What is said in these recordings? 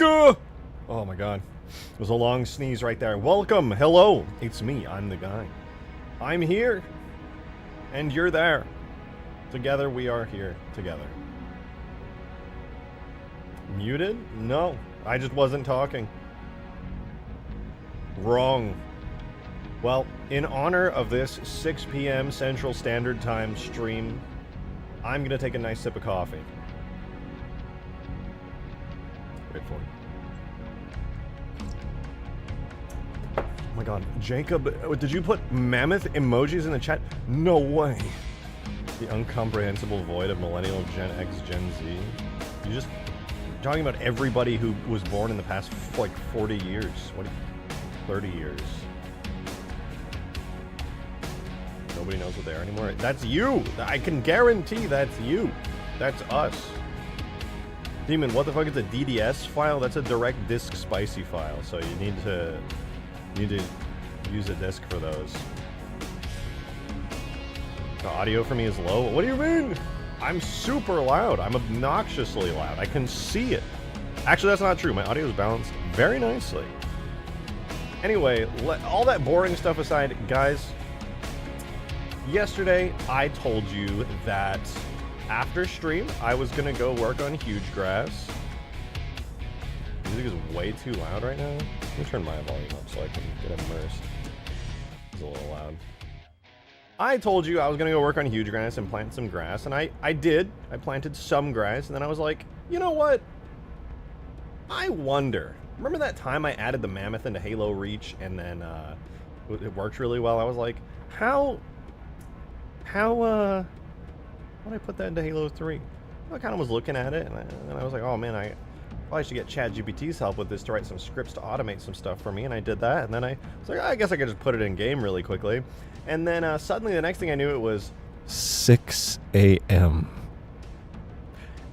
Jacob! Oh my god. It was a long sneeze right there. Welcome! Hello! It's me, I'm the guy. I'm here. And you're there. Together we are here. Together. Muted? No. I just wasn't talking. Wrong. Well, in honor of this 6 p.m. Central Standard Time stream, I'm gonna take a nice sip of coffee. Wait for it. Oh my god, Jacob, did you put mammoth emojis in the chat? No way. The incomprehensible void of millennial, Gen X, Gen Z. You just talking about everybody who was born in the past like 40 years. What? 30 years. Nobody knows what they are anymore. That's you! I can guarantee that's you. That's us. Demon, what the fuck is a DDS file? That's a direct disk spicy file, so you need to use a disk for those. The audio for me is low. What do you mean? I'm super loud. I'm obnoxiously loud. I can see it. Actually, that's not true. My audio is balanced very nicely. Anyway, all that boring stuff aside, guys, yesterday I told you that after stream I was gonna go work on huge grass. Music is way too loud right now. Let me turn my volume up so I can get immersed. It's a little loud. I told you I was gonna go work on huge grass and plant some grass, and I did. I planted some grass, and then I was like, you know what? I wonder. Remember that time I added the Mammoth into Halo Reach, and then it worked really well? I was like, how when I put that into Halo 3? I kind of was looking at it, and I was like, oh man, I probably should get ChatGPT's help with this to write some scripts to automate some stuff for me, and I did that, and then I was like, I guess I could just put it in game really quickly. And then suddenly the next thing I knew, it was 6 a.m.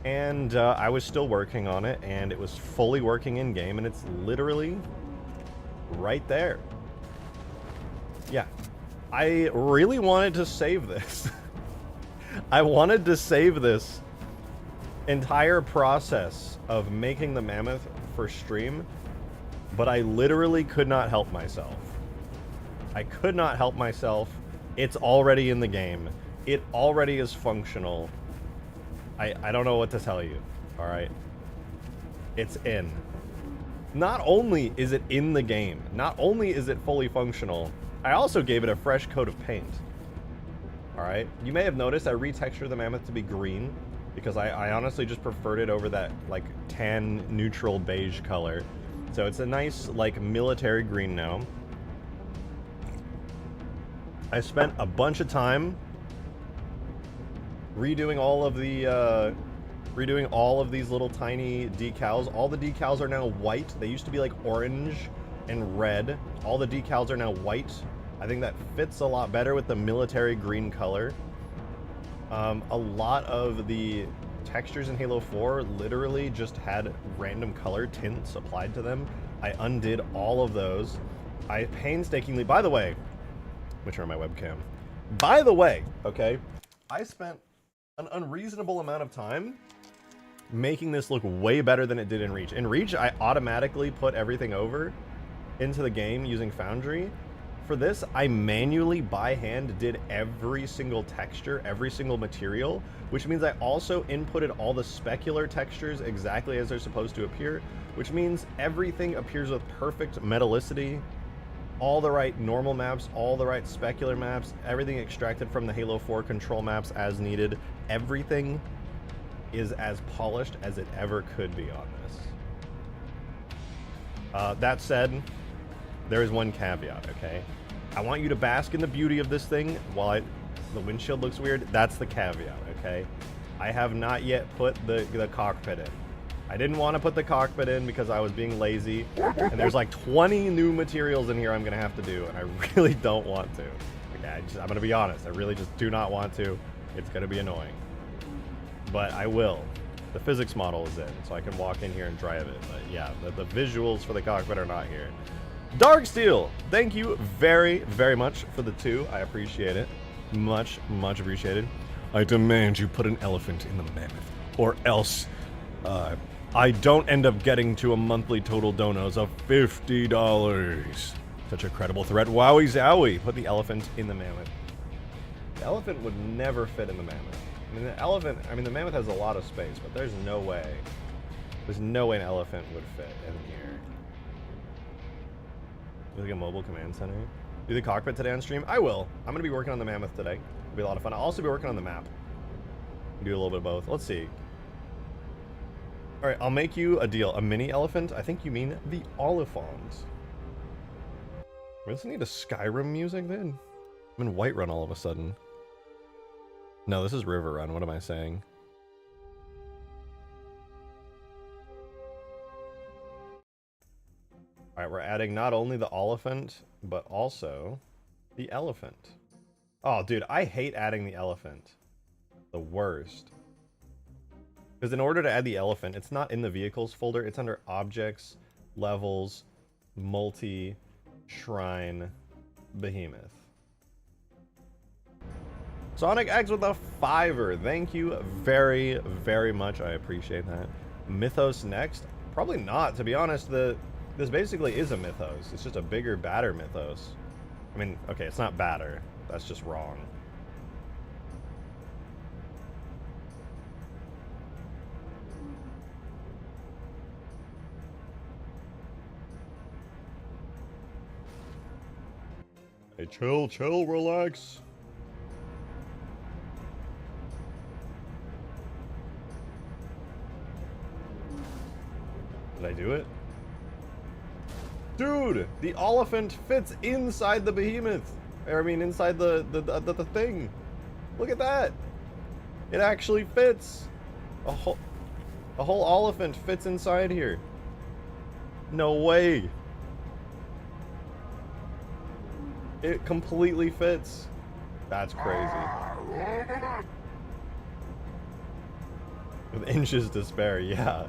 And I was still working on it, and it was fully working in game, and it's literally right there. Yeah. I really wanted to save this. I wanted to save this entire process of making the Mammoth for stream, but I literally could not help myself. I could not help myself. It's already in the game. It already is functional. I don't know what to tell you, alright? It's in. Not only is it in the game, not only is it fully functional, I also gave it a fresh coat of paint. Alright? You may have noticed I retextured the Mammoth to be green, because I honestly just preferred it over that, like, tan, neutral beige color. So it's a nice, like, military green now. I spent a bunch of time redoing all of these little tiny decals. All the decals are now white. They used to be like orange and red. All the decals are now white. I think that fits a lot better with the military green color. A lot of the textures in Halo 4 literally just had random color tints applied to them. I undid all of those. I painstakingly, by the way, let me turn on my webcam. By the way, okay, I spent an unreasonable amount of time making this look way better than it did in Reach. In Reach, I automatically put everything over into the game using Foundry. For this, I manually, by hand, did every single texture, every single material, which means I also inputted all the specular textures exactly as they're supposed to appear, which means everything appears with perfect metallicity, all the right normal maps, all the right specular maps, everything extracted from the Halo 4 control maps as needed. Everything is as polished as it ever could be on this. That said, there is one caveat, okay? I want you to bask in the beauty of this thing while the windshield looks weird. That's the caveat, okay? I have not yet put the cockpit in. I didn't want to put the cockpit in because I was being lazy, and there's like 20 new materials in here I'm gonna have to do, and I really don't want to. Okay, I'm gonna be honest, I really just do not want to. It's gonna be annoying. But I will. The physics model is in, so I can walk in here and drive it. But yeah, the visuals for the cockpit are not here. Darksteel, thank you very, very much for the 2. I appreciate it. Much, much appreciated. I demand you put an elephant in the Mammoth, or else I don't end up getting to a monthly total donos of $50. Such a credible threat. Wowie zowie. Put the elephant in the mammoth. The elephant would never fit in the mammoth. I mean, the mammoth has a lot of space, but there's no way an elephant would fit in here. Like a mobile command center. Do the cockpit today on stream? I will. I'm going to be working on the mammoth today. It'll be a lot of fun. I'll also be working on the map. Do a little bit of both. Let's see. All right, I'll make you a deal. A mini elephant? I think you mean the Oliphant. We just need a Skyrim music then. I'm in Whiterun all of a sudden. No, this is Riverrun. What am I saying? All right, we're adding not only the Oliphant, but also the elephant. Oh, dude, I hate adding the elephant. The worst. Because in order to add the elephant, it's not in the vehicles folder. It's under objects, levels, multi, shrine, behemoth. Sonic X with a $5. Thank you very, very much. I appreciate that. Mythos next? Probably not, to be honest. This basically is a Mythos. It's just a bigger, badder Mythos. I mean, okay, it's not badder. That's just wrong. Hey, chill, relax. Did I do it? Dude, the elephant fits inside the behemoth. I mean, inside the thing. Look at that. It actually fits. A whole elephant fits inside here. No way. It completely fits. That's crazy. With inches to spare, yeah.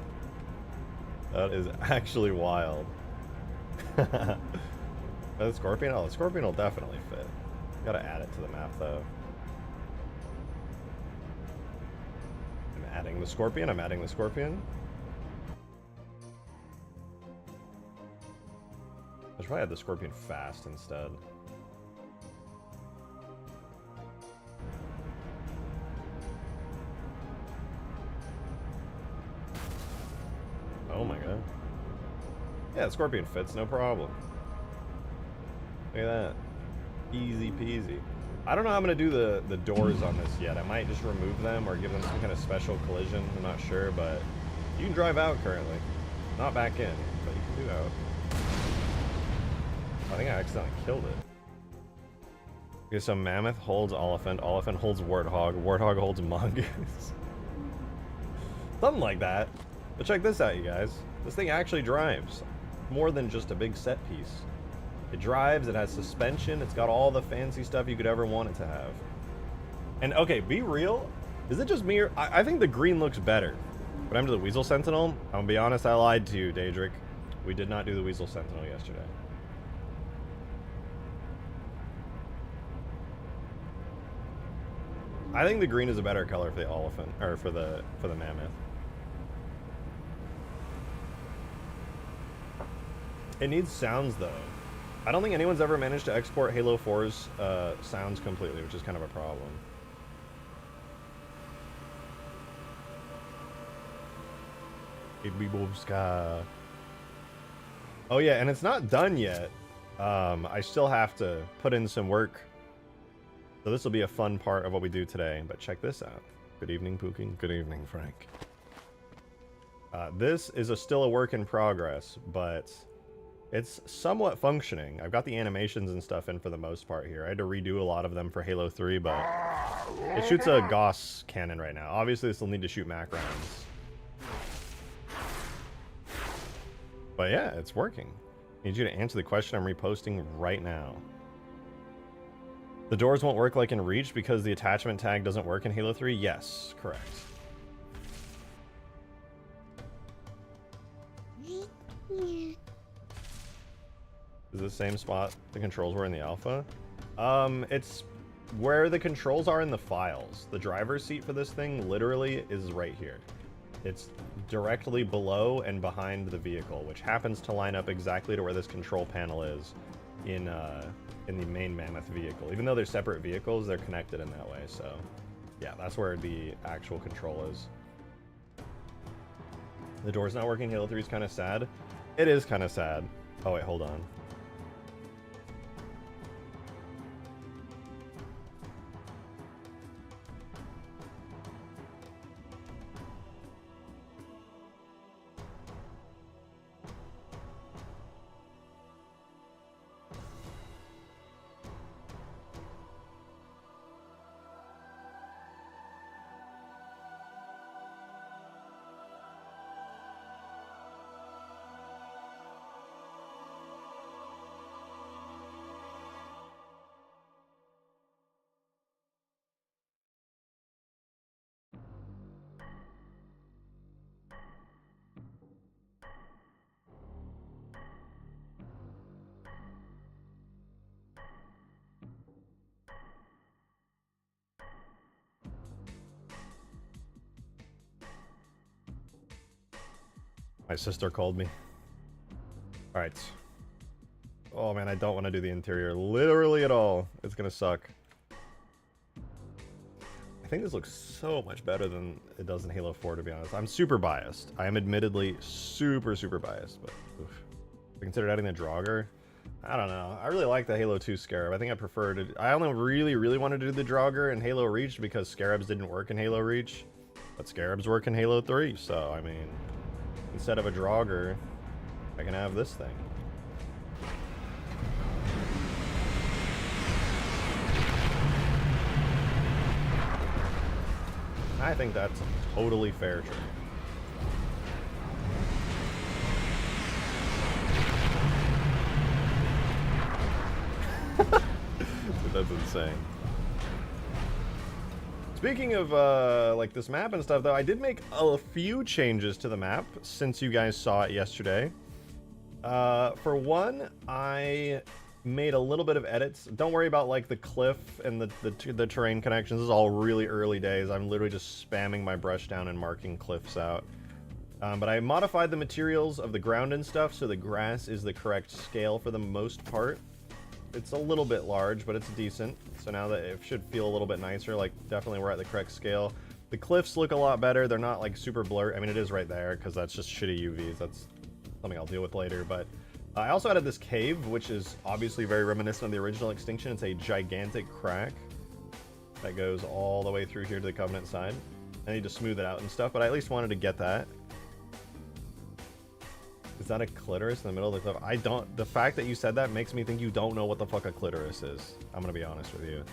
That is actually wild. The Scorpion? Oh, the Scorpion will definitely fit. Gotta add it to the map, though. I'm adding the Scorpion. I should probably add the Scorpion fast instead. Oh my god. Yeah, the Scorpion fits, no problem. Look at that. Easy peasy. I don't know how I'm going to do the doors on this yet. I might just remove them or give them some kind of special collision. I'm not sure, but you can drive out currently. Not back in, but you can do out. I think I accidentally killed it. Okay, so Mammoth holds Elephant. Elephant holds Warthog. Warthog holds Mongoose. Something like that. But check this out, you guys. This thing actually drives. More than just a big set piece. It drives, it has suspension, it's got all the fancy stuff you could ever want it to have. And okay, be real. Is it just me or I think the green looks better. But I'm to the Weasel Sentinel. I'm gonna be honest, I lied to you, Daedric. We did not do the Weasel Sentinel yesterday. I think the green is a better color for the elephant, or for the mammoth. It needs sounds though. I don't think anyone's ever managed to export Halo 4's sounds completely, which is kind of a problem. Oh yeah, and it's not done yet. I still have to put in some work. So this will be a fun part of what we do today, but check this out. Good evening, Pookie. Good evening, Frank. This is still a work in progress, but it's somewhat functioning. I've got the animations and stuff in for the most part here. I had to redo a lot of them for Halo 3, but it shoots a Gauss cannon right now. Obviously, this will need to shoot Mac rounds. But yeah, it's working. I need you to answer the question I'm reposting right now. The doors won't work like in Reach because the attachment tag doesn't work in Halo 3? Yes, correct. Is it the same spot the controls were in the alpha? It's where the controls are in the files. The driver's seat for this thing literally is right here. It's directly below and behind the vehicle, which happens to line up exactly to where this control panel is in the main Mammoth vehicle. Even though they're separate vehicles, they're connected in that way, so yeah, that's where the actual control is. The door's not working. Halo 3 is kind of sad. It is kind of sad. Oh wait, hold on. My sister called me. Alright. Oh man, I don't want to do the interior literally at all. It's gonna suck. I think this looks so much better than it does in Halo 4, to be honest. I'm super biased. I am admittedly super biased, but oof. I considered adding the Draugr. I don't know. I really like the Halo 2 Scarab. I think I preferred it. I only really wanted to do the Draugr in Halo Reach because Scarabs didn't work in Halo Reach, but Scarabs work in Halo 3, so I mean, instead of a Draugr, I can have this thing. I think that's a totally fair trade. That's insane. Speaking of like this map and stuff, though, I did make a few changes to the map since you guys saw it yesterday. For one, I made a little bit of edits. Don't worry about like the cliff and the terrain connections. This is all really early days. I'm literally just spamming my brush down and marking cliffs out. But I modified the materials of the ground and stuff so the grass is the correct scale for the most part. It's a little bit large, but it's decent. So now that it should feel a little bit nicer, like definitely we're at the correct scale. The cliffs look a lot better. They're not like super blurry. I mean, it is right there because that's just shitty UVs. That's something I'll deal with later. But I also added this cave, which is obviously very reminiscent of the original Extinction. It's a gigantic crack that goes all the way through here to the Covenant side. I need to smooth it out and stuff, but I at least wanted to get that. Is that a clitoris in the middle of the cliff? I don't... The fact that you said that makes me think you don't know what the fuck a clitoris is. I'm gonna be honest with you.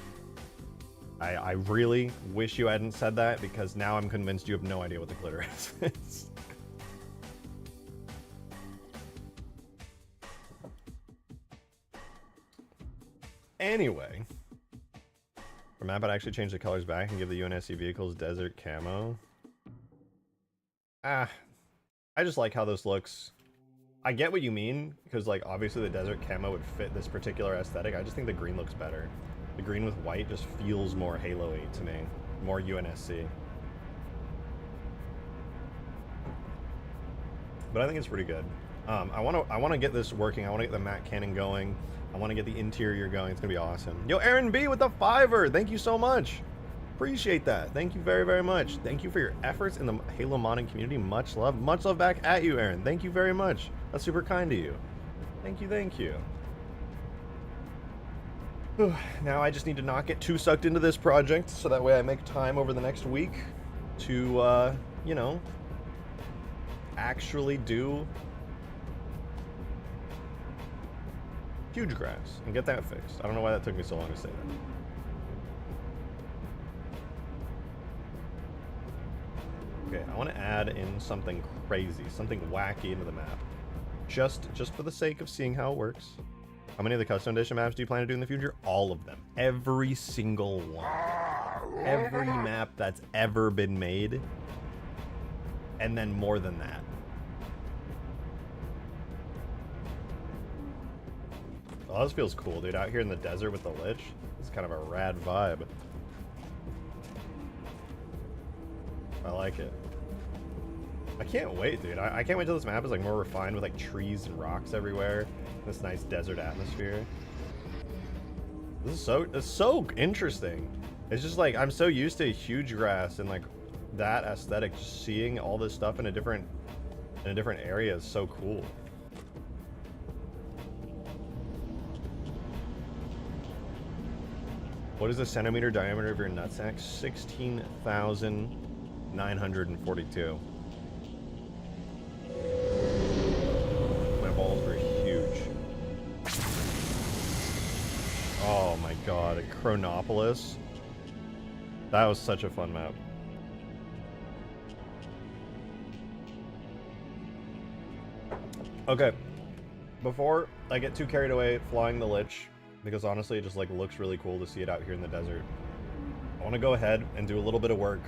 I really wish you hadn't said that, because now I'm convinced you have no idea what the clitoris is. Anyway. For map, I'd actually change the colors back and give the UNSC vehicles desert camo. I just like how this looks. I get what you mean, because like obviously the desert camo would fit this particular aesthetic. I just think the green looks better. The green with white just feels more Halo-y to me, more UNSC. But I think it's pretty good. I want to get this working. I want to get the matte cannon going. I want to get the interior going. It's gonna be awesome. Yo, Aaron B with the $5. Thank you so much. Appreciate that. Thank you very much. Thank you for your efforts in the Halo modding community. Much love back at you, Aaron. Thank you very much. That's super kind of you. Thank you. Now I just need to not get too sucked into this project, so that way I make time over the next week to, you know, actually do huge grass and get that fixed. I don't know why that took me so long to say that. Okay, I want to add in something crazy, something wacky into the map. Just for the sake of seeing how it works. How many of the custom edition maps do you plan to do in the future? All of them. Every single one. Every map that's ever been made. And then more than that. Oh, this feels cool, dude. Out here in the desert with the Lich. It's kind of a rad vibe. I like it. I can't wait, dude. I can't wait till this map is like more refined with like trees and rocks everywhere. This nice desert atmosphere. It's so interesting. It's just like I'm so used to huge grass and like that aesthetic. Just seeing all this stuff in a different area is so cool. What is the centimeter diameter of your nutsack? 16,942. My balls were huge. Oh my god, Chronopolis. That was such a fun map. Okay, before I get too carried away flying the Lich, because honestly it just like looks really cool to see it out here in the desert, I want to go ahead and do a little bit of work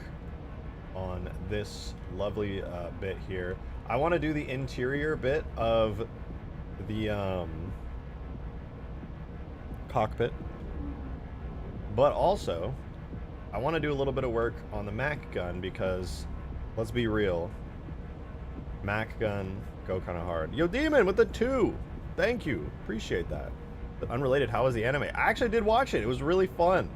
on this lovely bit here. I want to do the interior bit of the cockpit, but also I want to do a little bit of work on the Mac gun, because let's be real, Mac gun go kind of hard. Yo Demon with the 2, thank you, appreciate that. But unrelated, how was the anime? I actually did watch it. It was really fun.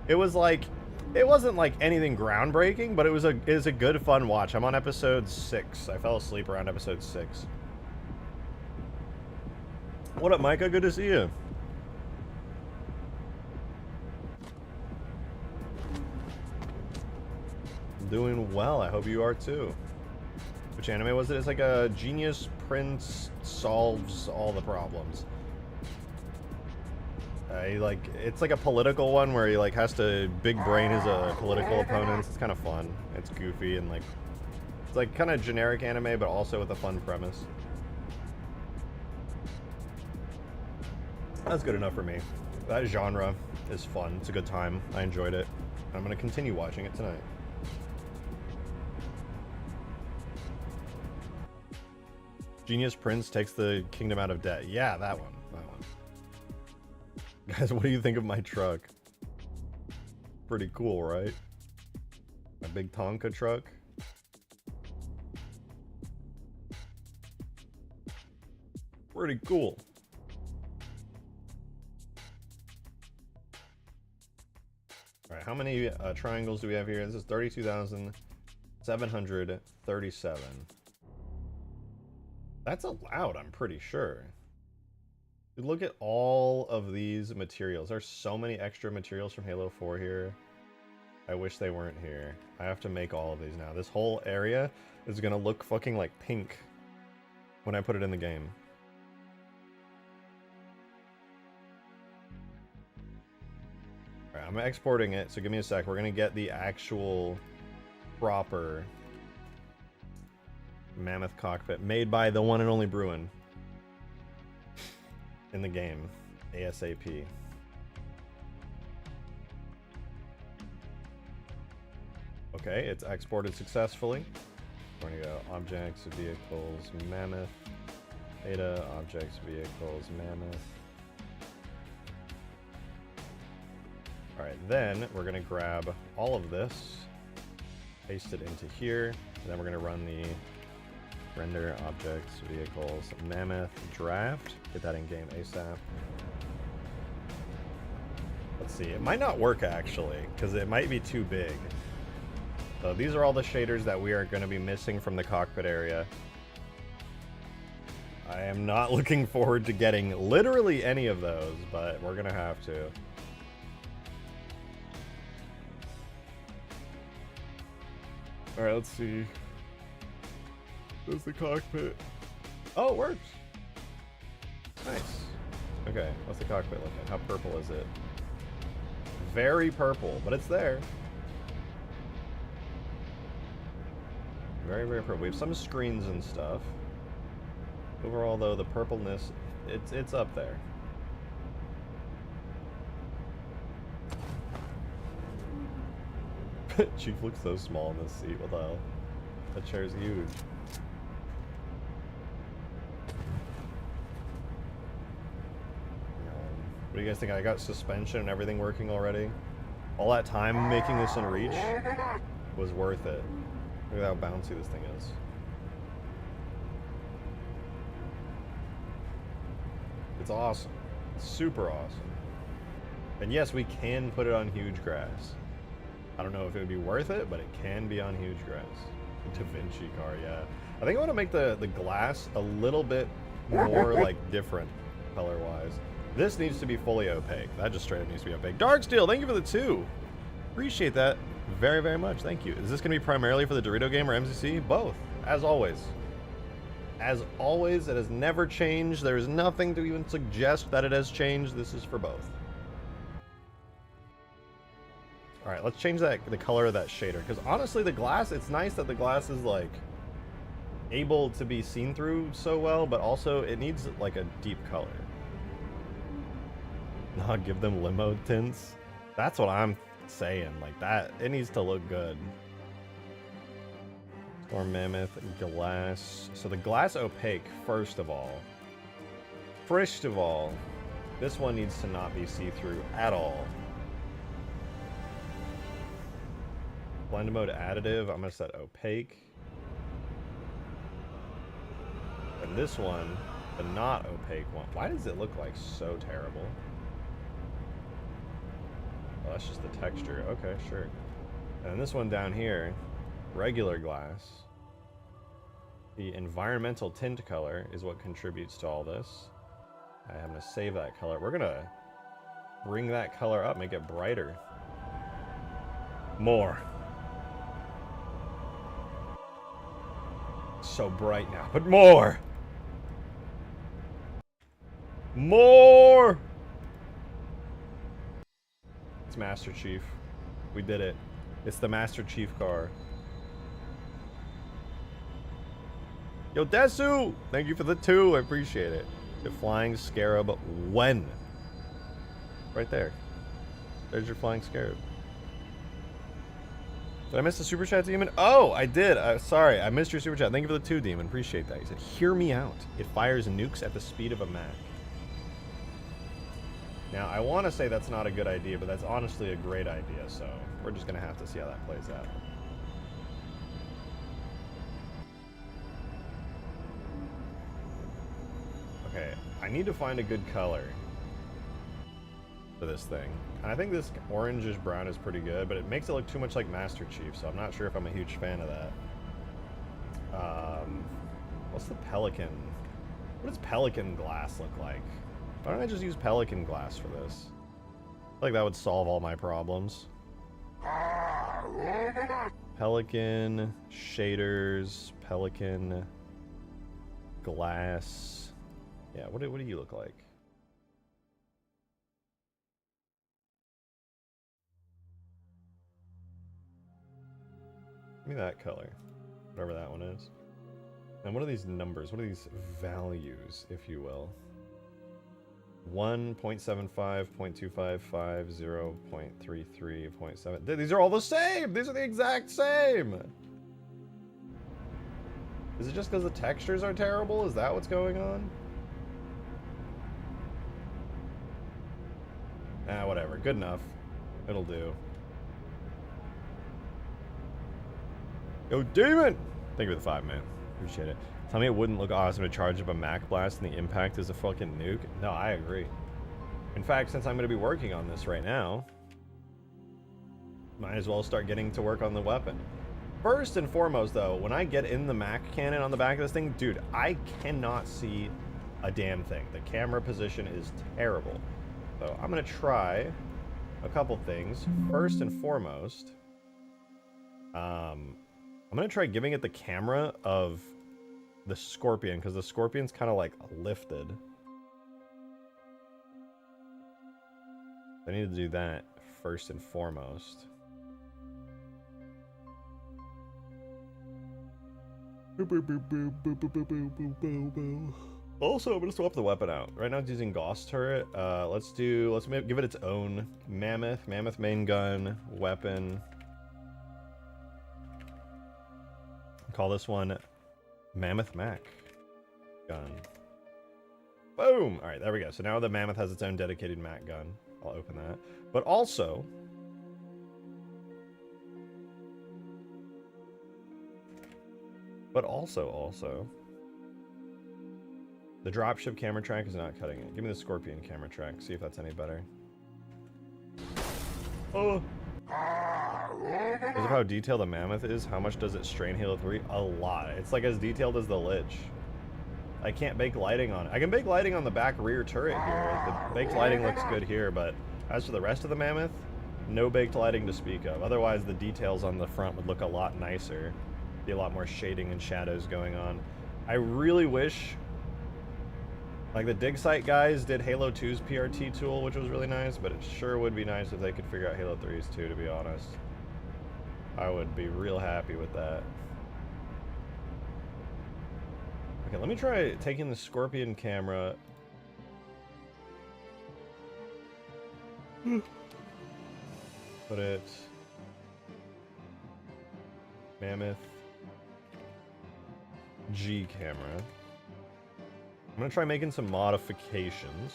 It was like, it wasn't like anything groundbreaking, but it was a good fun watch. I'm on episode 6. I fell asleep around episode 6. What up, Micah? Good to see you. Doing well. I hope you are too. Which anime was it? It's like a genius prince solves all the problems. It's like a political one where he like has to big brain his political opponents. It's kind of fun. It's goofy and like it's like kind of generic anime, but also with a fun premise. That's good enough for me. That genre is fun. It's a good time. I enjoyed it. I'm gonna continue watching it tonight. Genius Prince takes the kingdom out of debt. Yeah, that one. That one. Guys, what do you think of my truck? Pretty cool, right? My big Tonka truck. Pretty cool. Alright, how many triangles do we have here? This is 32,737. That's allowed, I'm pretty sure. Look at all of these materials. There's so many extra materials from Halo 4 here. I wish they weren't here. I have to make all of these now. This whole area is gonna look fucking like pink when I put it in the game. Alright, I'm exporting it, so give me a sec. We're gonna get the actual proper Mammoth cockpit made by the one and only Bruin in the game ASAP. Okay, it's exported successfully. We're gonna go objects, vehicles, Mammoth, data, objects, vehicles, Mammoth. Alright, then we're gonna grab all of this, paste it into here, and then we're gonna run the render objects, vehicles, Mammoth draft. Get that in game ASAP. Let's see. It might not work actually, because it might be too big. So these are all the shaders that we are going to be missing from the cockpit area. I am not looking forward to getting literally any of those, but we're going to have to. Alright, let's see. There's the cockpit. Oh, it works. Nice. Okay, what's the cockpit looking? How purple is it? Very purple, but it's there. Very, very purple. We have some screens and stuff. Overall, though, the purpleness, it's up there. Chief looks so small in this seat. What the hell? That chair's huge. What do you guys think? I got suspension and everything working already. All that time making this in Reach was worth it. Look at how bouncy this thing is. It's awesome. It's super awesome. And yes, we can put it on huge grass. I don't know if it would be worth it, but it can be on huge grass. Da Vinci car, yeah. I think I want to make the glass a little bit more like different color-wise. This needs to be fully opaque. That just straight up needs to be opaque. Darksteel, thank you for the 2. Appreciate that very, very much. Thank you. Is this going to be primarily for the Dorito game or MCC? Both, as always. As always, it has never changed. There is nothing to even suggest that it has changed. This is for both. All right, let's change the color of that shader. Because honestly, the glass, it's nice that the glass is like able to be seen through so well, but also it needs like a deep color. Not give them limo tints. That's what I'm saying. Like that, it needs to look good. Storm Mammoth, glass. So the glass opaque, first of all. First of all, this one needs to not be see-through at all. Blend mode additive, I'm gonna set opaque. And this one, the not opaque one. Why does it look like so terrible? Oh, that's just the texture. Okay, sure. And this one down here, regular glass. The environmental tint color is what contributes to all this. I'm gonna save that color. We're gonna bring that color up, make it brighter. More. So bright now, but more! More! It's Master Chief. We did it. It's the Master Chief car. Yo, Desu! Thank you for the 2. I appreciate it. The Flying Scarab. When? Right there. There's your Flying Scarab. Did I miss the Super Chat, Demon? Oh, I did. Sorry, I missed your Super Chat. Thank you for the 2, Demon. Appreciate that. He said, hear me out. It fires nukes at the speed of a Mac. Now, I want to say that's not a good idea, but that's honestly a great idea, so we're just going to have to see how that plays out. Okay, I need to find a good color for this thing. And I think this orangish brown is pretty good, but it makes it look too much like Master Chief, so I'm not sure if I'm a huge fan of that. What's the Pelican? What does Pelican glass look like? Why don't I just use Pelican glass for this? I feel like that would solve all my problems. Pelican, shaders, Pelican, glass. Yeah, what do you look like? Give me that color, whatever that one is. And what are these numbers? What are these values, if you will? 1, 0.75, 0.255, 0, 0.33, 0.7. These are all the same! These are the exact same! Is it just because the textures are terrible? Is that what's going on? Ah, whatever. Good enough. It'll do. Yo, Demon! Thank you for the 5, man. Appreciate it. Tell me it wouldn't look awesome to charge up a Mac Blast and the impact is a fucking nuke? No, I agree. In fact, since I'm going to be working on this right now, might as well start getting to work on the weapon. First and foremost, though, when I get in the Mac cannon on the back of this thing, dude, I cannot see a damn thing. The camera position is terrible. So I'm going to try a couple things. First and foremost, I'm going to try giving it the camera of the Scorpion, because the Scorpion's kind of like lifted. I need to do that first and foremost. Also, I'm gonna swap the weapon out. Right now it's using Gauss turret. Let's give it its own Mammoth main gun, weapon. Call this one Mammoth Mac gun. Boom! Alright, there we go. So now the Mammoth has its own dedicated Mac gun. I'll open that. But also, The dropship camera track is not cutting it. Give me the Scorpion camera track, see if that's any better. Oh! Because of how detailed the Mammoth is, how much does it strain Halo 3? A lot. It's like as detailed as the Lich. I can't bake lighting on it. I can bake lighting on the back rear turret here. The baked lighting looks good here, but as for the rest of the Mammoth, no baked lighting to speak of. Otherwise, the details on the front would look a lot nicer. Be a lot more shading and shadows going on. I really wish, like, the dig site guys did Halo 2's PRT tool, which was really nice, but it sure would be nice if they could figure out Halo 3's too, to be honest. I would be real happy with that. Okay, let me try taking the Scorpion camera. Put it... Mammoth G camera. I'm gonna try making some modifications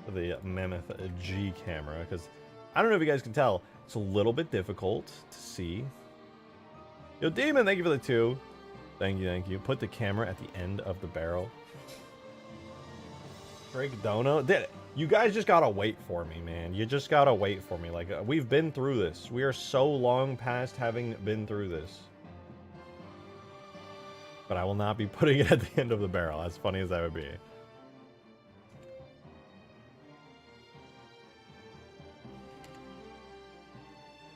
for the Mammoth G camera, because I don't know if you guys can tell, it's a little bit difficult to see. Yo, Demon, thank you for the 2. Thank you, thank you. Put the camera at the end of the barrel. Drake Dono. Did it. You guys just gotta wait for me, man. You just gotta wait for me. Like, we've been through this. We are so long past having been through this. But I will not be putting it at the end of the barrel, as funny as that would be.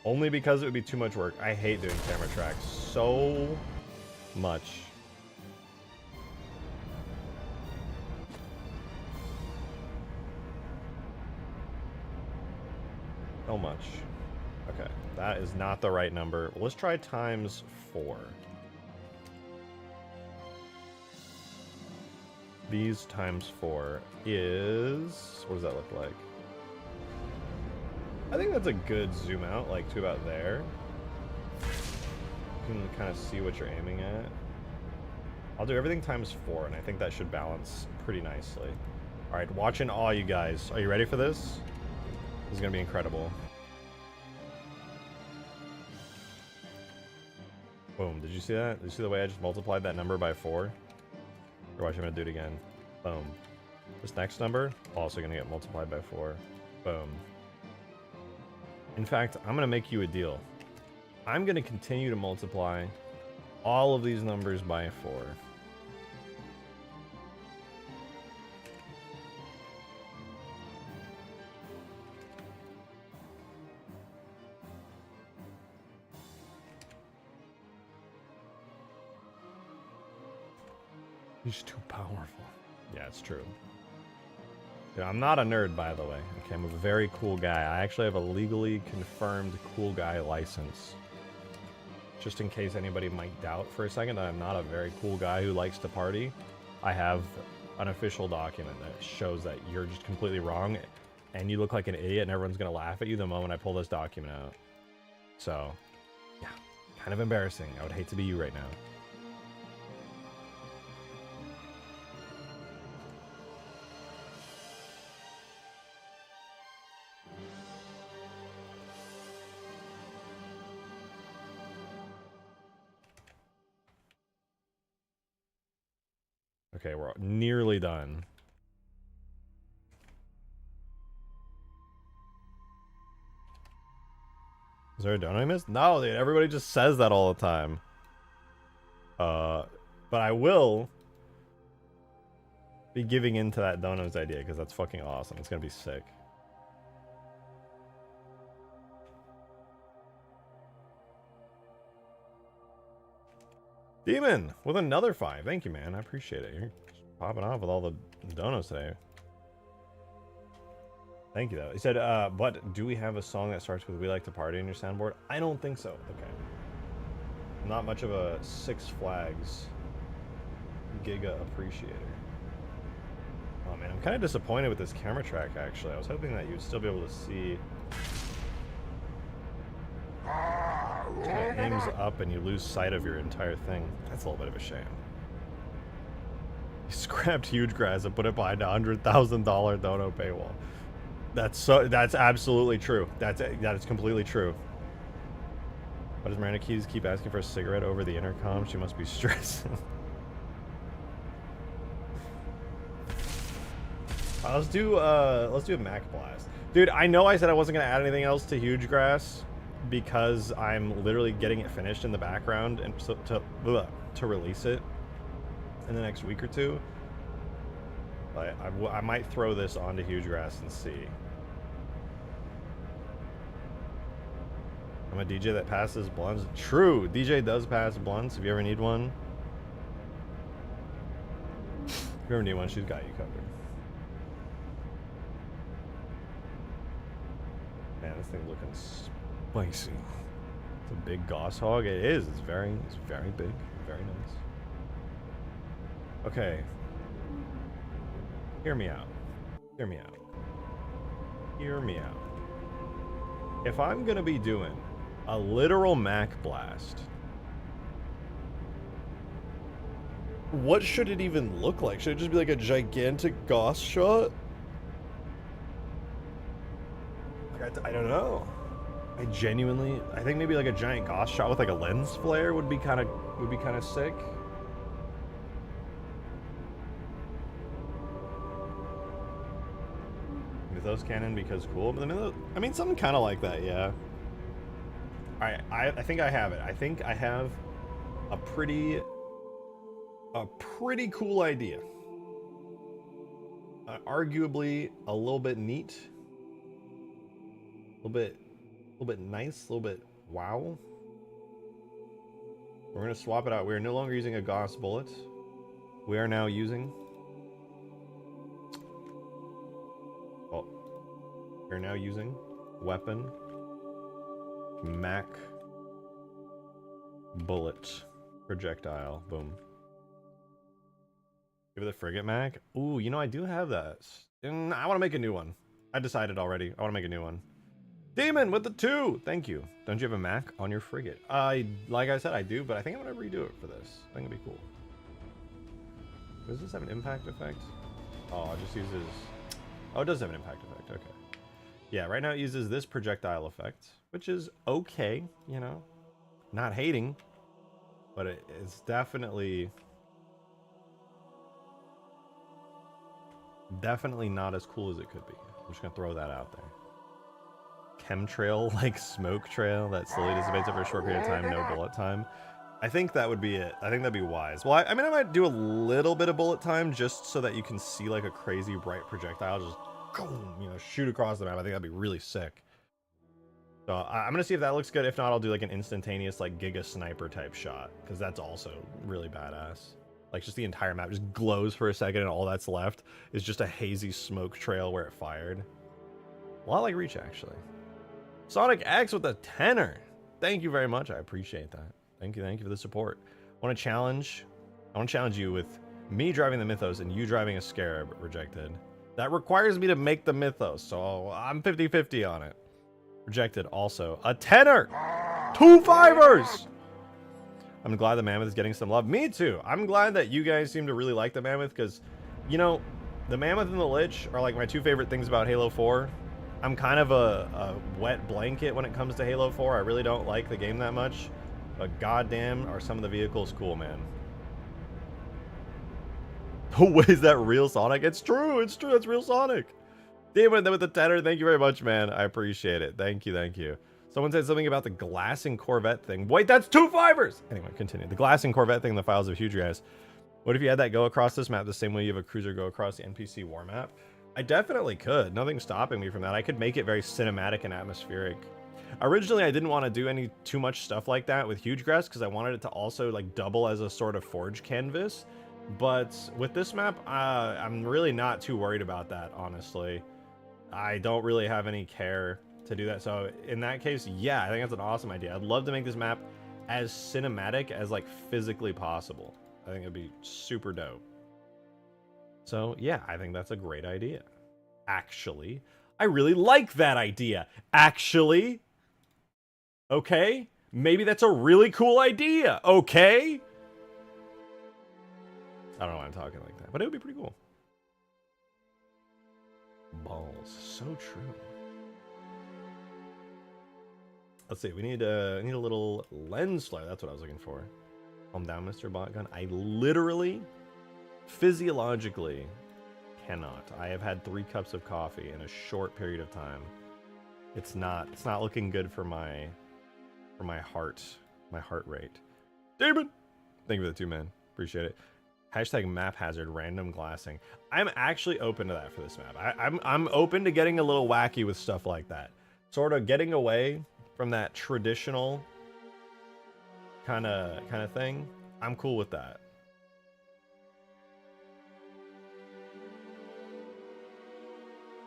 Only because it would be too much work. I hate doing camera tracks so much. So much. Okay, that is not the right number. Let's try times 4. These times 4 is... what does that look like? I think that's a good zoom out, like to about there. You can kind of see what you're aiming at. I'll do everything times 4, and I think that should balance pretty nicely. Alright, watch in awe, you guys. Are you ready for this? This is going to be incredible. Boom. Did you see that? Did you see the way I just multiplied that number by 4? Or watch, I'm going to do it again. Boom. This next number, also going to get multiplied by 4. Boom. In fact, I'm going to make you a deal. I'm going to continue to multiply all of these numbers by 4. He's too powerful. Yeah, it's true. Yeah, I'm not a nerd, by the way. Okay, I'm a very cool guy. I actually have a legally confirmed cool guy license. Just in case anybody might doubt for a second that I'm not a very cool guy who likes to party, I have an official document that shows that you're just completely wrong and you look like an idiot and everyone's gonna laugh at you the moment I pull this document out. So, yeah, kind of embarrassing. I would hate to be you right now. Okay, we're nearly done. Is there a donut I missed? No, dude, everybody just says that all the time. But I will be giving into that donuts idea because that's fucking awesome. It's gonna be sick. Demon with another 5. Thank you, man. I appreciate it. You're popping off with all the donuts today. Thank you, though. He said, but do we have a song that starts with "We Like to Party" in your soundboard? I don't think so. Okay. I'm not much of a Six Flags Giga appreciator. Oh, man. I'm kind of disappointed with this camera track, actually. I was hoping that you'd still be able to see. It kind of aims up and you lose sight of your entire thing. That's a little bit of a shame. You scrapped Huge Grass and put it behind a $100,000 dono paywall. That's absolutely true. That is completely true. Why does Miranda Keys keep asking for a cigarette over the intercom? She must be stressing. Let's do a Mac Blast. Dude, I know I said I wasn't gonna add anything else to Huge Grass because I'm literally getting it finished in the background and so to release it in the next week or two. But I might throw this onto Huge Grass and see. I'm a DJ that passes blunts. True, DJ does pass blunts if you ever need one. If you ever need one, she's got you covered. Man, this thing looking spicy. It's a big Goss hog. It is. It's very big. Very nice. Okay. Hear me out. Hear me out. Hear me out. If I'm gonna be doing a literal Mac Blast, what should it even look like? Should it just be like a gigantic Goss shot? I don't know. I think maybe like a giant Goss shot with like a lens flare would be kind of sick. Mythos cannon because cool, but I mean something kind of like that, yeah. All right, I think I have it. I think I have a pretty cool idea. Arguably a little bit neat. A little bit nice, a little bit wow. We're gonna swap it out. We are no longer using a Goss bullet. We are now using. Oh, we're now using weapon Mac bullet projectile. Boom. Give it the frigate Mac. Ooh, you know I do have that. And I want to make a new one. I decided already. I want to make a new one. Demon with the 2! Thank you. Don't you have a Mac on your frigate? Like I said, I do, but I think I'm gonna redo it for this. I think it'd be cool. Does this have an impact effect? Oh, it just uses... Oh, it does have an impact effect, okay. Yeah, right now it uses this projectile effect, which is okay, you know? Not hating, but it's definitely not as cool as it could be. I'm just gonna throw that out there. Chemtrail, like smoke trail that slowly dissipates over a short period of time, no bullet time. I think that would be it. I think that'd be wise. Well, I mean, I might do a little bit of bullet time just so that you can see like a crazy bright projectile just, you know, shoot across the map. I think that'd be really sick. So I'm gonna see if that looks good. If not, I'll do like an instantaneous like Giga Sniper type shot because that's also really badass. Like just the entire map just glows for a second and all that's left is just a hazy smoke trail where it fired. A lot like Reach actually. Sonic X with a 10er. Thank you very much. I appreciate that. Thank you for the support. I want to challenge you with me driving the Mythos and you driving a Scarab. Rejected. That requires me to make the Mythos, so I'm 50-50 on it. Rejected also. A 10er! 2 5ers! I'm glad the Mammoth is getting some love. Me too. I'm glad that you guys seem to really like the Mammoth because, you know, the Mammoth and the Lich are like my 2 favorite things about Halo 4. I'm kind of a wet blanket when it comes to Halo 4. I really don't like the game that much. But goddamn are some of the vehicles cool, man. Oh, is that real Sonic? It's true. It's true. It's real Sonic. Demon with the 10er. Thank you very much, man. I appreciate it. Thank you. Someone said something about the glassing Corvette thing. Wait, that's 2 5ers! Anyway, continue. The glassing Corvette thing in the files of Huge Guys. What if you had that go across this map the same way you have a cruiser go across the NPC war map? I definitely could. Nothing's stopping me from that. I could make it very cinematic and atmospheric. Originally, I didn't want to do too much stuff like that with Huge Grass because I wanted it to also like double as a sort of forge canvas. But with this map, I'm really not too worried about that, honestly. I don't really have any care to do that. So in that case, yeah, I think that's an awesome idea. I'd love to make this map as cinematic as like physically possible. I think it'd be super dope. So yeah, I think that's a great idea. Actually, I really like that idea. Actually, okay, maybe that's a really cool idea. Okay. I don't know why I'm talking like that, but it would be pretty cool. Balls, so true. Let's see, we need a little lens flare. That's what I was looking for. Calm down, Mr. Botgun. I literally, physiologically cannot. I have had 3 cups of coffee in a short period of time. It's not looking good for my heart rate. Damon! Thank you for the 2, man. Appreciate it. Hashtag map hazard random glassing. I'm actually open to that for this map. I'm open to getting a little wacky with stuff like that. Sort of getting away from that traditional kind of thing. I'm cool with that.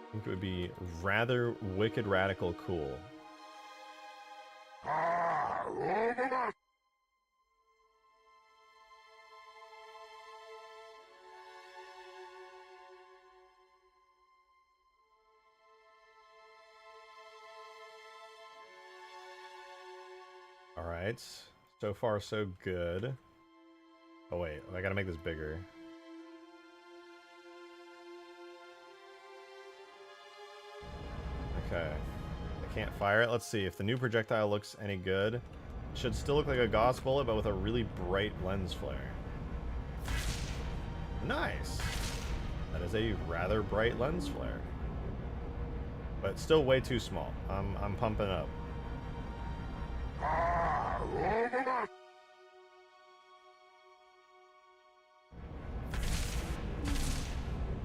I think it would be rather wicked radical cool. All right, so far so good. Oh wait, I gotta make this bigger. Okay, I can't fire it. Let's see if the new projectile looks any good. It should still look like a Gauss bullet, but with a really bright lens flare. Nice. That is a rather bright lens flare, but still way too small. I'm pumping up.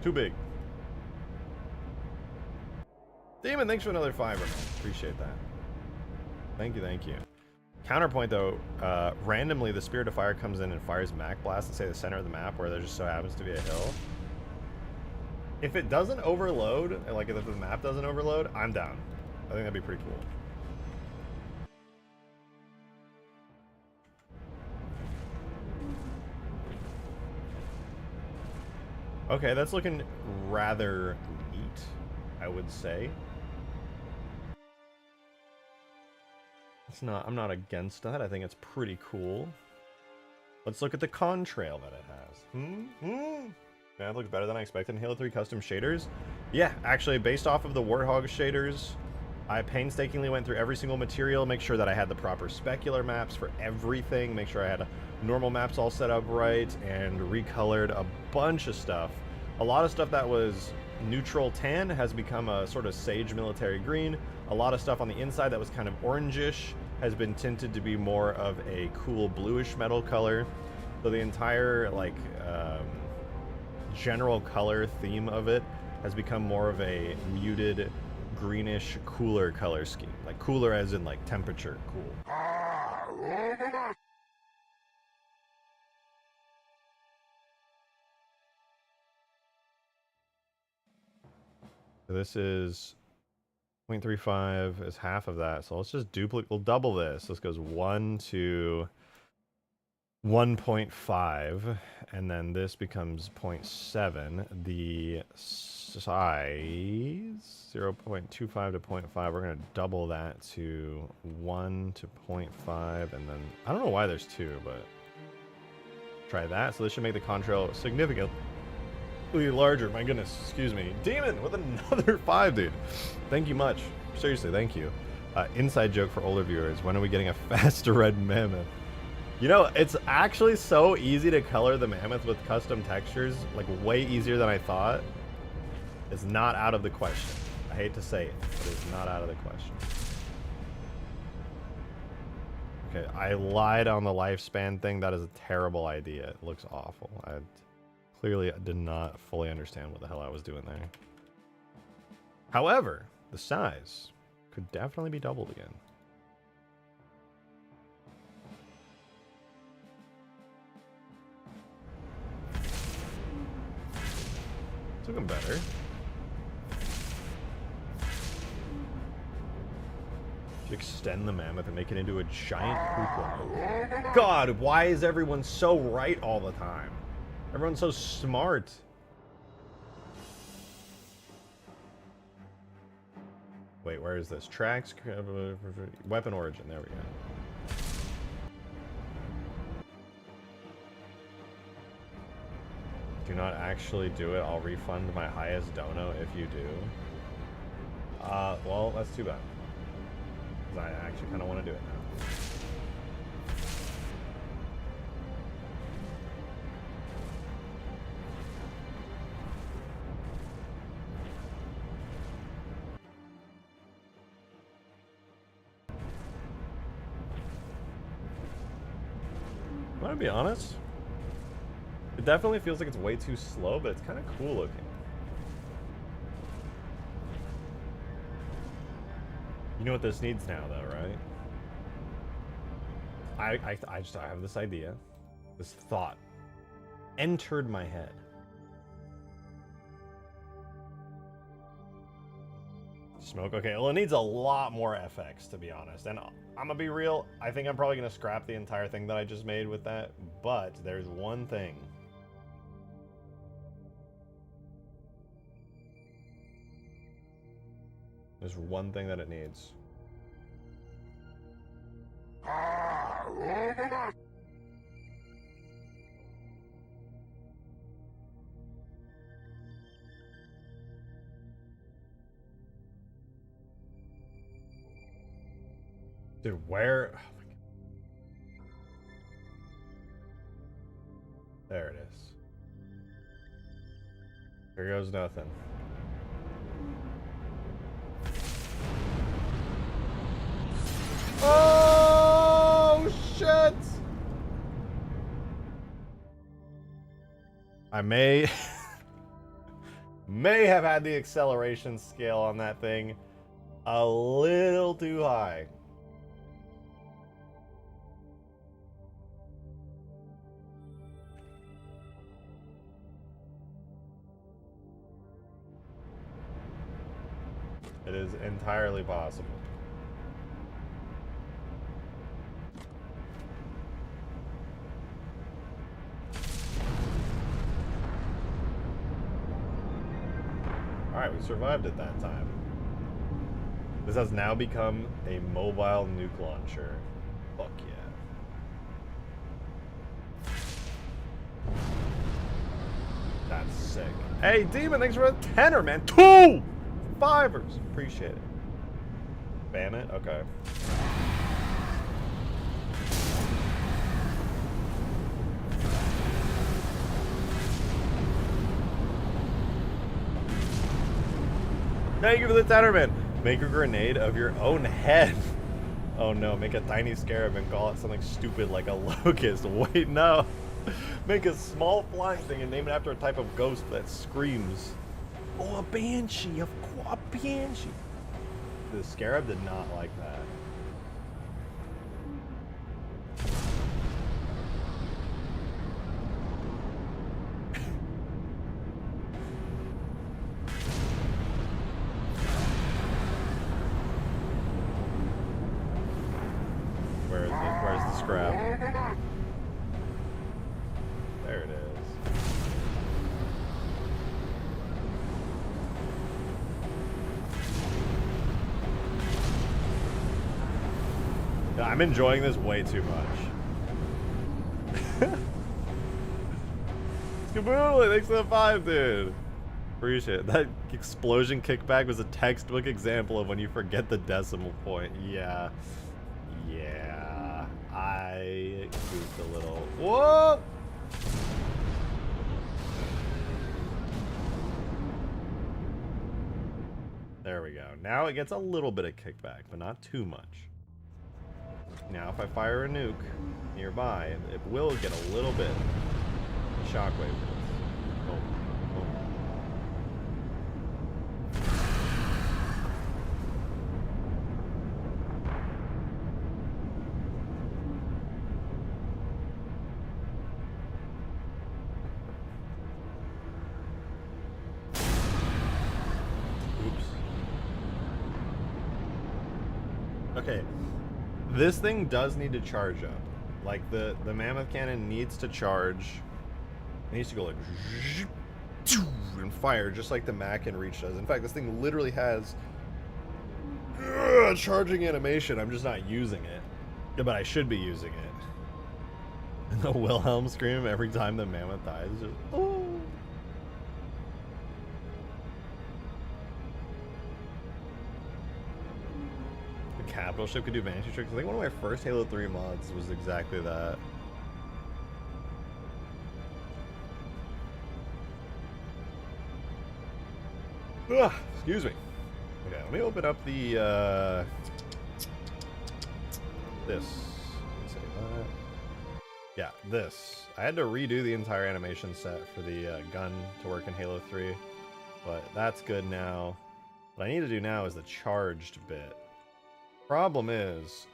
Too big. Damon, thanks for another 5, man. Appreciate that. Thank you, thank you. Counterpoint though, randomly the Spirit of Fire comes in and fires Mac Blast at say the center of the map where there just so happens to be a hill. If it doesn't overload, like if the map doesn't overload, I'm down. I think that'd be pretty cool. Okay, that's looking rather neat, I would say. I'm not against that. I think it's pretty cool. Let's look at the contrail that it has. That looks better than I expected in Halo 3 custom shaders. Yeah, actually, based off of the Warthog shaders, I painstakingly went through every single material, make sure that I had the proper specular maps for everything, make sure I had normal maps all set up right, and recolored a bunch of stuff. A lot of stuff that was neutral tan has become a sort of sage military green. A lot of stuff on the inside that was kind of orangish has been tinted to be more of a cool bluish metal color. So the entire like general color theme of it has become more of a muted greenish cooler color scheme, like cooler as in like temperature cool. So this is 0.35 is half of that, so let's just duplicate. We'll double this. This goes 1 to 1.5, and then this becomes 0.7. The size 0.25 to 0.5. We're gonna double that to 1 to 0.5, and then I don't know why there's 2, but try that. So this should make the contrail significantly larger. My goodness, excuse me. Demon with another 5, dude. Thank you much. Seriously, thank you. Inside joke for older viewers. When are we getting a faster red mammoth? You know, it's actually so easy to color the mammoth with custom textures, like way easier than I thought. It's not out of the question. I hate to say it, but it's not out of the question. Okay, I lied on the lifespan thing. That is a terrible idea. It looks awful. I clearly did not fully understand what the hell I was doing there. However, the size could definitely be doubled again. It's looking better. If you extend the mammoth and make it into a giant poop. God, why is everyone so right all the time? Everyone's so smart. Wait, where is this? Tracks, weapon origin. There we go. Do not actually do it. I'll refund my highest dono if you do. Well, that's too bad. 'Cause I actually kind of want to do it now. gonna be honest. It definitely feels like it's way too slow, but it's kind of cool looking. You know what this needs now, though, right? I have this idea. This thought entered my head. Smoke, okay, well it needs a lot more FX, to be honest, and I'm gonna be real, I think I'm probably gonna scrap the entire thing that I just made with that, but there's one thing. There's one thing that it needs. Dude, where? Oh my God. There it is. Here goes nothing. Oh shit! I may have had the acceleration scale on that thing a little too high. It is entirely possible. Alright, we survived it that time. This has now become a mobile nuke launcher. Fuck yeah. That's sick. Hey, Demon, thanks for a tenner, man. 2 5ers. Appreciate it. Ban it? Okay. Thank you for the tenner, man. Make a grenade of your own head. Oh no, make a tiny scarab and call it something stupid like a locust. Wait, no. Make a small flying thing and name it after a type of ghost that screams. Oh, a banshee, of course, a banshee. The scarab did not like that. Where's the scrap? There it is. I'm enjoying this way too much. Skaboodly, thanks for the 5, dude. Appreciate it. That explosion kickback was a textbook example of when you forget the decimal point. Yeah. Yeah. I goofed a little. Whoa! There we go. Now it gets a little bit of kickback, but not too much. Now if I fire a nuke nearby, it will get a little bit of shockwave. Boom, boom. Oops. Okay. This thing does need to charge up. Like the Mammoth cannon needs to charge. It needs to go like and fire just like the Mac and Reach does. In fact, this thing literally has charging animation. I'm just not using it. Yeah, but I should be using it. And the Wilhelm scream every time the Mammoth dies is just oh. Capital ship could do vanishing tricks. I think one of my first Halo 3 mods was exactly that. Ugh, excuse me. Okay, let me open up the this. Say that. Yeah, this. I had to redo the entire animation set for the gun to work in Halo 3, but that's good now. What I need to do now is the charged bit. Problem is,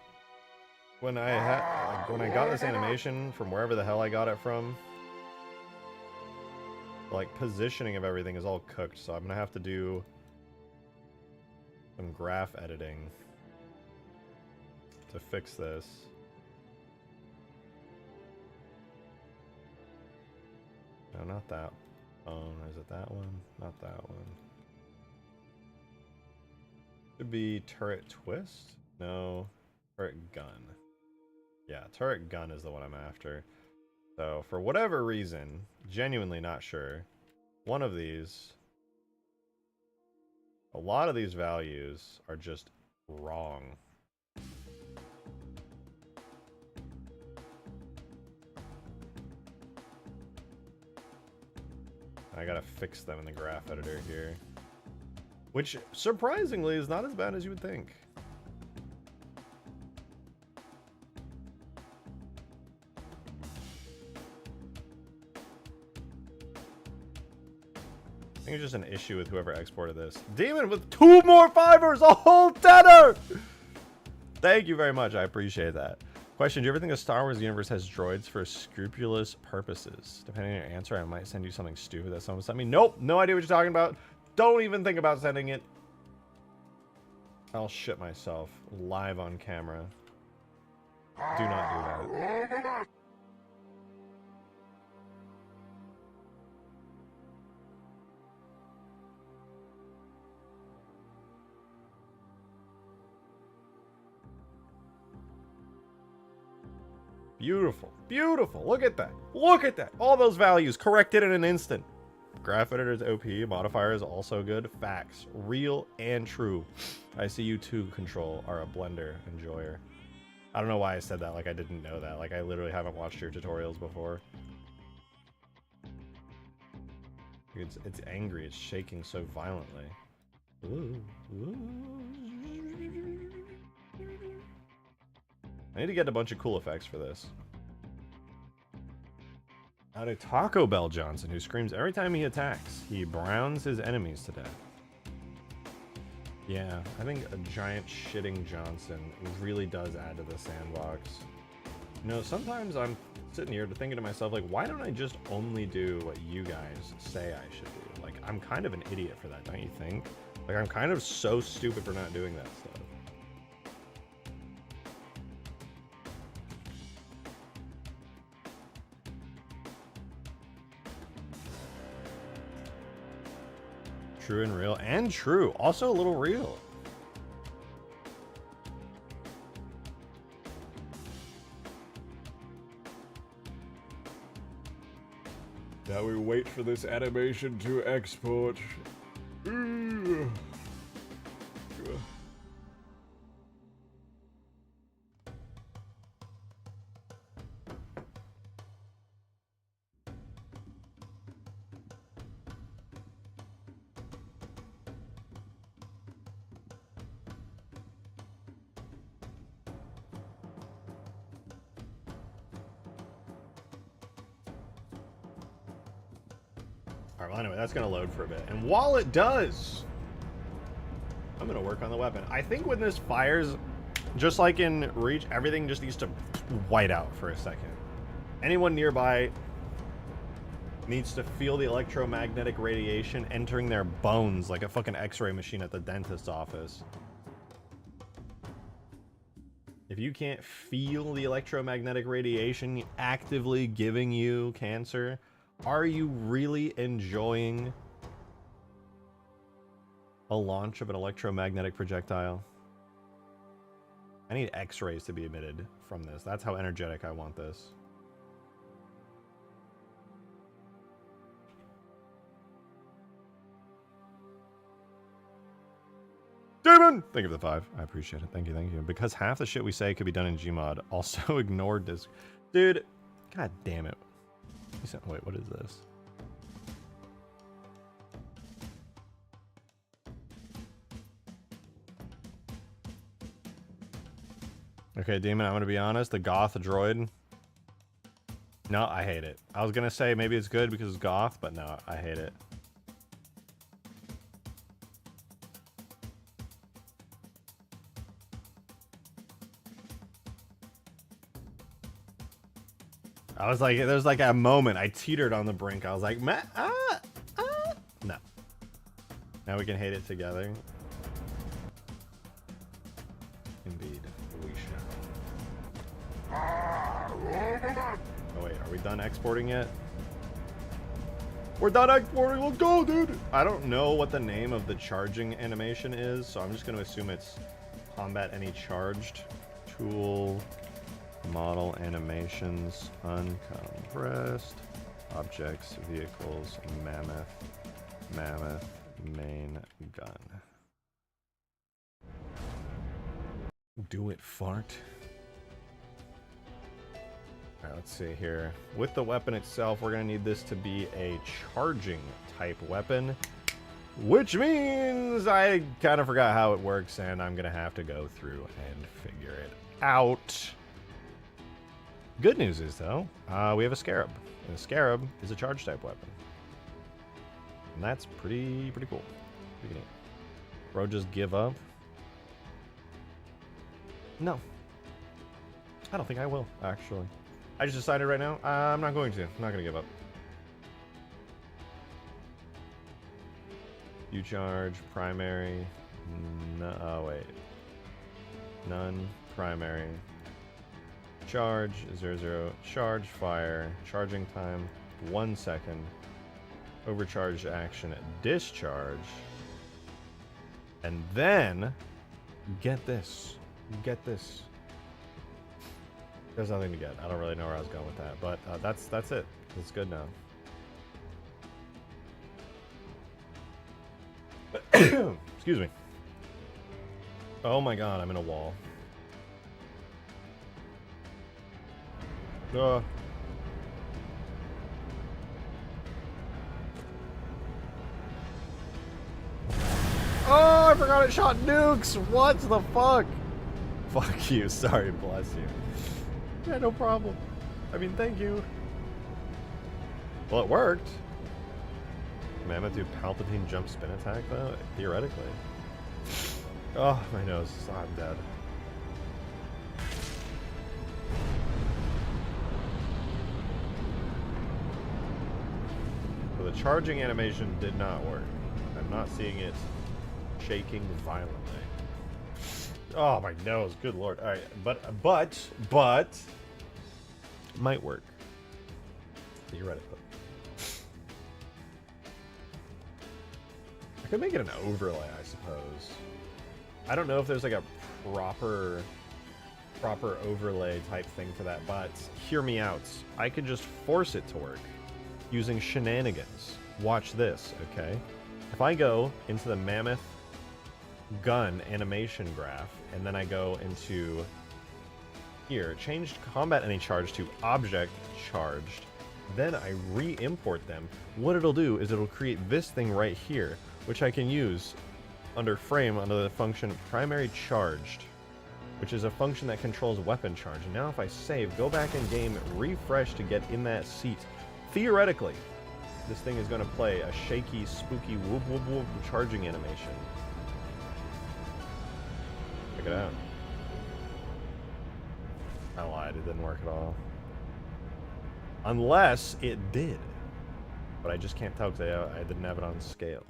when I got this animation from wherever the hell I got it from, like positioning of everything is all cooked, so I'm gonna have to do some graph editing to fix this. No, not that. Oh, is it that one? Not that one. Should be turret twist? No, turret gun. Yeah, turret gun is the one I'm after. So, for whatever reason, genuinely not sure, one of these, a lot of these values are just wrong. I gotta fix them in the graph editor here. Which, surprisingly, is not as bad as you would think. I think it's just an issue with whoever exported this. Demon with 2 more fivers, a whole tenner! Thank you very much, I appreciate that. Question, do you ever think the Star Wars universe has droids for scrupulous purposes? Depending on your answer, I might send you something stupid that someone sent me. Nope, no idea what you're talking about. Don't even think about sending it. I'll shit myself live on camera. Do not do that. Beautiful, beautiful. Look at that. Look at that. All those values corrected in an instant. Graph editor's OP, modifier is also good. Facts, real and true. I see you too, Control, are a Blender enjoyer. I don't know why I said that like I didn't know that. Like I literally haven't watched your tutorials before. It's angry, it's shaking so violently. Ooh, ooh. I need to get a bunch of cool effects for this. Out of Taco Bell Johnson, who screams every time he attacks. He browns his enemies to death. Yeah, I think a giant shitting Johnson really does add to the sandbox. You know, sometimes I'm sitting here thinking to myself, like, why don't I just only do what you guys say I should do? Like, I'm kind of an idiot for that, don't you think? Like, I'm kind of so stupid for not doing that stuff. True and real, and true. Also a little real. Now we wait for this animation to export. Alright, well anyway, that's going to load for a bit. And while it does, I'm going to work on the weapon. I think when this fires, just like in Reach, everything just needs to white out for a second. Anyone nearby needs to feel the electromagnetic radiation entering their bones like a fucking x-ray machine at the dentist's office. If you can't feel the electromagnetic radiation actively giving you cancer, are you really enjoying a launch of an electromagnetic projectile? I need x-rays to be emitted from this. That's how energetic I want this. Demon! Thank you for the 5. I appreciate it. Thank you, thank you. Because half the shit we say could be done in Gmod. Also ignored this. Dude, god damn it. Wait, what is this? Okay, Demon, I'm gonna be honest. The goth droid No, I hate it. I was gonna say maybe it's good because it's goth, but no, I hate it. I was like, there's like a moment I teetered on the brink. I was like, no. Now we can hate it together. Indeed, we shall. Oh wait, are we done exporting yet? We're done exporting, let's go, dude! I don't know what the name of the charging animation is, so I'm just gonna assume it's combat any charged. Tool, model animations, uncompressed, objects, vehicles, mammoth, main gun. Do it, fart. Alright, let's see here. With the weapon itself, we're gonna need this to be a charging type weapon, which means I kind of forgot how it works, and I'm gonna have to go through and figure it out. Good news is, though, we have a scarab, and the scarab is a charge type weapon. And that's pretty cool. Pretty neat. Bro, just give up? No. I don't think I will, actually. I just decided right now, I'm not going to. I'm not going to give up. You charge, primary. No, oh, wait. None, primary. Charge, 0, charge, fire. Charging time, 1 second. Overcharge action, discharge. And then, get this. Get this. There's nothing to get. I don't really know where I was going with that, but that's it. It's good now. Excuse me. Oh my god, I'm in a wall. Oh, I forgot it shot nukes! What the fuck? Fuck you, sorry, bless you. Yeah, no problem. I mean, thank you. Well, it worked. Mammoth do Palpatine jump spin attack, though? Theoretically. Oh, my nose. I'm dead. So the charging animation did not work. I'm not seeing it shaking violently. Oh, my nose. Good lord. All right, but might work. Theoretically. I could make it an overlay, I suppose. I don't know if there's like a proper overlay type thing for that, but hear me out. I could just force it to work using shenanigans. Watch this, okay? If I go into the Mammoth gun animation graph, and then I go into here, change combat any charge to object charged, then I re-import them. What it'll do is it'll create this thing right here, which I can use under frame under the function primary charged, which is a function that controls weapon charge. And now if I save, go back in game, refresh to get in that seat, theoretically, this thing is going to play a shaky, spooky, whoop whoop whoop charging animation. Check it out. I lied, it didn't work at all. Unless it did. But I just can't tell because I didn't have it on scale.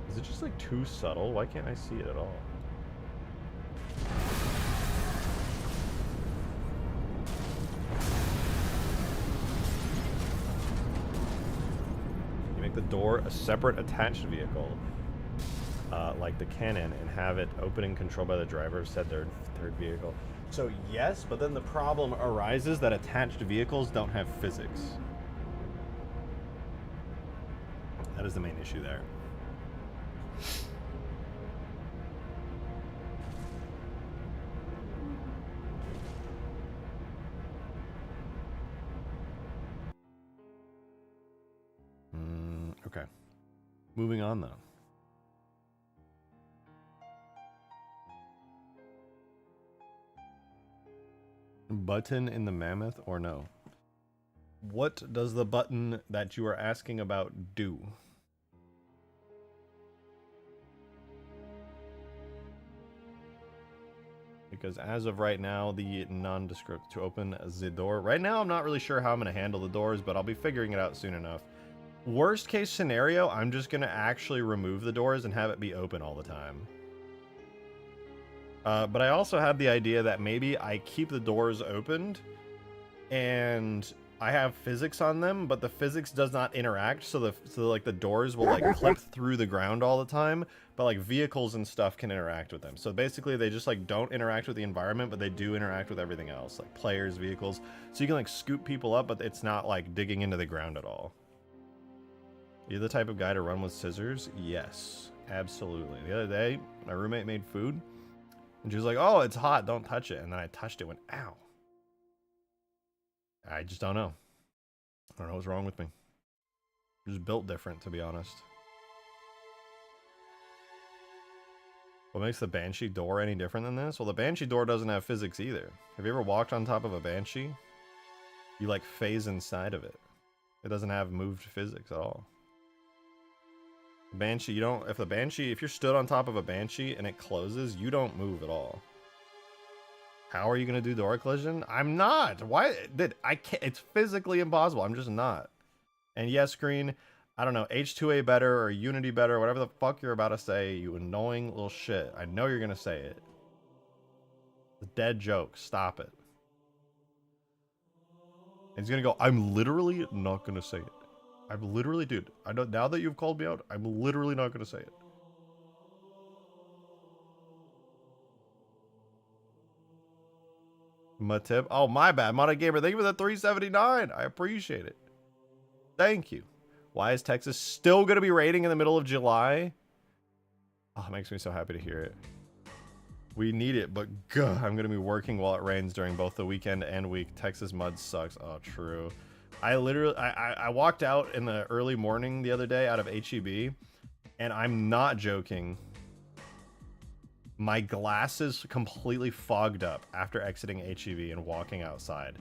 Is it just like too subtle? Why can't I see it at all? You make the door a separate attached vehicle, like the cannon, and have it open and controlled by the driver of said third vehicle. So yes, but then the problem arises that attached vehicles don't have physics. That is the main issue there. Okay. Moving on, though. Button in the Mammoth or no? What does the button that you are asking about do? Because as of right now, the nondescript to open the door. Right now, I'm not really sure how I'm going to handle the doors, but I'll be figuring it out soon enough. Worst case scenario, I'm just going to actually remove the doors and have it be open all the time. But I also had the idea that maybe I keep the doors opened and I have physics on them, but the physics does not interact, so the doors will like clip through the ground all the time, but like vehicles and stuff can interact with them. So basically they just like don't interact with the environment, but they do interact with everything else, like players, vehicles. So you can like scoop people up, but it's not like digging into the ground at all. Are you the type of guy to run with scissors? Yes, absolutely. The other day, my roommate made food, and she was like, "Oh, it's hot, don't touch it." And then I touched it, went, "Ow." I just don't know. I don't know what's wrong with me. I'm just built different, to be honest. What makes the Banshee door any different than this? Well, the Banshee door doesn't have physics either. Have you ever walked on top of a Banshee? You like phase inside of it. It doesn't have moved physics at all. Banshee, you don't, if you're stood on top of a Banshee and it closes, you don't move at all. How are you going to do door collision? I'm not. Why? I can't. It's physically impossible. I'm just not. And yes, Green, I don't know, H2A better or Unity better, whatever the fuck you're about to say, you annoying little shit. I know you're going to say it. The dead joke. Stop it. And he's going to go, I'm literally not going to say it. I'm literally, dude, I know, now that you've called me out, I'm literally not going to say it. Matip. Oh, my bad. Moda Gamer, thank you for the 379. I appreciate it. Thank you. Why is Texas still going to be raining in the middle of July? Oh, it makes me so happy to hear it. We need it, but God, I'm going to be working while it rains during both the weekend and week. Texas mud sucks. Oh, true. I literally, I walked out in the early morning the other day out of HEB, and I'm not joking. My glasses completely fogged up after exiting HEB and walking outside.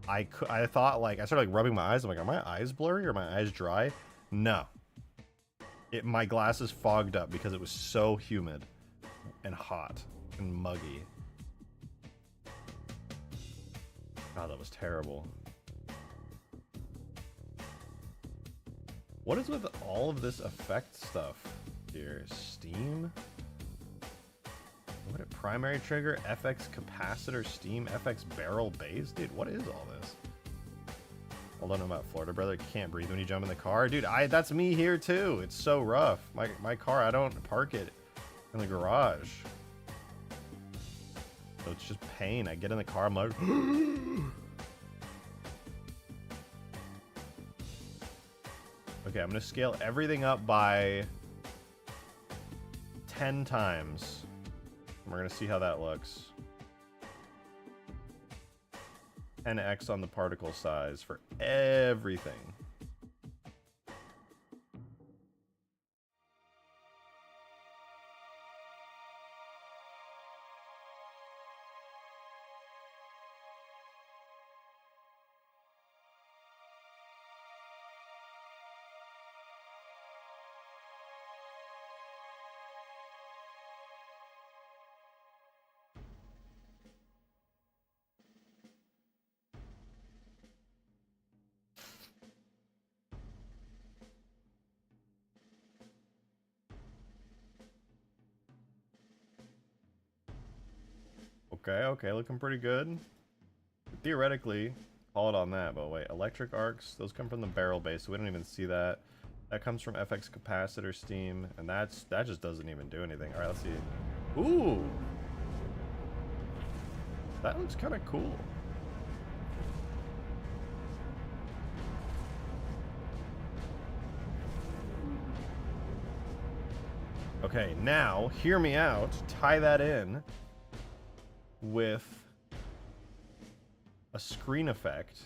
I thought, like, I started like rubbing my eyes. I'm like, are my eyes blurry or my eyes dry? No. My glasses fogged up because it was so humid and hot and muggy. God, that was terrible. What is with all of this effect stuff here? Steam? What a primary trigger, FX capacitor, steam, FX barrel base? Dude, what is all this? Hold on about Florida, brother. Can't breathe when you jump in the car. Dude, that's me here too. It's so rough. My car, I don't park it in the garage. So it's just pain. I get in the car, I'm like, okay, I'm gonna scale everything up by 10 times. We're gonna see how that looks. 10x on the particle size for everything. Okay, looking pretty good. Theoretically, call it on that, but wait, electric arcs, those come from the barrel base, so we don't even see that. That comes from FX capacitor steam, and that just doesn't even do anything. All right, let's see. Ooh! That looks kind of cool. Okay, now, hear me out. Tie that in with a screen effect,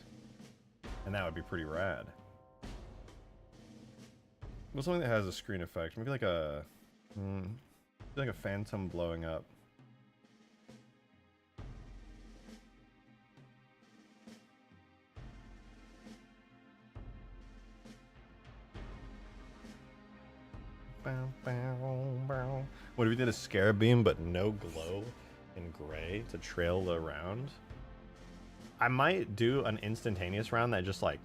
and that would be pretty rad. What's something that has a screen effect? Maybe like a, like a phantom blowing up. What if we did a scare beam but no glow in gray to trail around? I might do an instantaneous round that just like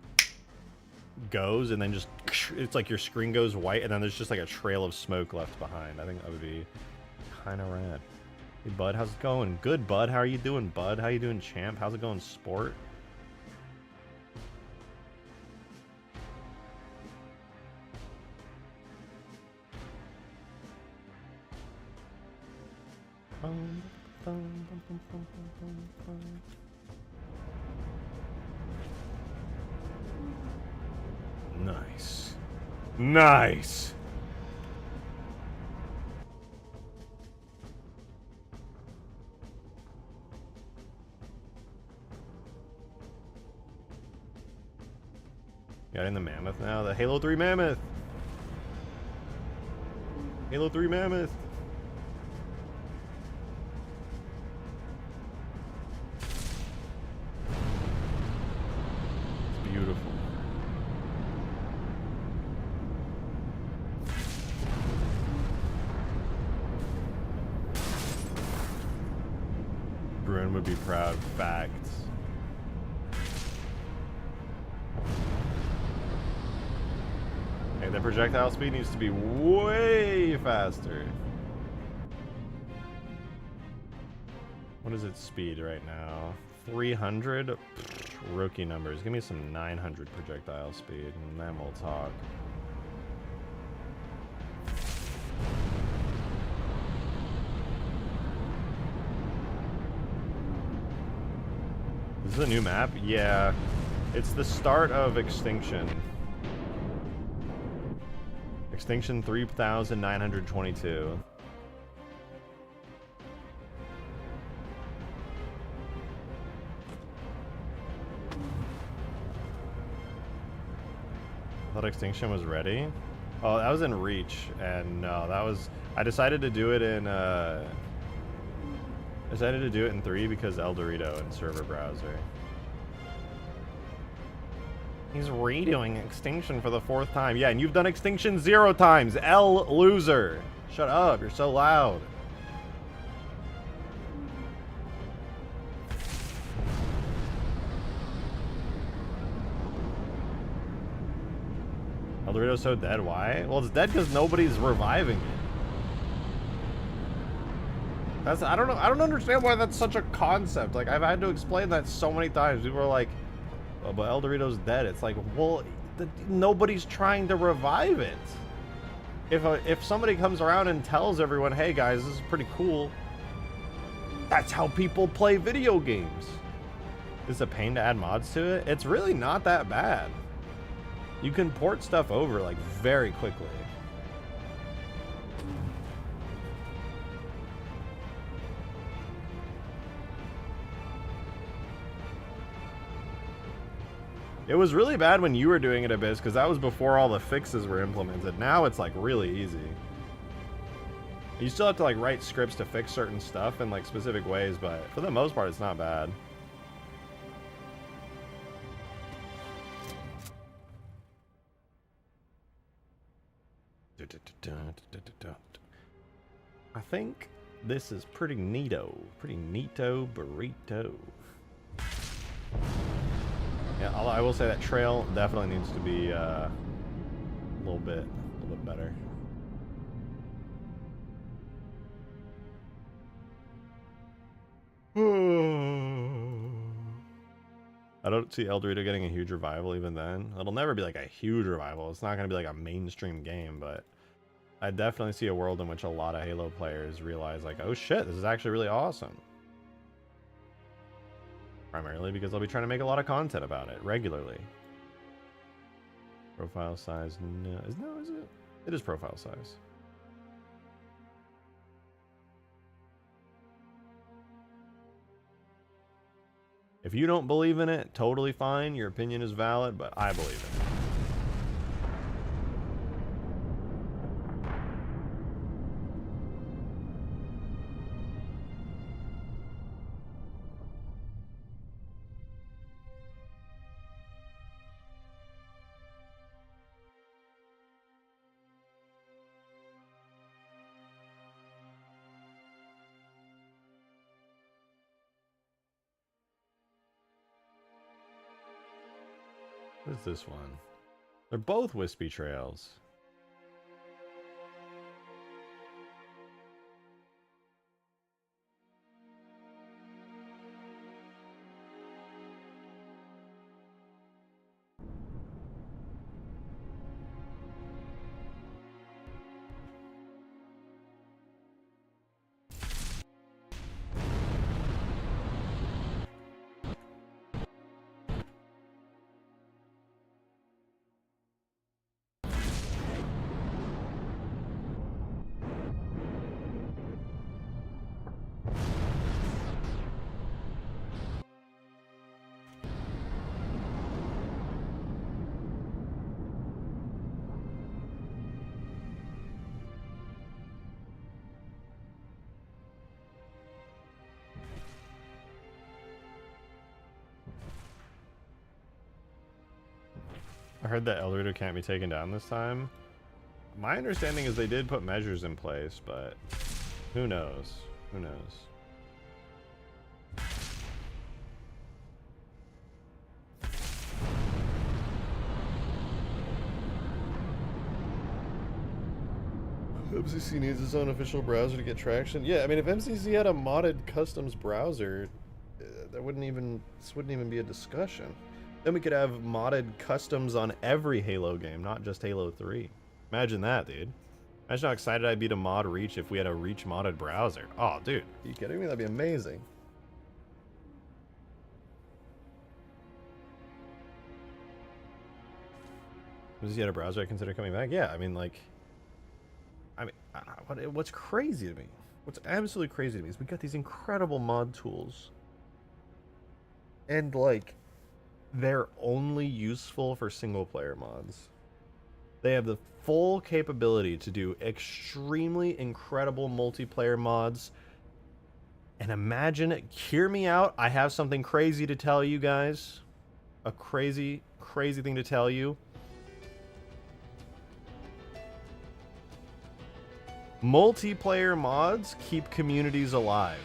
goes and then just it's like your screen goes white and then there's just like a trail of smoke left behind. I think that would be kind of rad. Hey bud, how's it going? Good bud, how are you doing bud? How you doing champ? How's it going sport? Nice. Nice. Got in the Mammoth now. The Halo 3 Mammoth. Halo 3 Mammoth. It's beautiful. Bruin would be proud. Facts. Hey, the projectile speed needs to be way faster. What is its speed right now? 300? Rookie numbers. Give me some 900 projectile speed, and then we'll talk. This is a new map? Yeah. It's the start of Extinction. Extinction 3922. I thought Extinction was ready. Oh, that was in Reach, and no, that was. I decided to do it in. Decided to do it in 3 because El Dorito and server browser. He's redoing Extinction for the 4th time. Yeah, and you've done Extinction 0 times. L loser. Shut up. You're so loud. El Dorito's so dead. Why? Well, it's dead because nobody's reviving it. That's, I don't know. I don't understand why that's such a concept. Like, I've had to explain that so many times. People are like, oh, but El Dorito's dead. It's like, well, nobody's trying to revive it. If somebody comes around and tells everyone, hey guys, this is pretty cool, that's how people play video games. Is it a pain to add mods to it? It's really not that bad. You can port stuff over like very quickly. It was really bad when you were doing it, Abyss, because that was before all the fixes were implemented. Now it's like really easy. You still have to like write scripts to fix certain stuff in like specific ways, but for the most part it's not bad. I think this is pretty neato. Pretty neato burrito. Yeah, I will say that trail definitely needs to be a little bit better. I don't see El Dorito getting a huge revival even then. It'll never be like a huge revival. It's not going to be like a mainstream game, but I definitely see a world in which a lot of Halo players realize like, oh shit, this is actually really awesome. Primarily because I'll be trying to make a lot of content about it regularly. Profile size, no, is it? It is profile size. If you don't believe in it, totally fine. Your opinion is valid, but I believe What is this one? They're both wispy trails. I heard that Eldorado can't be taken down this time. My understanding is they did put measures in place, but who knows? Who knows? MCC needs its own official browser to get traction. Yeah, I mean, if MCC had a modded customs browser, this wouldn't even be a discussion. Then we could have modded customs on every Halo game, not just Halo 3. Imagine that, dude. Imagine how excited I'd be to mod Reach if we had a Reach modded browser. Oh, dude, are you kidding me? That'd be amazing. Does he have a browser I consider coming back? Yeah, I mean, like... what's crazy to me, what's absolutely crazy to me is we got these incredible mod tools. And, like, they're only useful for single-player mods. They have the full capability to do extremely incredible multiplayer mods. And imagine, hear me out, I have something crazy to tell you guys. A crazy, crazy thing to tell you. Multiplayer mods keep communities alive.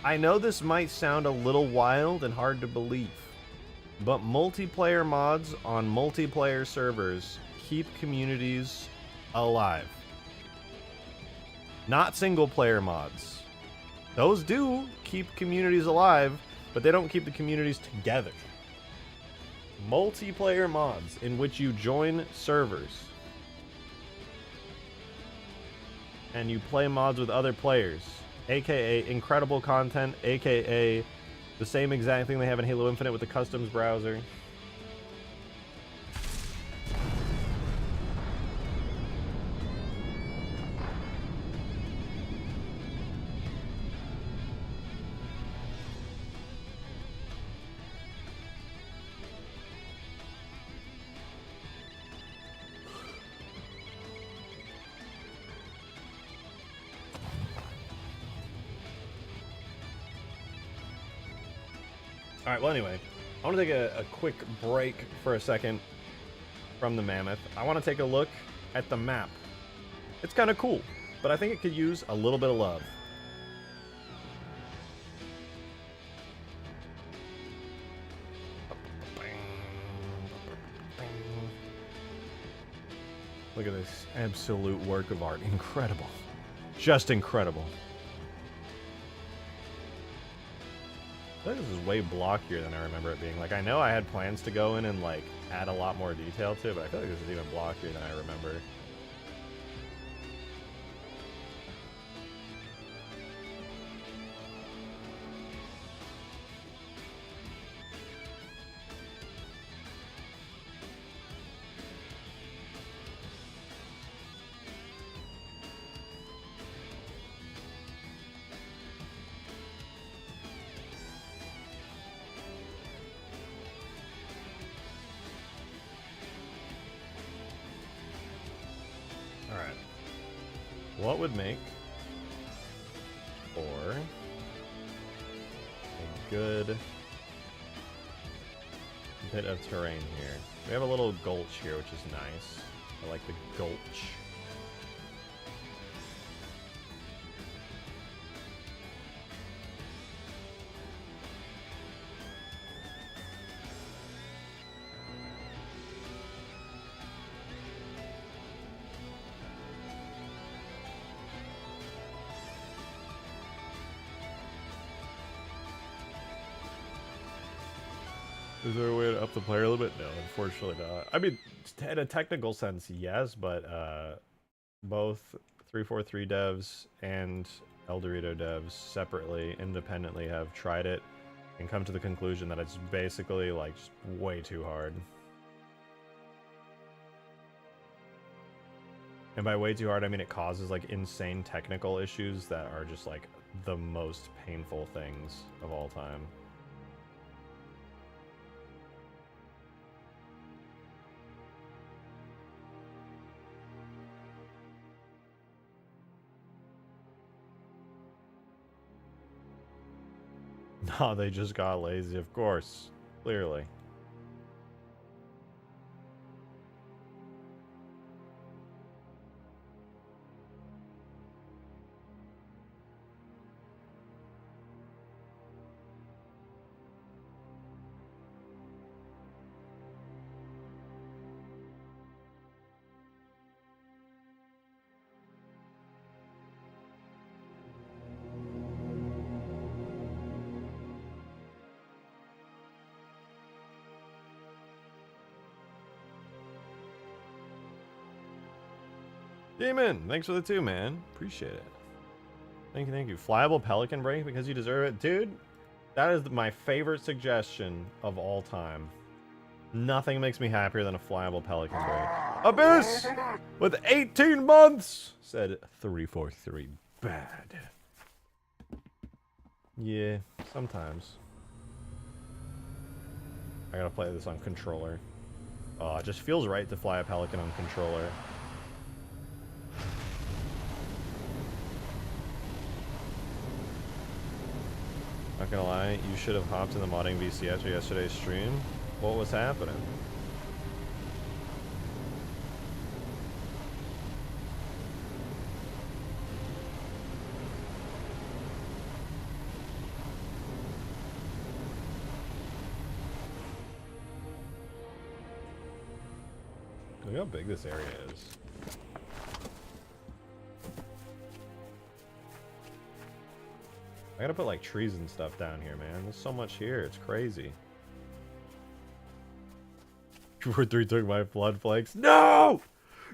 I know this might sound a little wild and hard to believe, but multiplayer mods on multiplayer servers keep communities alive. Not single player mods. Those do keep communities alive, but they don't keep the communities together. Multiplayer mods in which you join servers and you play mods with other players, aka incredible content, aka the same exact thing they have in Halo Infinite with the customs browser. Alright, well anyway, I want to take a quick break for a second from the Mammoth. I want to take a look at the map. It's kind of cool, but I think it could use a little bit of love. Look at this absolute work of art. Incredible. Just incredible. I think this is way blockier than I remember it being. Like, I know I had plans to go in and, like, add a lot more detail to it, but I feel like this is even blockier than I remember. What would make for a good bit of terrain here? We have a little gulch here, which is nice. I like the gulch. Is there a way to up the player limit? No, unfortunately not. I mean, in a technical sense, yes, but both 343 devs and El Dorito devs separately, independently have tried it and come to the conclusion that it's basically like just way too hard. And by way too hard, I mean it causes like insane technical issues that are just like the most painful things of all time. No, they just got lazy, of course. Clearly. Demon, thanks for the 2, man. Appreciate it. Thank you, thank you. Flyable pelican break because you deserve it. Dude, that is my favorite suggestion of all time. Nothing makes me happier than a flyable pelican break. Abyss! With 18 months! Said 343. Bad. Yeah, sometimes. I gotta play this on controller. Oh, it just feels right to fly a pelican on controller. Not gonna lie, you should have hopped in the modding VC after yesterday's stream. What was happening? Look how big this area is. I gotta put like trees and stuff down here, man. There's so much here, it's crazy. 243 took my flood flakes. No!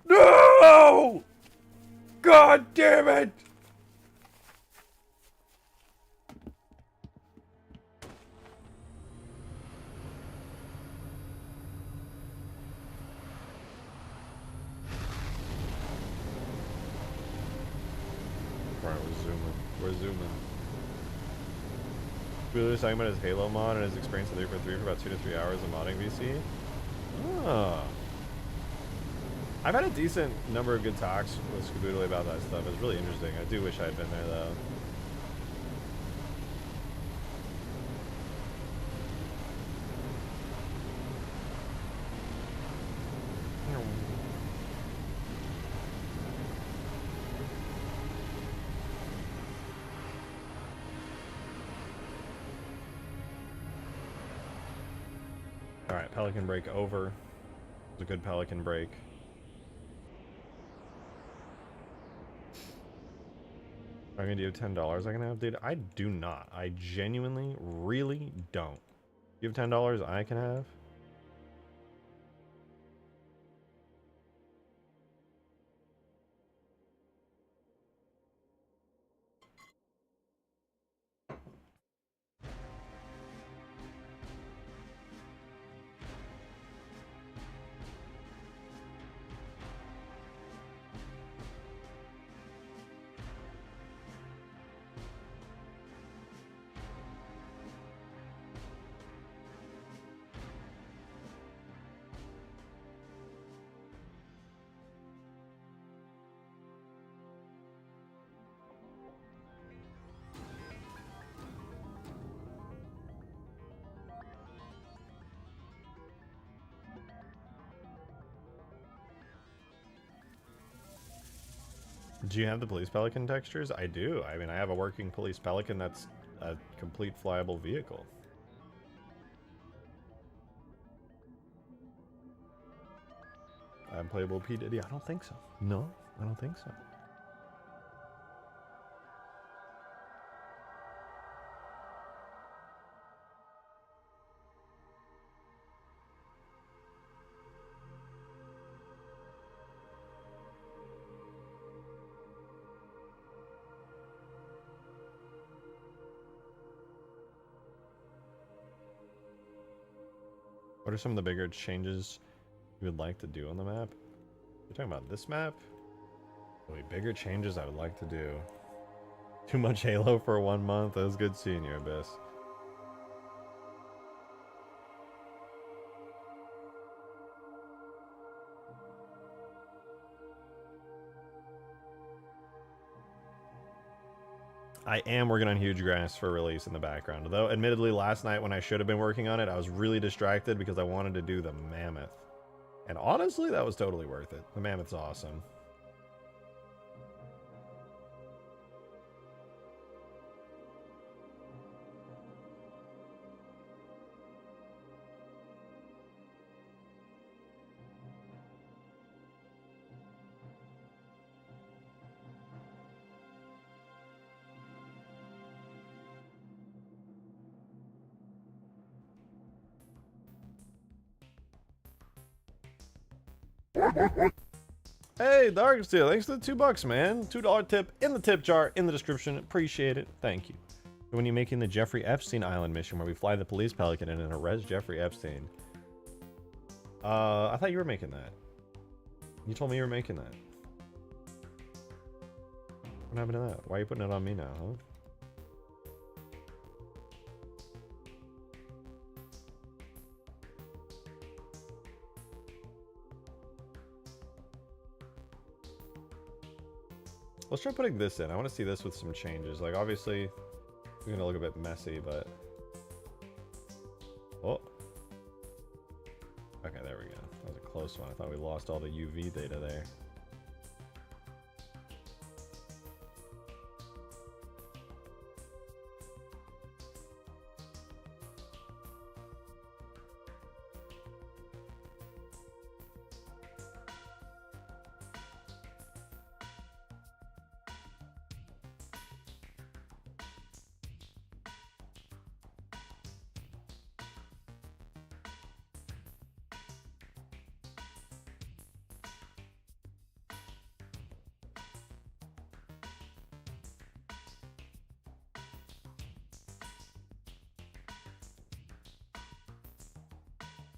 No! God damn it! Alright, we're zooming. We're zooming. We were talking about his Halo mod and his experience with 343 for about 2 to 3 hours of modding VC. Oh. I've had a decent number of good talks with Skaboodle about that stuff. It's really interesting. I do wish I had been there though. Alright, pelican break over. It was a good pelican break. I mean, do you have $10 I can have? Dude, I do not. I genuinely, really don't. You have $10 I can have? Do you have the police pelican textures? I do. I mean, I have a working police pelican that's a complete flyable vehicle. Unplayable P. Diddy? I don't think so. No, I don't think so. What are some of the bigger changes you would like to do on the map? You're talking about this map? Really bigger changes I would like to do. Too much Halo for 1 month. That was good seeing you, Abyss. I am working on Huge Grass for release in the background. Though, admittedly, last night when I should have been working on it, I was really distracted because I wanted to do the Mammoth. And honestly, that was totally worth it. The Mammoth's awesome. Hey, Darksteel, thanks for the $2, man. $2 tip in the tip jar in the description. Appreciate it. Thank you. When you're making the Jeffrey Epstein Island mission where we fly the police pelican in and arrest Jeffrey Epstein. I thought you were making that. You told me you were making that. What happened to that? Why are you putting it on me now, huh? Let's try putting this in. I want to see this with some changes. Like, obviously, it's going to look a bit messy, but... Oh. Okay, there we go. That was a close one. I thought we lost all the UV data there.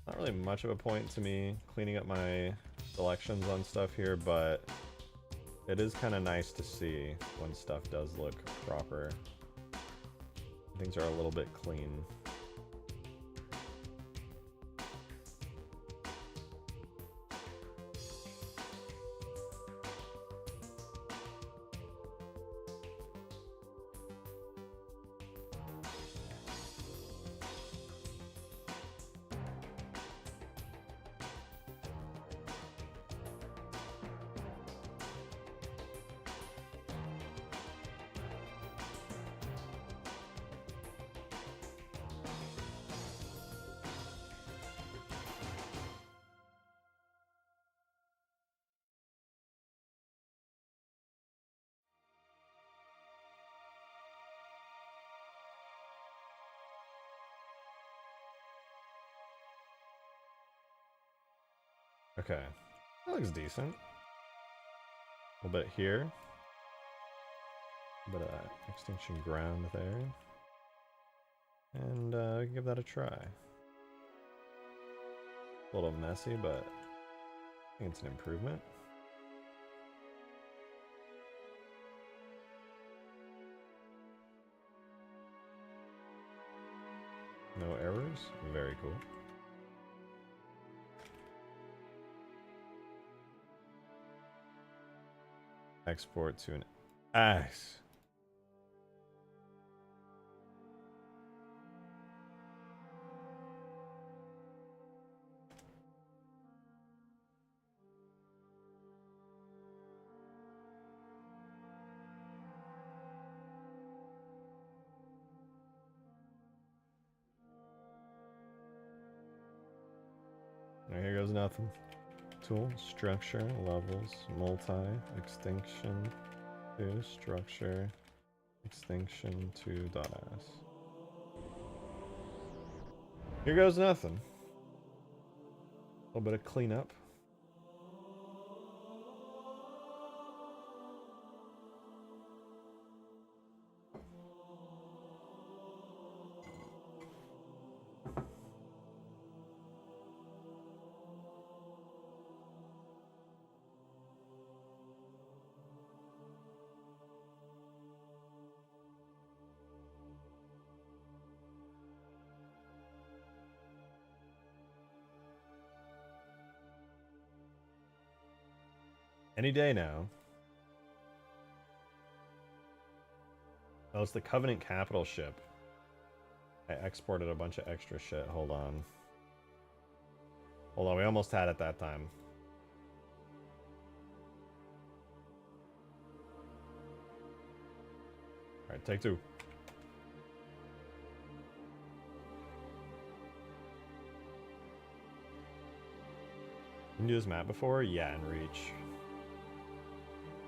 Not really much of a point to me cleaning up my selections on stuff here, but it is kind of nice to see when stuff does look proper. Things are a little bit clean. Okay, that looks decent. A little bit here. A bit of that extinction ground there. And we can give that a try. A little messy, but I think it's an improvement. No errors? Very cool. Export to an axe. Now here goes nothing. Tool, structure, levels, multi, extinction, to structure, extinction to .s. Here goes nothing. A little bit of cleanup. Any day now. Oh, it's the Covenant capital ship. I exported a bunch of extra shit. Hold on. Hold on, we almost had it that time. Alright, take two. Didn't do this map before? Yeah, in Reach.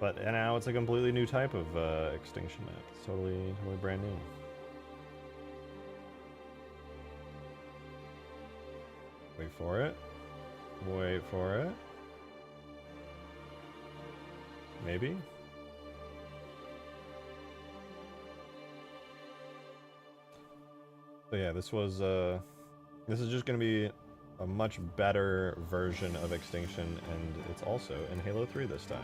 But and now it's a completely new type of extinction map. It's totally brand new. Wait for it. Wait for it. Maybe? So yeah, this is just gonna be a much better version of Extinction, and it's also in Halo 3 this time.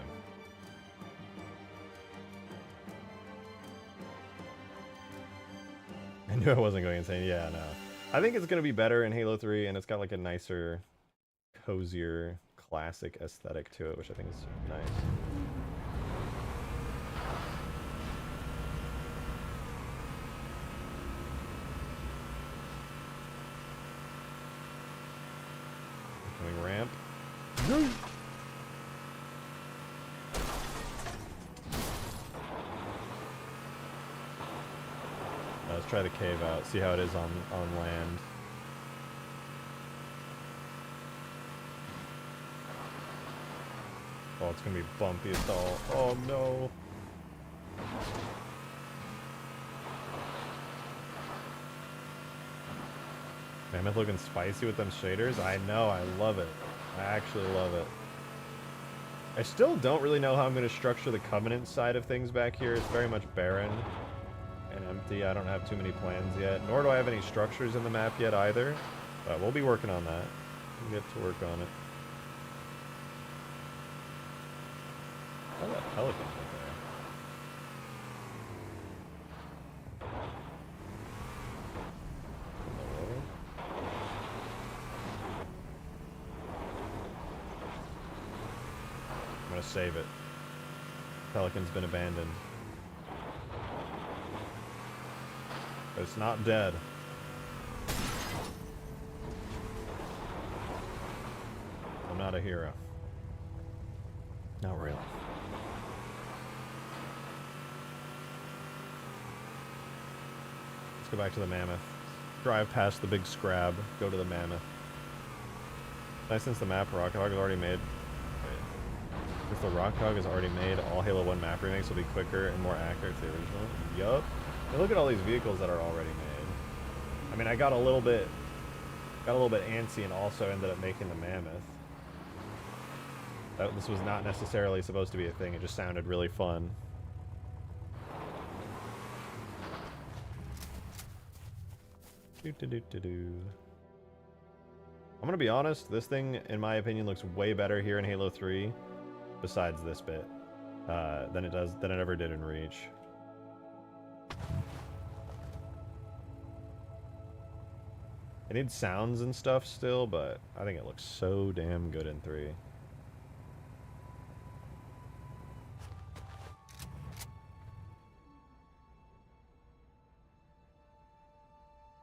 I knew I wasn't going insane. Yeah, no. I think it's gonna be better in Halo 3, and it's got like a nicer, cozier, classic aesthetic to it, which I think is nice. Coming ramp. Let's try the cave out, see how it is on land. Oh, it's gonna be bumpy as all. Oh no. Mammoth looking spicy with them shaders. I know, I love it. I actually love it. I still don't really know how I'm going to structure the Covenant side of things back here. It's very much barren and empty. I don't have too many plans yet, nor do I have any structures in the map yet either. But we'll be working on that. We'll get to work on it. Oh, that pelican right there. I'm gonna save it. Pelican's been abandoned. But it's not dead. I'm not a hero. Not really. Let's go back to the Mammoth. Drive past the big scrab, go to the Mammoth. Nice, since the map Rocket Hog is already made. If the Rock Hog is already made, all Halo 1 map remakes will be quicker and more accurate to the original. Yup. And look at all these vehicles that are already made. I mean, I got a little bit antsy and also ended up making the Mammoth. This was not necessarily supposed to be a thing, it just sounded really fun. I'm gonna be honest, this thing, in my opinion, looks way better here in Halo 3, besides this bit, than it ever did in Reach. It needs sounds and stuff still, but I think it looks so damn good in 3.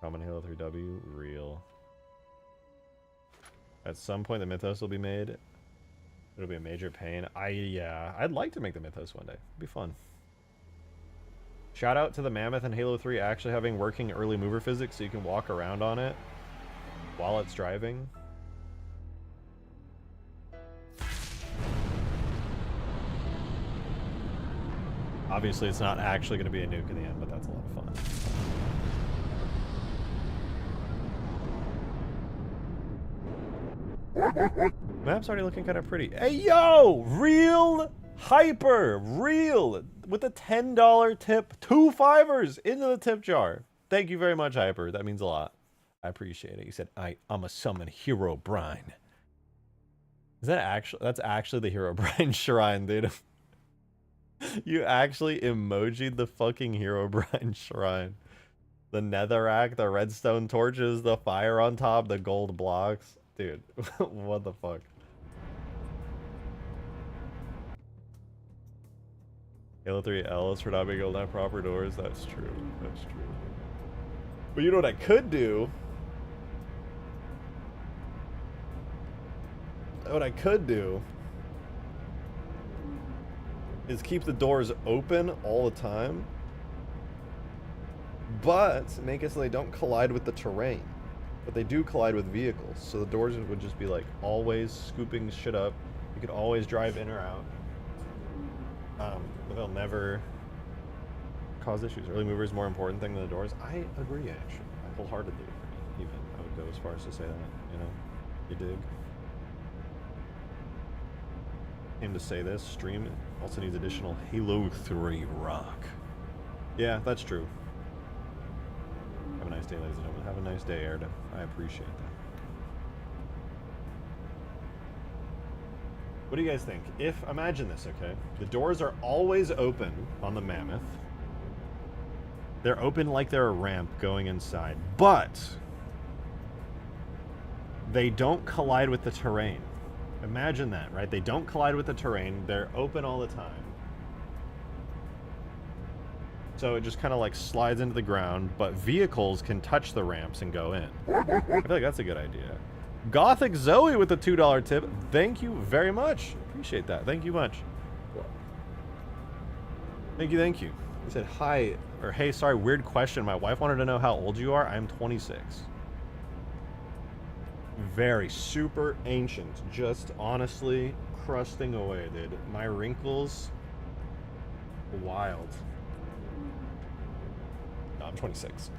Common Halo 3W, real. At some point the Mythos will be made. It'll be a major pain. Yeah, I'd like to make the Mythos one day. It'd be fun. Shout out to the Mammoth and Halo 3 actually having working early mover physics so you can walk around on it while it's driving. Obviously it's not actually going to be a nuke in the end, but that's a lot of fun. Map's already looking kind of pretty. Hey, yo! Real Hyper! Real! With a $10 tip. 2 5ers into the tip jar. Thank you very much, Hyper. That means a lot. I appreciate it. You said, I'm a summon Hero Brine. Is that actually... That's actually the Hero Brine shrine, dude. You actually emojied the fucking Hero Brine shrine. The netherrack, the redstone torches, the fire on top, the gold blocks. Dude, what the fuck? Halo 3 L's for not being able to have proper doors. That's true. That's true. But you know what I could do? What I could do is keep the doors open all the time, but make it so they don't collide with the terrain. But they do collide with vehicles, so the doors would just be like always scooping shit up. You could always drive in or out. But they'll never cause issues. Early mover is more important thing than the doors. I agree, actually. I wholeheartedly agree. Even I would go as far as to say that. You know, you dig. Came to say this stream also needs additional Halo 3 rock. Yeah, that's true. Have a nice day, ladies and gentlemen. Have a nice day, Erda. I appreciate that. What do you guys think? Imagine this, okay? The doors are always open on the Mammoth. They're open like they're a ramp going inside, but they don't collide with the terrain. Imagine that, right? They don't collide with the terrain. They're open all the time. So it just kind of like slides into the ground, but vehicles can touch the ramps and go in. I feel like that's a good idea. Gothic Zoe with the $2 tip. Thank you very much. Appreciate that. Thank you much. Thank you, thank you. He said, hi, or hey, sorry, weird question. My wife wanted to know how old you are. I'm 26. Very super ancient. Just honestly crusting away, dude. My wrinkles, wild. No, I'm 26.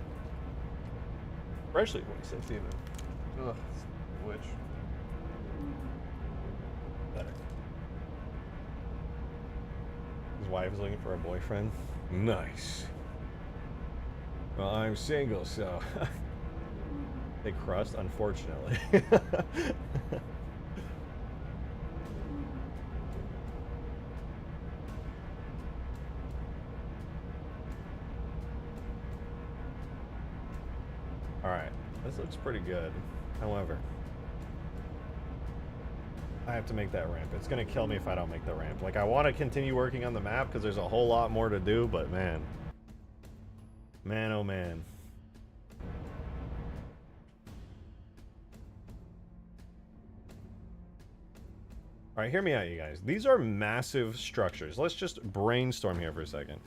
Freshly 26 even. Ugh, which better. His wife is looking for a boyfriend. Nice. Well, I'm single, so they crust, unfortunately. Alright, this looks pretty good. However, I have to make that ramp. It's gonna kill me if I don't make the ramp. Like, I want to continue working on the map because there's a whole lot more to do, but man. Man, oh man. Alright, hear me out, you guys. These are massive structures. Let's just brainstorm here for a second.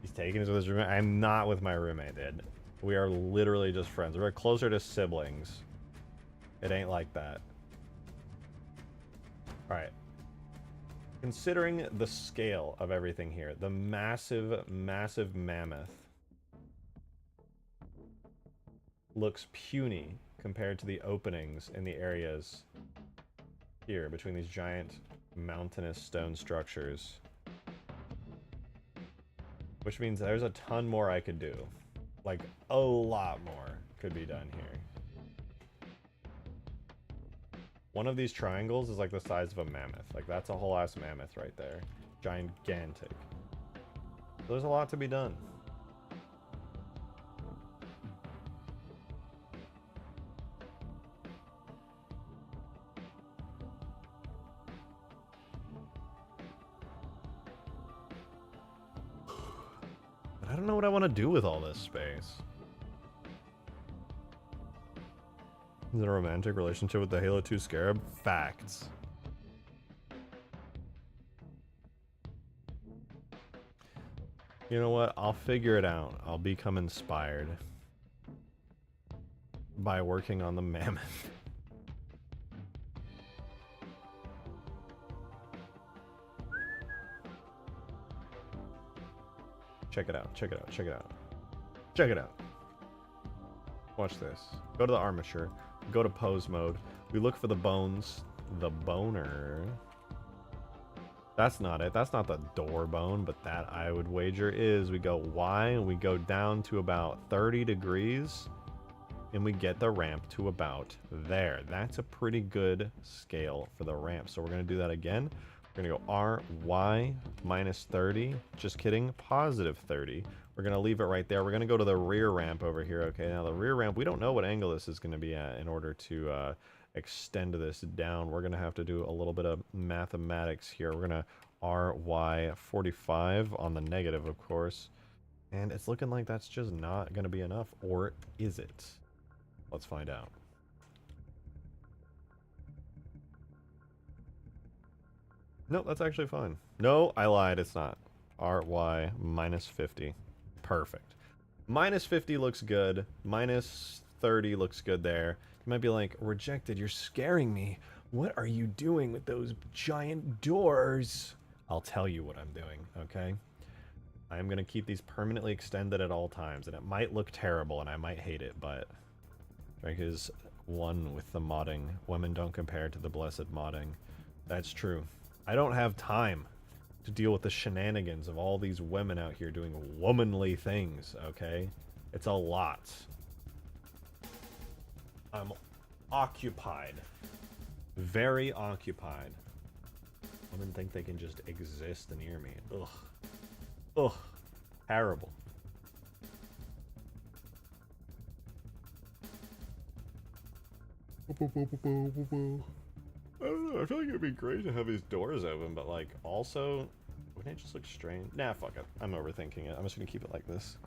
He's taking us with his roommate. I'm not with my roommate, dude. We are literally just friends. We're closer to siblings. It ain't like that. Alright. Considering the scale of everything here, the massive, massive Mammoth looks puny compared to the openings in the areas here between these giant mountainous stone structures. Which means there's a ton more I could do. Like, a lot more could be done here. One of these triangles is like the size of a mammoth. Like, that's a whole ass mammoth right there. Gigantic. So there's a lot to be done. But I don't know what I want to do with all this space. Is it a romantic relationship with the Halo 2 Scarab? Facts. You know what? I'll figure it out. I'll become inspired by working on the Mammoth. Check it out, check it out, check it out. Check it out. Watch this. Go to the armature. Go to pose mode. We look for the bones. The boner. That's not it. That's not the door bone, but that I would wager is. We go Y and we go down to about 30 degrees and we get the ramp to about there. That's a pretty good scale for the ramp. So we're going to do that again. We're going to go R, Y, minus 30. Just kidding. Positive 30. We're going to leave it right there. We're going to go to the rear ramp over here. Okay, now the rear ramp, we don't know what angle this is going to be at in order to extend this down. We're going to have to do a little bit of mathematics here. We're going to RY45 on the negative, of course. And it's looking like that's just not going to be enough. Or is it? Let's find out. No, that's actually fine. No, I lied. It's not. RY minus 50. Perfect. Minus 50 looks good. Minus 30 looks good there. You might be like, rejected, you're scaring me. What are you doing with those giant doors? I'll tell you what I'm doing, okay? I'm going to keep these permanently extended at all times, and it might look terrible, and I might hate it, but Drake is one with the modding. Women don't compare to the blessed modding. That's true. I don't have time to deal with the shenanigans of all these women out here doing womanly things, okay? It's a lot. I'm occupied. Very occupied. Women think they can just exist near me. Ugh. Ugh. Terrible. I don't know, I feel like it would be great to have these doors open, but like also, wouldn't it just look strange? Nah, fuck it. I'm overthinking it. I'm just gonna keep it like this.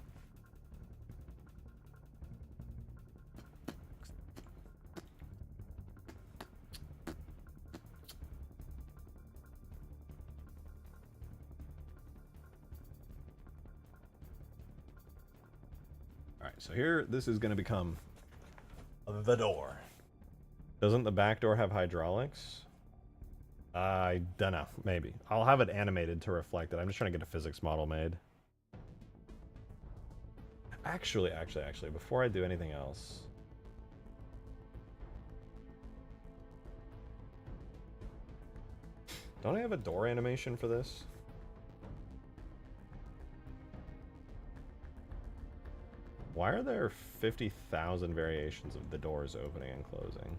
Alright, so here, this is gonna become the door. Doesn't the back door have hydraulics? I don't know. Maybe. I'll have it animated to reflect it. I'm just trying to get a physics model made. Actually, before I do anything else... Don't I have a door animation for this? Why are there 50,000 variations of the doors opening and closing?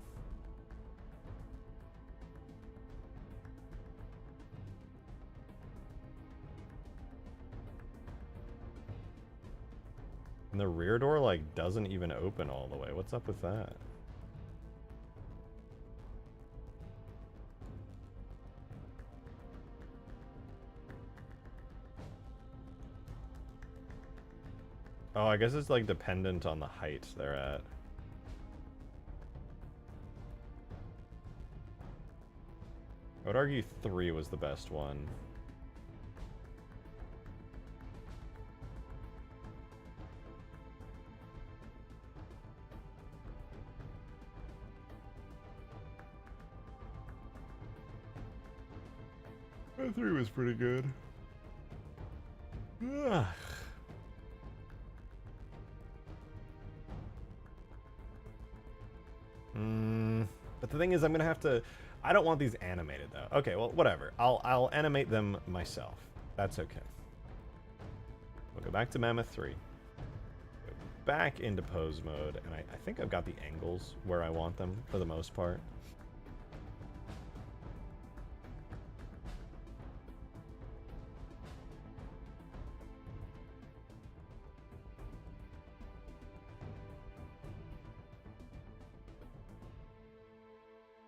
And the rear door, like, doesn't even open all the way. What's up with that? Oh, I guess it's, like, dependent on the height they're at. I would argue 3 was the best one. That 3 was pretty good. Ugh. But the thing is, I'm gonna have to... I don't want these animated, though. Okay, well, whatever. I'll animate them myself. That's okay. We'll go back to Mammoth 3. Go back into pose mode, and I think I've got the angles where I want them, for the most part.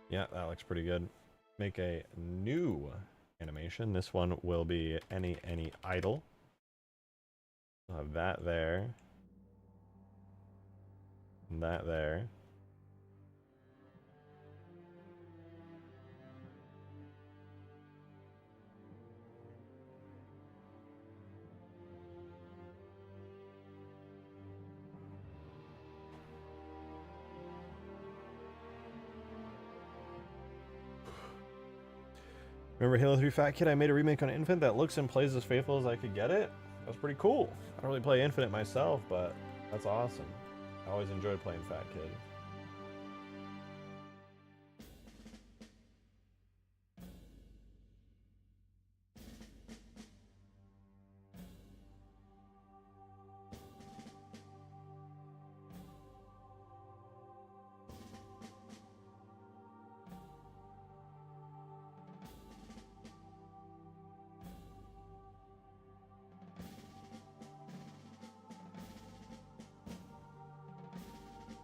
Yeah, that looks pretty good. Make a new animation. This one will be any idle. I'll have that there. And that there. Remember Halo 3 Fat Kid? I made a remake on Infinite that looks and plays as faithful as I could get it. That was pretty cool. I don't really play Infinite myself, but that's awesome. I always enjoyed playing Fat Kid.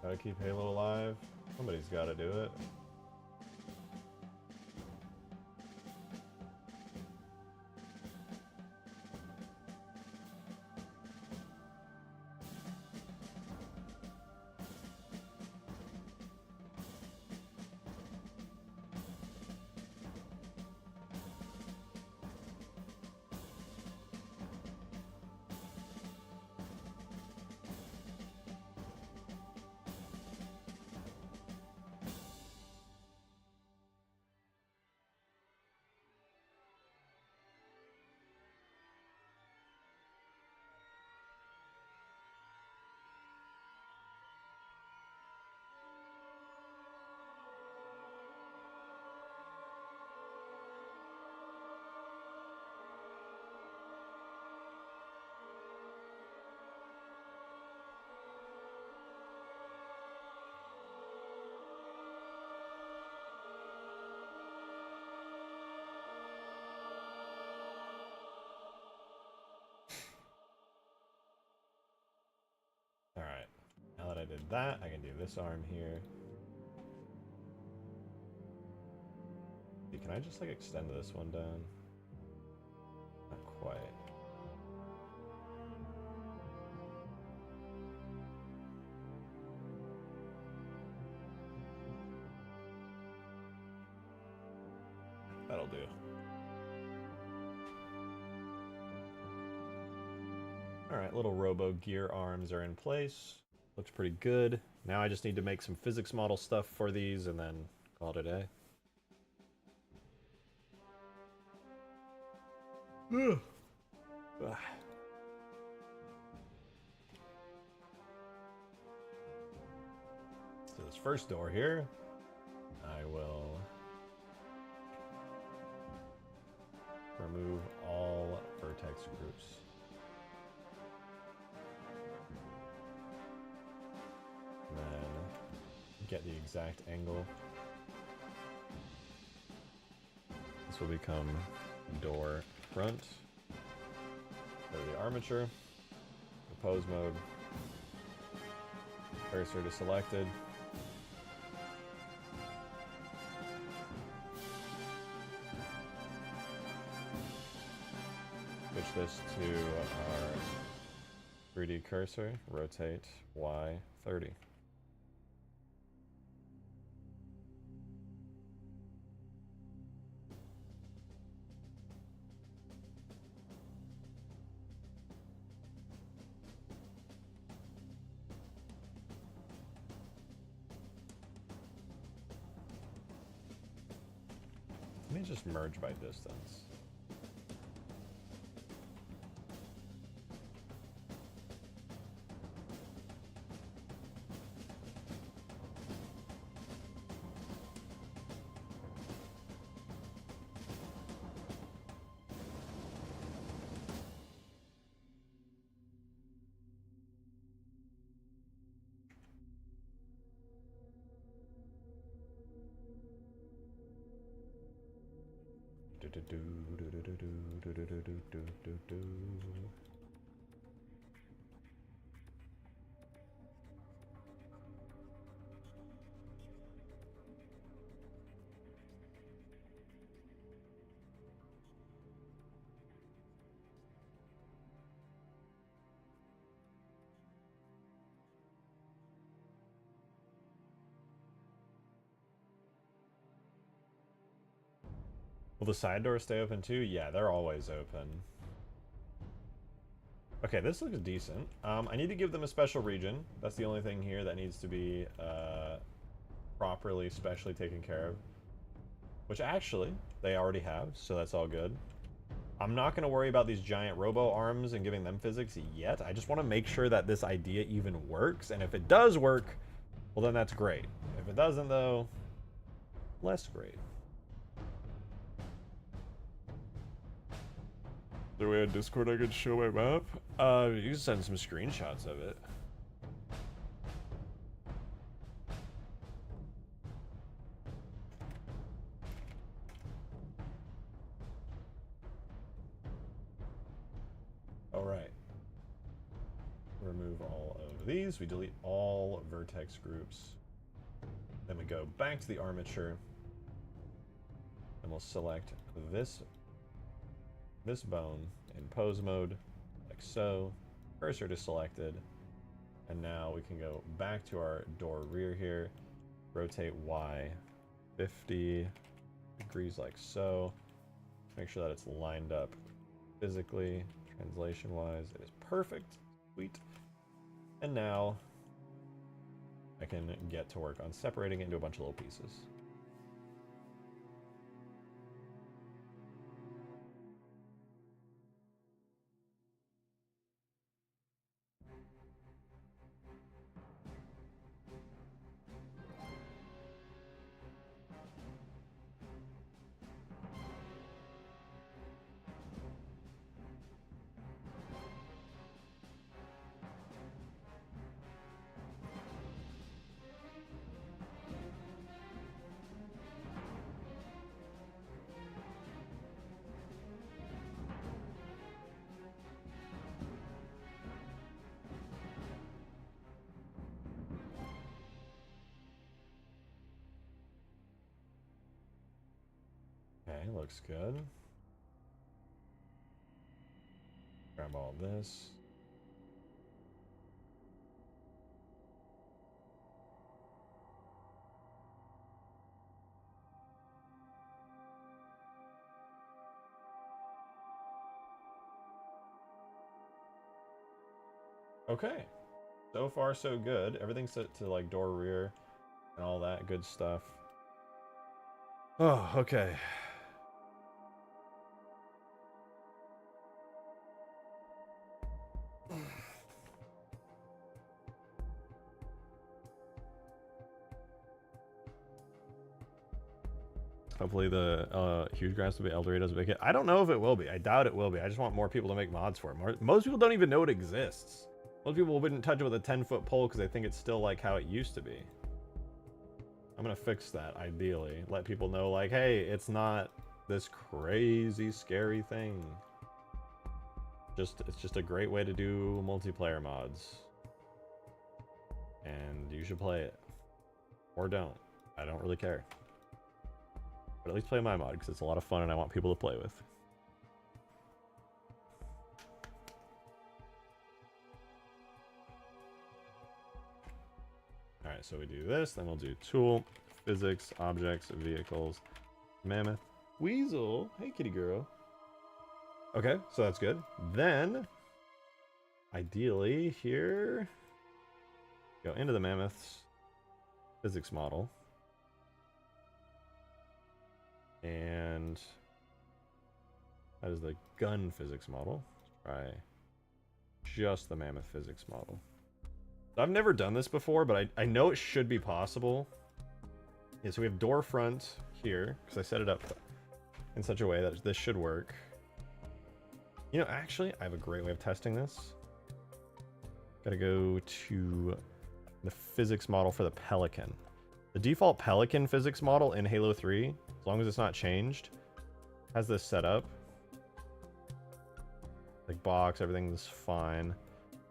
Gotta keep Halo alive. Somebody's gotta do it. did that, I can do this arm here. Can I just like extend this one down? Not quite. That'll do. Alright, little robo gear arms are in place. Looks pretty good. Now I just need to make some physics model stuff for these and then call it a day. So this first door here, I will remove all vertex groups. And then get the exact angle. This will become door front. Go to the armature, compose mode, cursor to selected. Switch this to our 3D cursor, rotate Y 30. Let me just merge by distance. Will the side doors stay open too? Yeah, they're always open. Okay, this looks decent. I need to give them a special region. That's the only thing here that needs to be properly, specially taken care of. Which actually, they already have, so that's all good. I'm not going to worry about these giant robo arms and giving them physics yet. I just want to make sure that this idea even works, and if it does work, well then that's great. If it doesn't though, less great. Is there a way on Discord I could show my map? You can send some screenshots of it. Alright. Remove all of these. We delete all vertex groups. Then we go back to the armature. And we'll select this bone in pose mode, like so. Cursor to selected. And now we can go back to our door rear here. Rotate Y 50 degrees like so. Make sure that it's lined up physically, translation-wise. It is perfect. Sweet. And now I can get to work on separating it into a bunch of little pieces. looks good. Grab all this. Okay. So far, so good. Everything's set to like door rear and all that good stuff. Oh, okay. Hopefully the huge grass will be El Dorito's make it. I don't know if it will be. I doubt it will be. I just want more people to make mods for it. Most people don't even know it exists. Most people wouldn't touch it with a 10-foot pole because they think it's still like how it used to be. I'm gonna fix that, ideally. Let people know, like, hey, it's not this crazy, scary thing. It's just a great way to do multiplayer mods. And you should play it. Or don't. I don't really care. But at least play my mod, because it's a lot of fun and I want people to play with. Alright, so we do this, then we'll do tool, physics, objects, vehicles, mammoth, weasel. Hey, kitty girl. Okay, so that's good. Then, ideally, here, go into the mammoth's physics model. And that is the gun physics model. Let's try just the mammoth physics model. I've never done this before, but I know it should be possible. Yeah, so we have door front here, because I set it up in such a way that this should work. You know, actually, I have a great way of testing this. Gotta go to the physics model for the Pelican. The default Pelican physics model in Halo 3, as long as it's not changed, has this set up. Like box, everything's fine.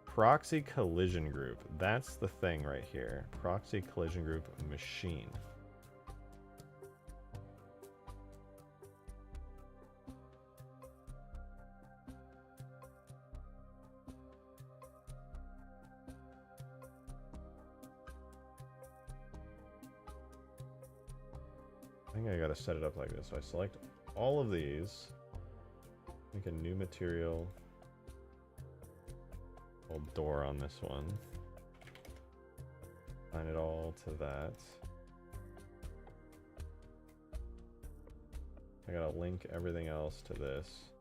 Proxy collision group. That's the thing right here. Proxy collision group machine. I think I gotta set it up like this. So I select all of these, make a new material. Door on this one. Assign it all to that. I gotta link everything else to this.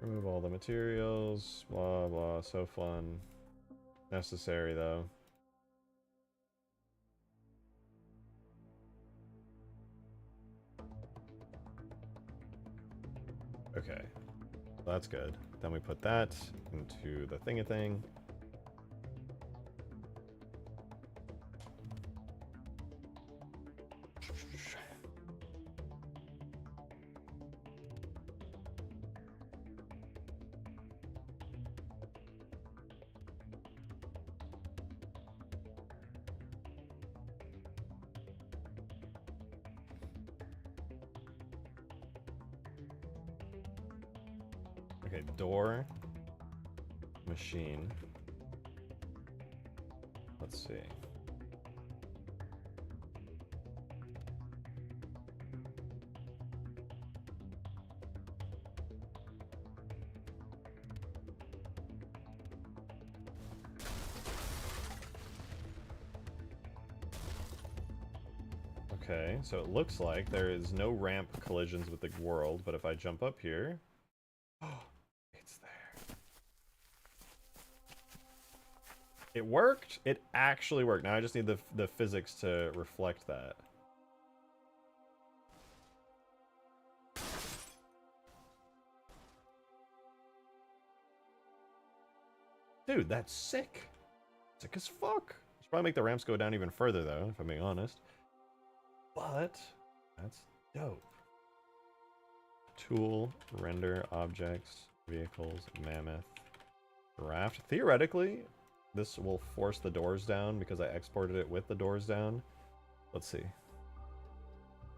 Remove all the materials, blah blah, so fun. Necessary though. Okay, that's good. Then we put that into the thing. Okay, door, machine. Let's see. Okay, so it looks like there is no ramp collisions with the world, but if I jump up here, it's there. It worked. It actually worked. Now I just need the physics to reflect that. Dude, that's sick. Sick as fuck. Should probably make the ramps go down even further though, if I'm being honest. But that's dope. Tool, render, objects, vehicles, mammoth, raft. Theoretically, this will force the doors down because I exported it with the doors down. Let's see.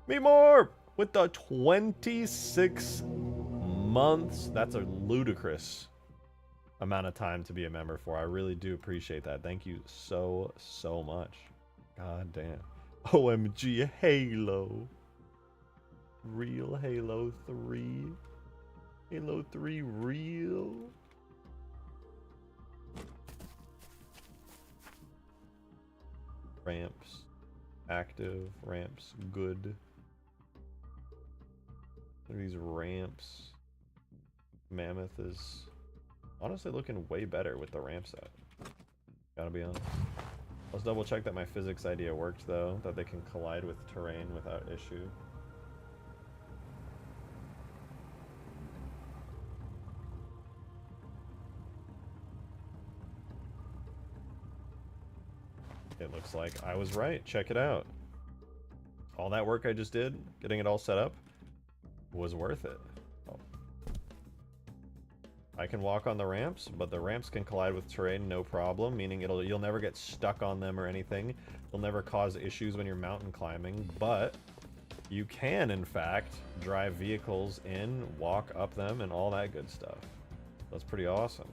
Me more! With the 26 months. That's a ludicrous amount of time to be a member for. I really do appreciate that. Thank you so much. God damn. OMG Halo. Real Halo 3. Halo 3 real. Ramps. Active. Ramps. Good. Look at these ramps. Mammoth is honestly looking way better with the ramp set. Gotta be honest. Let's double check that my physics idea worked though, that they can collide with terrain without issue. It looks like I was right. Check it out. All that work I just did, getting it all set up, was worth it. Oh. I can walk on the ramps, but the ramps can collide with terrain no problem, meaning you'll never get stuck on them or anything. It'll never cause issues when you're mountain climbing, but you can, in fact, drive vehicles in, walk up them, and all that good stuff. That's pretty awesome.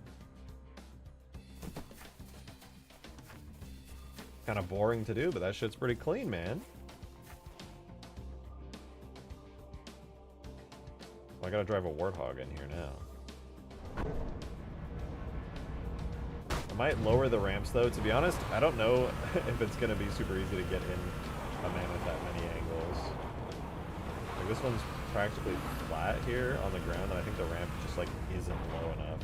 Kind of boring to do, but that shit's pretty clean, man. Well, I gotta drive a Warthog in here now. I might lower the ramps though. To be honest, I don't know if it's gonna be super easy to get in a Mammoth at many angles. Like this one's practically flat here on the ground, and I think the ramp just like isn't low enough.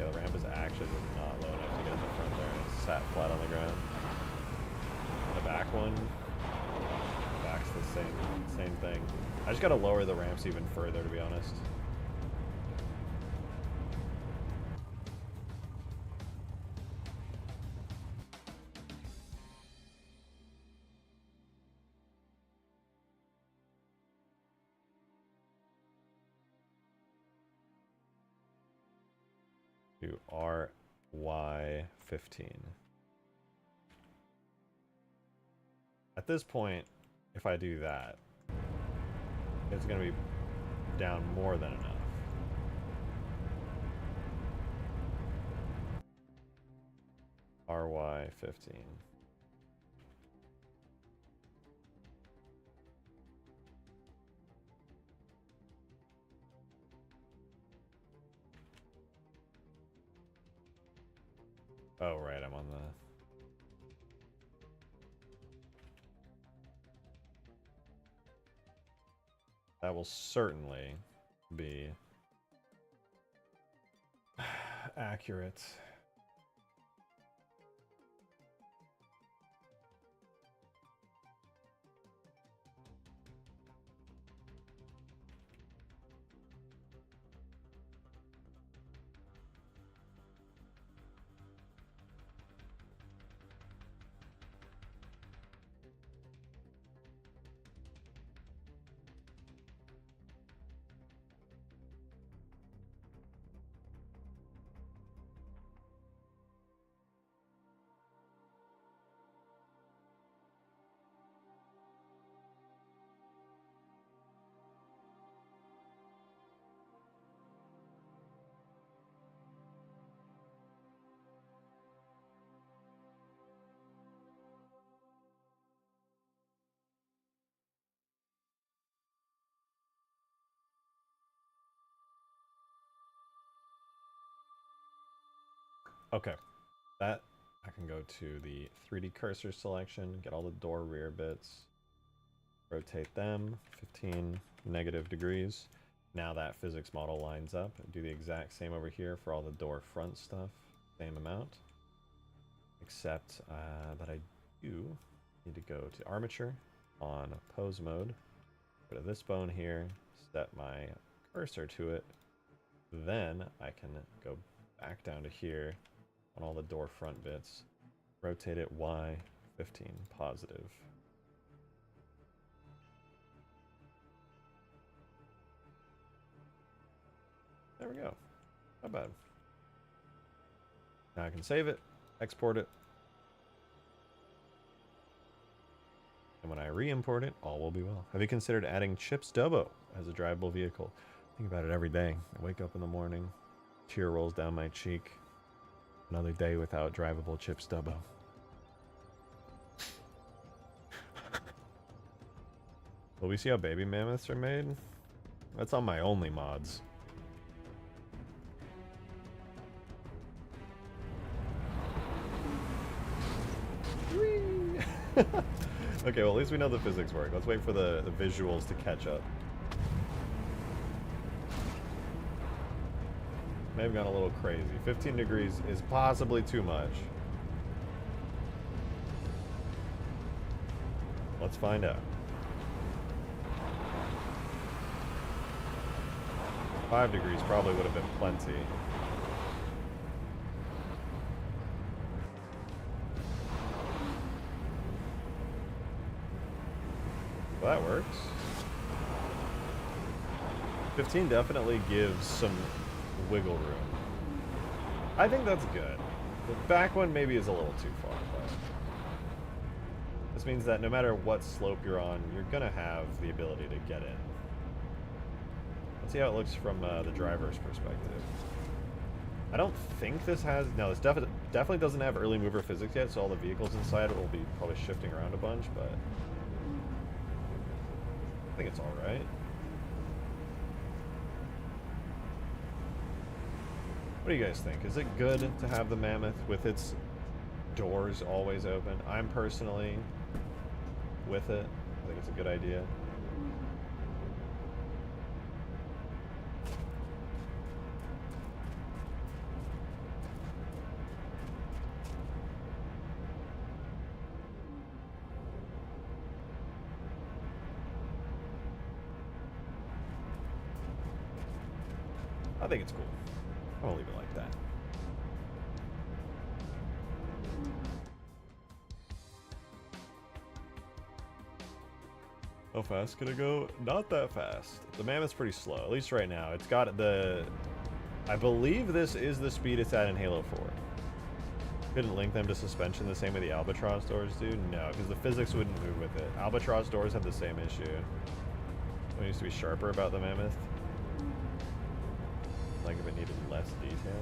Yeah, the ramp is actually not low enough to get in the front there, and it's sat flat on the ground. And the back one, the back's the same thing. I just gotta lower the ramps even further, to be honest. To RY15. At this point, if I do that, it's going to be down more than enough. RY15. Oh, right, I'm on the... That will certainly be accurate. Okay, that I can go to the 3D cursor selection, get all the door rear bits, rotate them 15 negative degrees. Now that physics model lines up. Do the exact same over here for all the door front stuff, same amount. Except that I do need to go to armature on pose mode, go to this bone here, set my cursor to it, then I can go back down to here on all the door front bits, rotate it Y15 positive. There we go. Not bad. Now I can save it, export it. And when I re-import it, all will be well. Have you considered adding Chip's Dubbo as a drivable vehicle? Think about it every day. I wake up in the morning, tear rolls down my cheek. Another day without drivable Chip's Dubbo. Will we see how baby mammoths are made? That's on my only mods. Okay, well at least we know the physics work. Let's wait for the visuals to catch up. May have gone a little crazy. 15 degrees is possibly too much. Let's find out. 5 degrees probably would have been plenty. Well, that works. 15 definitely gives some wiggle room. I think that's good. The back one maybe is a little too far, but this means that no matter what slope you're on, you're gonna have the ability to get in. Let's see how it looks from the driver's perspective. I don't think this has... No, this definitely doesn't have early mover physics yet, so all the vehicles inside will be probably shifting around a bunch, but I think it's alright. What do you guys think? Is it good to have the Mammoth with its doors always open? I'm personally with it. I think it's a good idea. I think it's cool. I'm gonna leave it like that. How fast can it go? Not that fast. The Mammoth's pretty slow, at least right now. It's got the... I believe this is the speed it's at in Halo 4. Couldn't link them to suspension the same way the Albatross doors do? No, because the physics wouldn't move with it. Albatross doors have the same issue. It needs to be sharper about the Mammoth. Like if it needed less detail.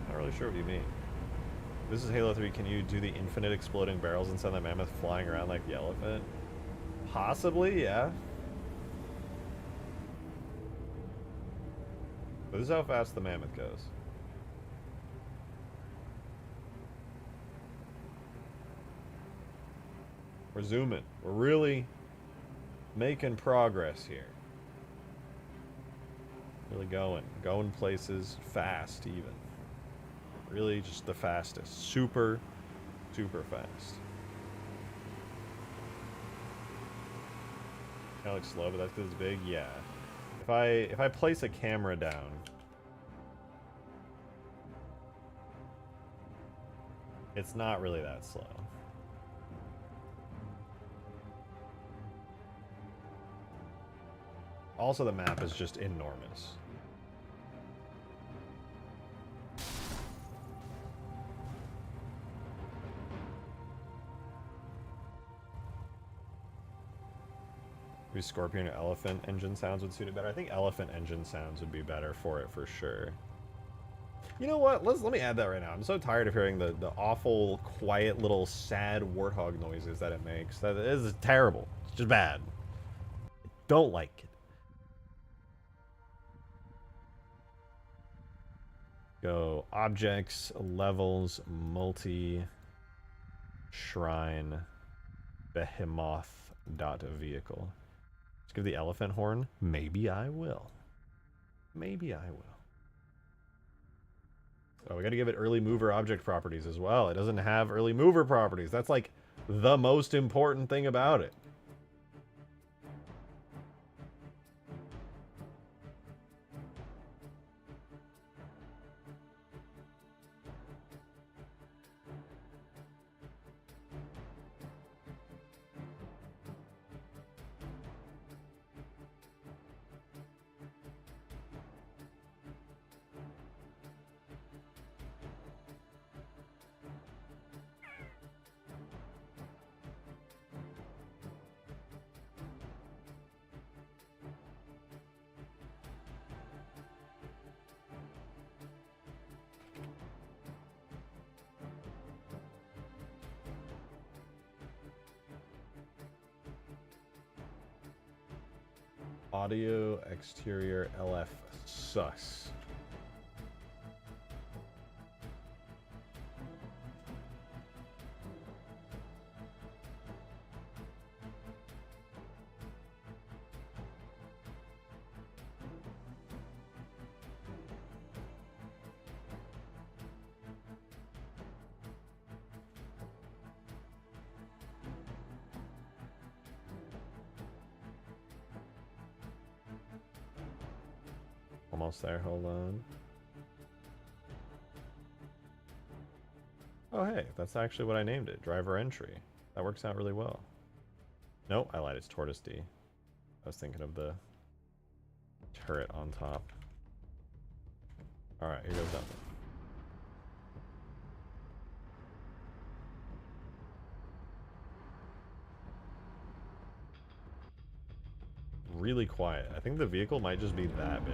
Not really sure what you mean. This is Halo 3. Can you do the infinite exploding barrels and send the Mammoth flying around like the elephant? Possibly, yeah. But this is how fast the Mammoth goes. We're zooming. We're really making progress here. Really going places fast even. Really just the fastest. Super, super fast. Kind of looks slow, but that's because it's big. Yeah. If I place a camera down, it's not really that slow. Also, the map is just enormous. Maybe Scorpion or Elephant engine sounds would suit it better. I think Elephant engine sounds would be better for it for sure. You know what? Let me add that right now. I'm so tired of hearing the awful, quiet little sad warthog noises that it makes. That is terrible. It's just bad. I don't like it. Go objects, levels, multi, shrine, behemoth dot vehicle. Let's give the elephant horn. Maybe I will. Maybe I will. Oh, we got to give it early mover object properties as well. It doesn't have early mover properties. That's like the most important thing about it. Audio exterior LF sus. Almost there, hold on. Oh hey, that's actually what I named it, driver entry. That works out really well. Nope, I lied, it's Tortoise D. I was thinking of the turret on top. Alright, here goes nothing. Really quiet. I think the vehicle might just be that big.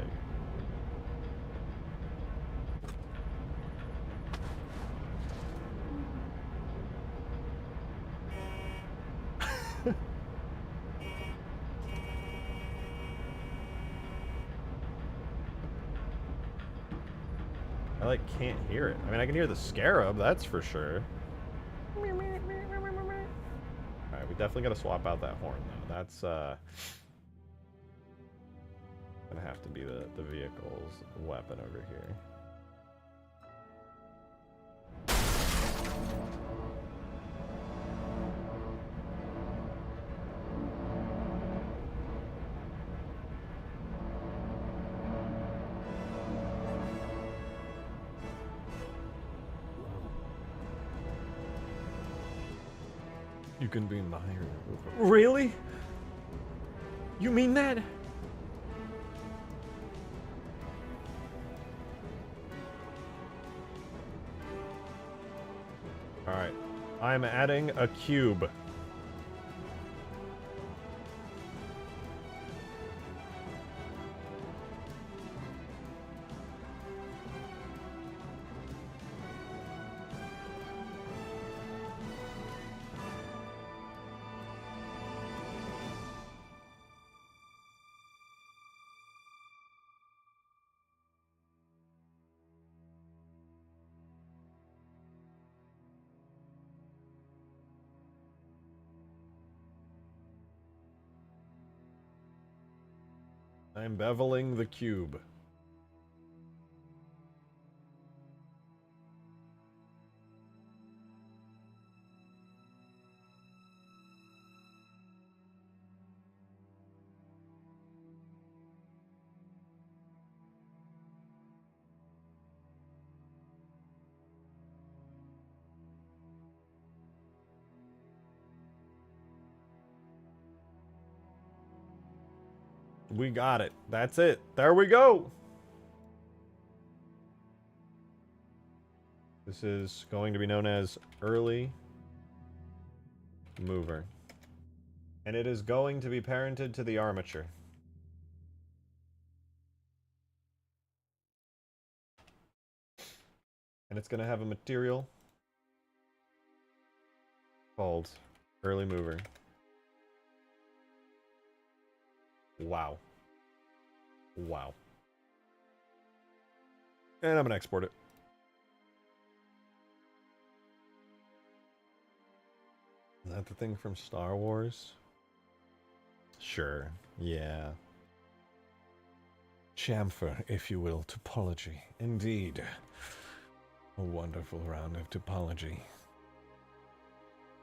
I like can't hear it. I mean, I can hear the scarab, that's for sure. Alright, we definitely gotta swap out that horn though. That's gonna have to be the vehicle's weapon over here. You can be my hero. Really? You mean that? Alright. I'm adding a cube. I'm beveling the cube. We got it. That's it. There we go. This is going to be known as early mover. And it is going to be parented to the armature. And it's going to have a material called early mover. Wow. Wow. And I'm going to export it. Is that the thing from Star Wars? Sure. Yeah. Chamfer, if you will, topology. Indeed. A wonderful round of topology.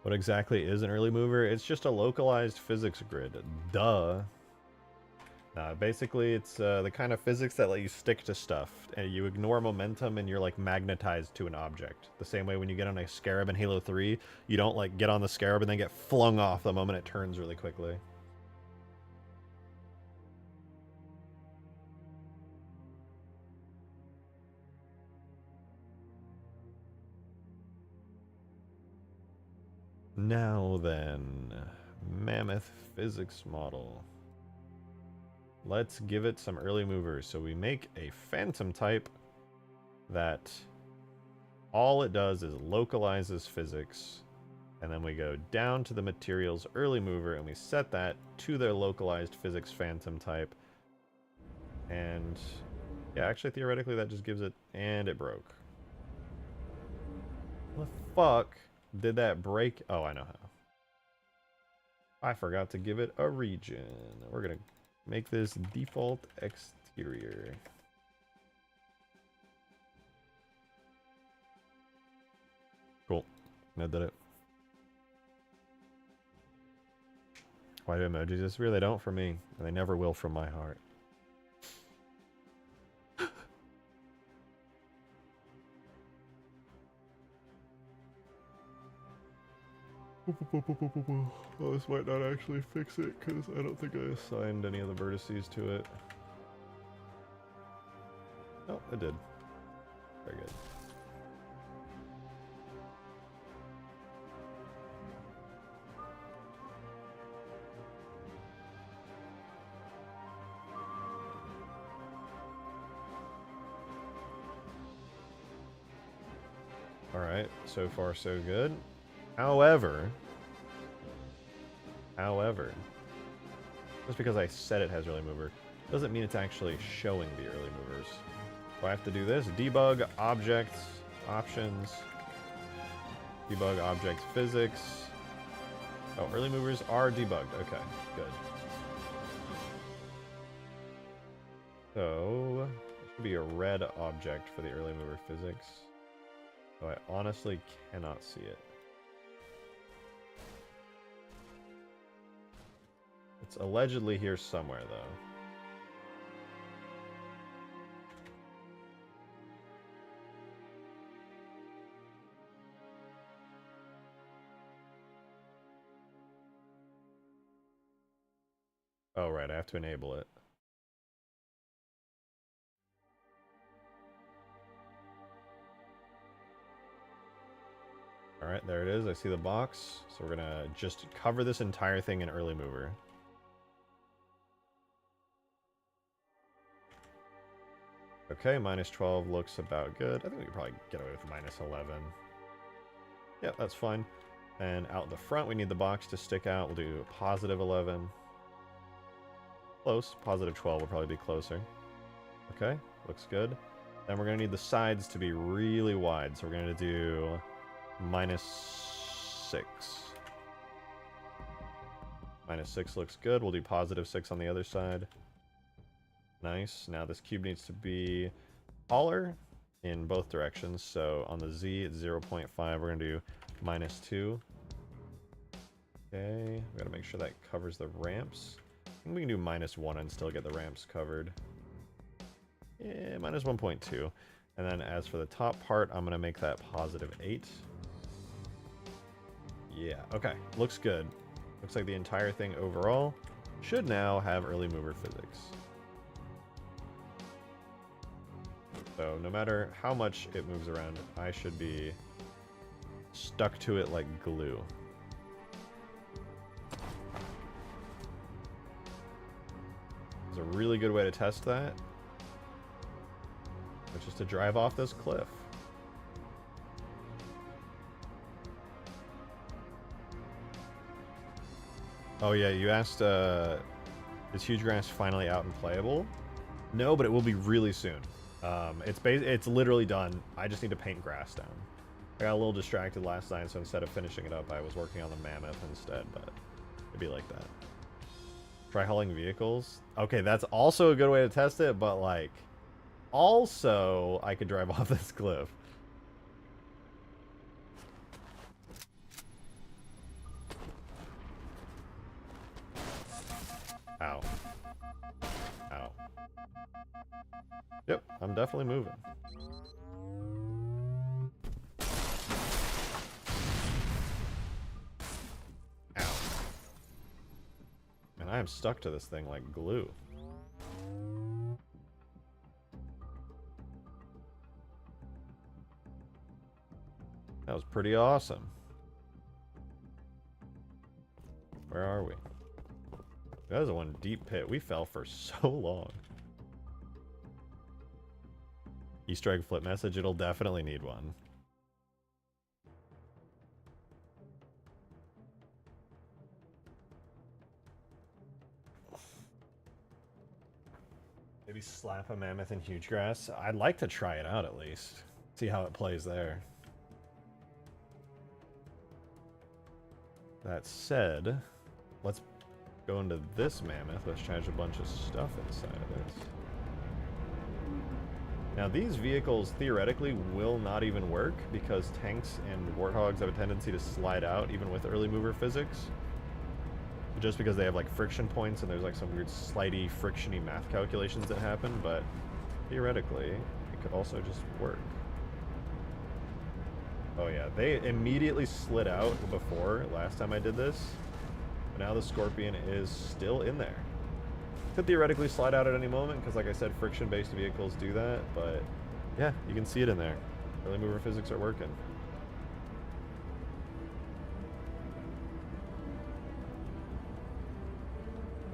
What exactly is an early mover? It's just a localized physics grid. Duh. Basically, it's the kind of physics that let you stick to stuff, and you ignore momentum, and you're like magnetized to an object. The same way when you get on a scarab in Halo 3, you don't like get on the scarab and then get flung off the moment it turns really quickly. Now then, Mammoth physics model. Let's give it some early movers. So we make a phantom type that all it does is localizes physics And then we go down to the materials early mover and we set that to their localized physics phantom type. And yeah, actually theoretically that just gives it, and it broke. The fuck did that break? Oh, I know how. I forgot to give it a region. We're gonna make this default exterior. Cool. That did it. Why do emojis disappear? They don't for me, and they never will from my heart. Oh, this might not actually fix it, because I don't think I assigned any of the vertices to it. Oh, it did. Very good. Alright, so far so good. However, just because I said it has early mover, doesn't mean it's actually showing the early movers. So I have to do this, debug, objects, options, debug, objects, physics. Oh, early movers are debugged, okay, good. So, it should be a red object for the early mover physics. So I honestly cannot see it. It's allegedly here somewhere, though. Oh, right, I have to enable it. Alright, there it is. I see the box. So we're gonna just cover this entire thing in early mover. Okay, minus 12 looks about good. I think we could probably get away with minus 11. Yep, that's fine. And out the front, we need the box to stick out. We'll do positive 11. Close. Positive 12 will probably be closer. Okay, looks good. Then we're going to need the sides to be really wide. So we're going to do minus 6. Minus 6 looks good. We'll do positive 6 on the other side. Nice. Now this cube needs to be taller in both directions. So on the Z, it's 0.5. We're going to do minus 2. Okay. We got to make sure that covers the ramps. I think we can do minus 1 and still get the ramps covered. Yeah, minus 1.2. And then as for the top part, I'm going to make that positive 8. Yeah, okay. Looks good. Looks like the entire thing overall should now have early mover physics. So no matter how much it moves around, I should be stuck to it like glue. There's a really good way to test that, which is to drive off this cliff. Oh yeah, you asked, is Huge Grass finally out and playable? No, but it will be really soon. It's literally done. I just need to paint grass down. I got a little distracted last night, so instead of finishing it up, I was working on the Mammoth instead, but it'd be like that. Try hauling vehicles? Okay, that's also a good way to test it, but like, also, I could drive off this cliff. Ow. Ow. Yep, I'm definitely moving. Ow. And I am stuck to this thing like glue. That was pretty awesome. Where are we? That was a one deep pit. We fell for so long. Easter egg flip message. It'll definitely need one. Maybe slap a mammoth in huge grass. I'd like to try it out at least. See how it plays there. That said, let's go into this mammoth. Let's change a bunch of stuff inside of this. Now these vehicles theoretically will not even work because tanks and warthogs have a tendency to slide out even with early mover physics. Just because they have like friction points and there's like some weird slidey, frictiony math calculations that happen, but theoretically, it could also just work. Oh yeah, they immediately slid out before, last time I did this, but now the Scorpion is still in there. Could theoretically slide out at any moment, because like I said, friction-based vehicles do that, but yeah, you can see it in there. Early mover physics are working.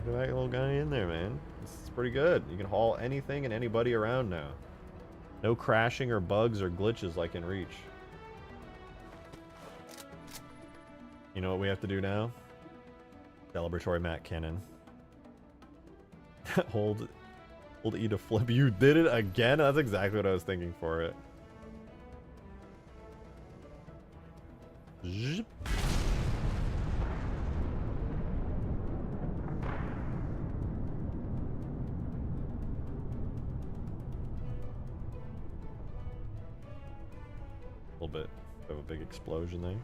Look at that little guy in there, man. It's pretty good. You can haul anything and anybody around now. No crashing or bugs or glitches like in Reach. You know what we have to do now? Celebratory Matt Cannon. hold E to flip. You did it again? That's exactly what I was thinking for it. Zip. A little bit of a big explosion there.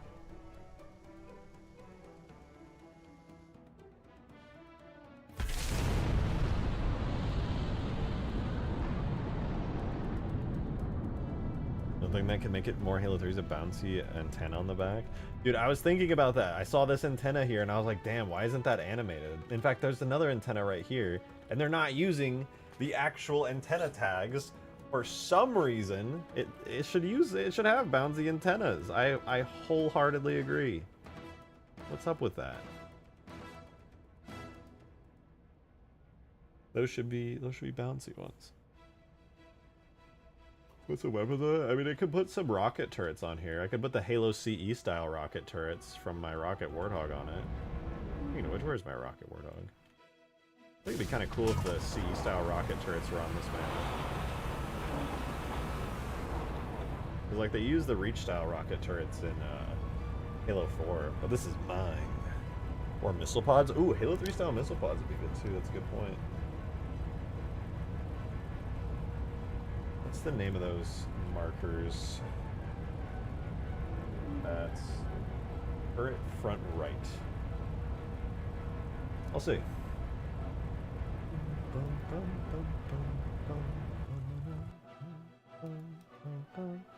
Something that can make it more Halo 3's a bouncy antenna on the back. Dude, I was thinking about that. I saw this antenna here and I was like, damn, why isn't that animated? In fact, there's another antenna right here and they're not using the actual antenna tags. For some reason, it should have bouncy antennas. I wholeheartedly agree. What's up with that? Those should be bouncy ones. What's the weapon though? I mean, I could put some rocket turrets on here. I could put the Halo CE style rocket turrets from my rocket Warthog on it. You know, where's my rocket Warthog? I think it'd be kind of cool if the CE style rocket turrets were on this map. Because like they use the Reach style rocket turrets in Halo 4, but this is mine. Or missile pods. Ooh, Halo 3 style missile pods would be good too. That's a good point. What's the name of those markers? That's turret front right. I'll see.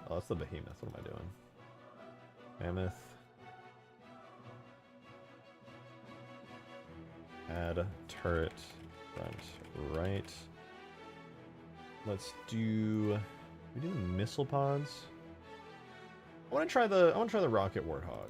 Oh, that's the behemoth. What am I doing? Mammoth. Add turret front right. Let's do. We do missile pods. I want to try the rocket Warthog.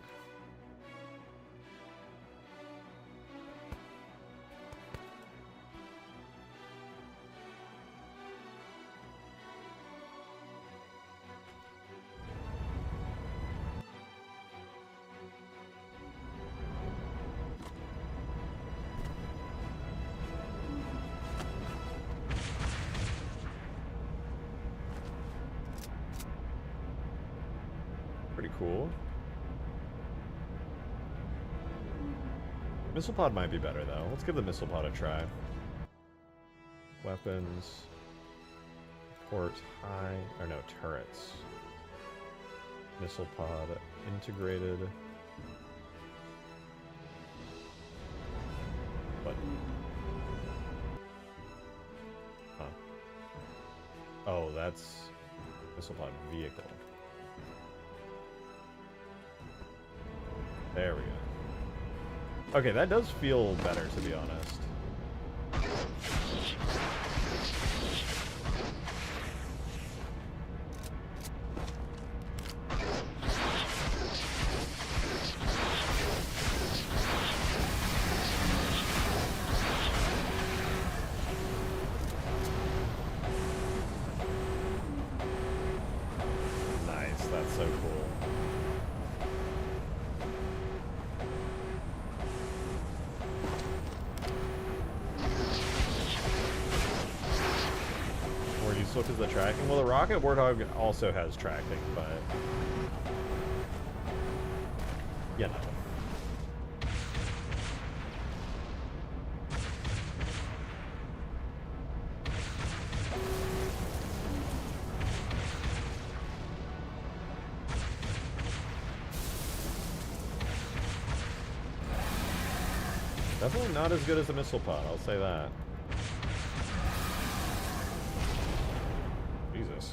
Pretty cool. Missile pod might be better though. Let's give the missile pod a try. Weapons. Port high. Or no, turrets. Missile pod integrated. Button. Huh. Oh, that's missile pod vehicle. There we go. Okay, that does feel better, to be honest. Nice, that's so cool. Swift is the tracking. Well, the Rocket Warthog also has tracking, but you know. Definitely not as good as the missile pod, I'll say that. Jesus.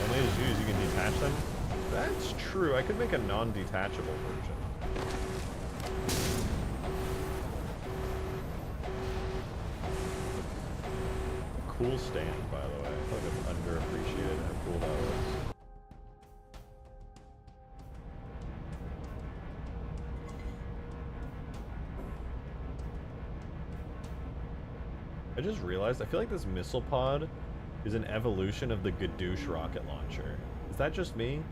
Only as used, you can detach them? That's true, I could make a non-detachable version. Cool stand, by the way. I feel like it's underappreciated how cool that was. I just realized, I feel like this missile pod is an evolution of the Gadoosh rocket launcher. Is that just me?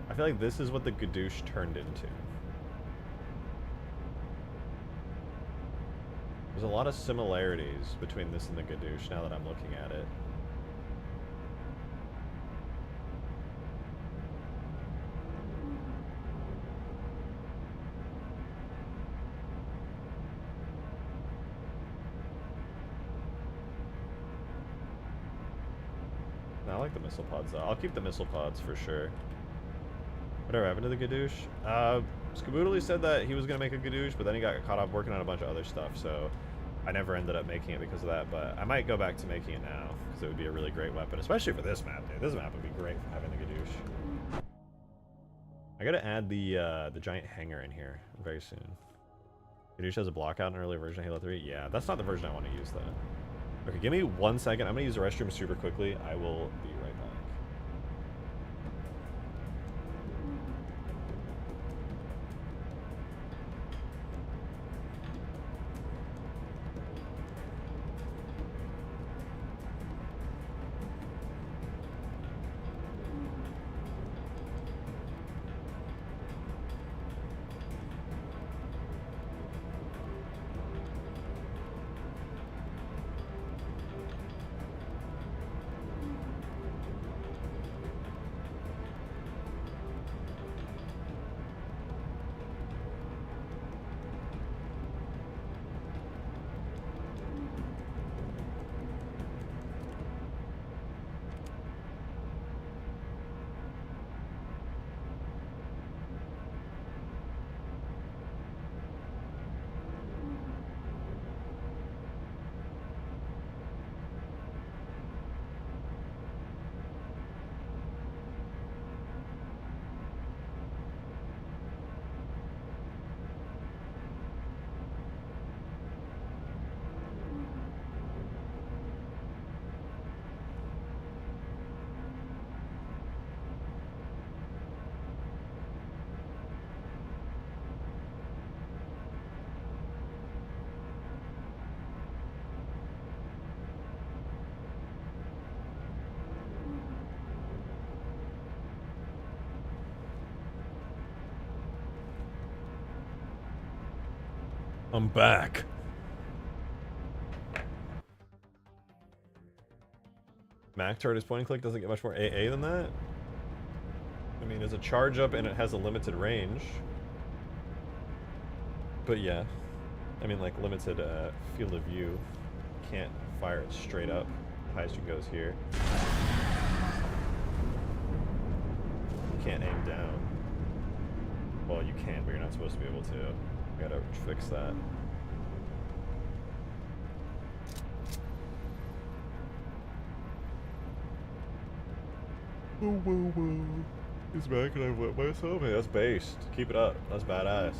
I feel like this is what the Gadoosh turned into. There's a lot of similarities between this and the Gadoosh now that I'm looking at it. I like the missile pods though. I'll keep the missile pods for sure. Whatever happened to the Gadoosh? Skaboodly said that he was going to make a Gadoosh, but then he got caught up working on a bunch of other stuff, so I never ended up making it because of that, but I might go back to making it now, because it would be a really great weapon, especially for this map, dude. This map would be great for having the Gadoosh. I gotta add the giant hangar in here very soon. Gadoosh has a block out in an early version of Halo 3? Yeah, that's not the version I want to use, though. Okay, give me 1 second. I'm gonna use the restroom super quickly. I will be right back. I'm back. Mac turret is point and click, doesn't get much more AA than that. I mean, it's a charge up and it has a limited range. But yeah, I mean like limited field of view. Can't fire it straight up. The highest you can go is here. You can't aim down. Well, you can, but you're not supposed to be able to. Gotta fix that. Whoa, whoa, whoa. He's back and I've wet myself. Hey, that's based. Keep it up. That's badass.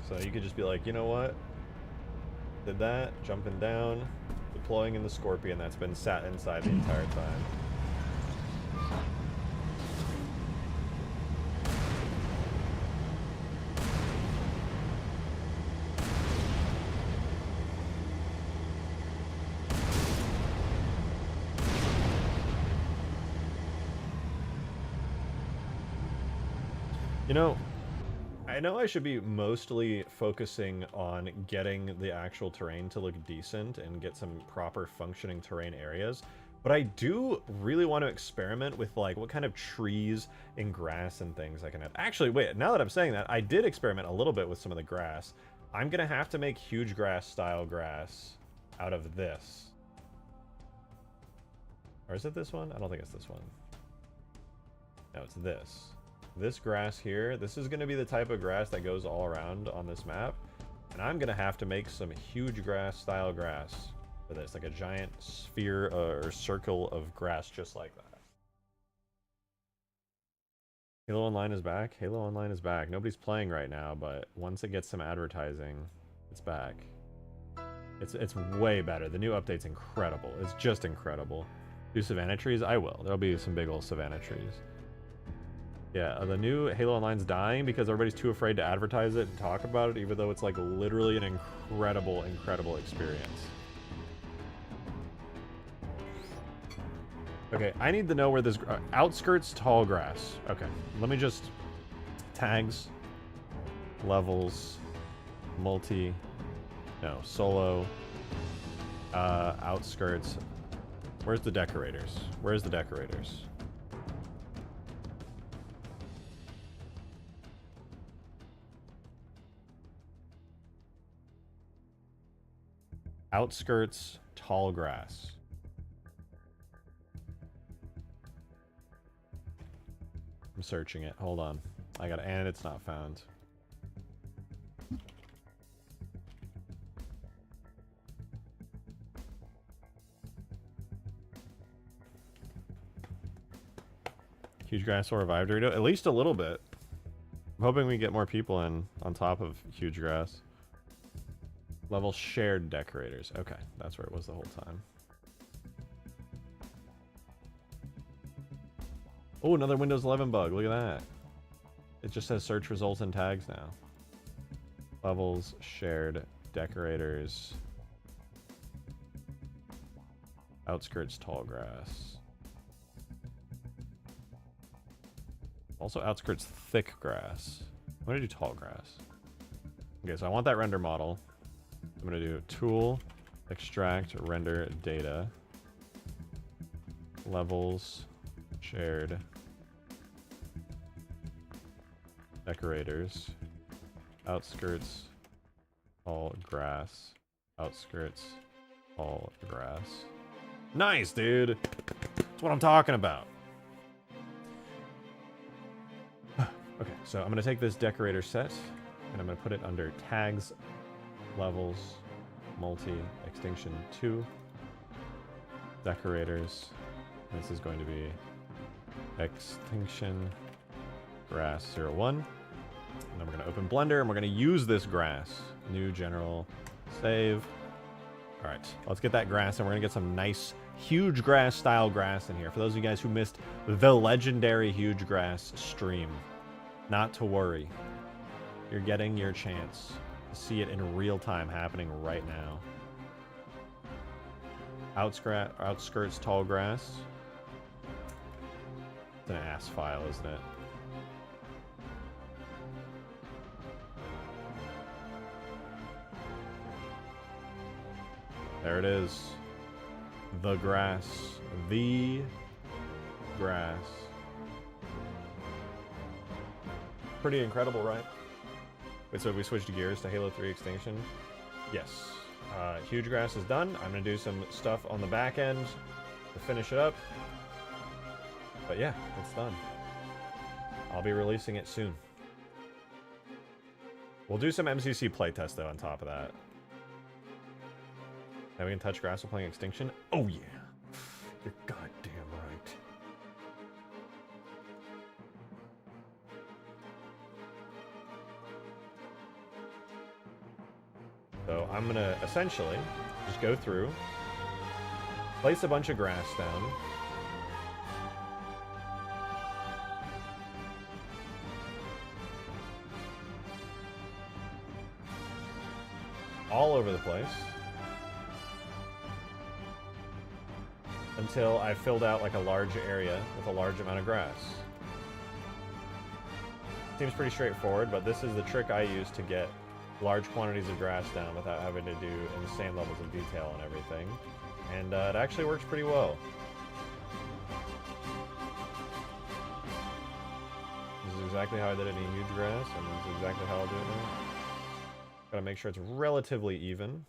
So you could just be like, you know what? Did that, jumping down, deploying in the Scorpion that's been sat inside the entire time. You know, I know I should be mostly focusing on getting the actual terrain to look decent and get some proper functioning terrain areas, but I do really want to experiment with like what kind of trees and grass and things I can have. Actually, wait, now that I'm saying that, I did experiment a little bit with some of the grass. I'm gonna have to make huge grass style grass out of this. Or is it this one? I don't think it's this one. No, it's this. This grass here, this is going to be the type of grass that goes all around on this map. And I'm going to have to make some huge grass style grass for this. Like a giant sphere or circle of grass just like that. Halo Online is back. Halo Online is back. Nobody's playing right now, but once it gets some advertising, it's back. It's way better. The new update's incredible. It's just incredible. Do Savannah trees? I will. There'll be some big old Savannah trees. Yeah, the new Halo Online's dying because everybody's too afraid to advertise it and talk about it, even though it's like literally an incredible, incredible experience. Okay, I need to know where this... outskirts, tall grass. Okay, let me just... tags, levels, multi... no, solo, outskirts. Where's the decorators? Where's the decorators? Outskirts, tall grass. I'm searching it. Hold on. I got it, and it's not found. Huge grass will revive Dorito. At least a little bit. I'm hoping we get more people in on top of huge grass. Level shared decorators. Okay, that's where it was the whole time. Oh, another Windows 11 bug. Look at that. It just says search results and tags now. Levels, shared decorators. Outskirts, tall grass. Also outskirts, thick grass. I'm gonna do tall grass. Okay, so I want that render model. I'm going to do tool, extract, render data, levels, shared, decorators, outskirts, all grass, outskirts, all grass. Nice, dude. That's what I'm talking about. Okay, so I'm going to take this decorator set and I'm going to put it under tags, levels, multi, extinction 2, decorators. This is going to be extinction grass 01. And then we're going to open Blender and we're going to use this grass. New general, save. All right, let's get that grass and we're going to get some nice huge grass style grass in here. For those of you guys who missed the legendary huge grass stream, not to worry. You're getting your chance. See it in real time happening right now. Outskirts, tall grass. It's an ass file, isn't it? There it is. The grass. The grass. Pretty incredible, right? Wait, so if we switch gears to Halo 3 Extinction? Yes. Huge grass is done. I'm going to do some stuff on the back end to finish it up. But yeah, it's done. I'll be releasing it soon. We'll do some MCC playtest, though, on top of that. Now we can touch grass while playing Extinction? Oh, yeah. You're goddamn right. So I'm going to essentially just go through, place a bunch of grass down. All over the place. Until I've filled out like a large area with a large amount of grass. Seems pretty straightforward, but this is the trick I use to get large quantities of grass down without having to do insane levels of detail and everything. And it actually works pretty well. This is exactly how I did it in huge grass, and this is exactly how I'll do it now. Gotta make sure it's relatively even.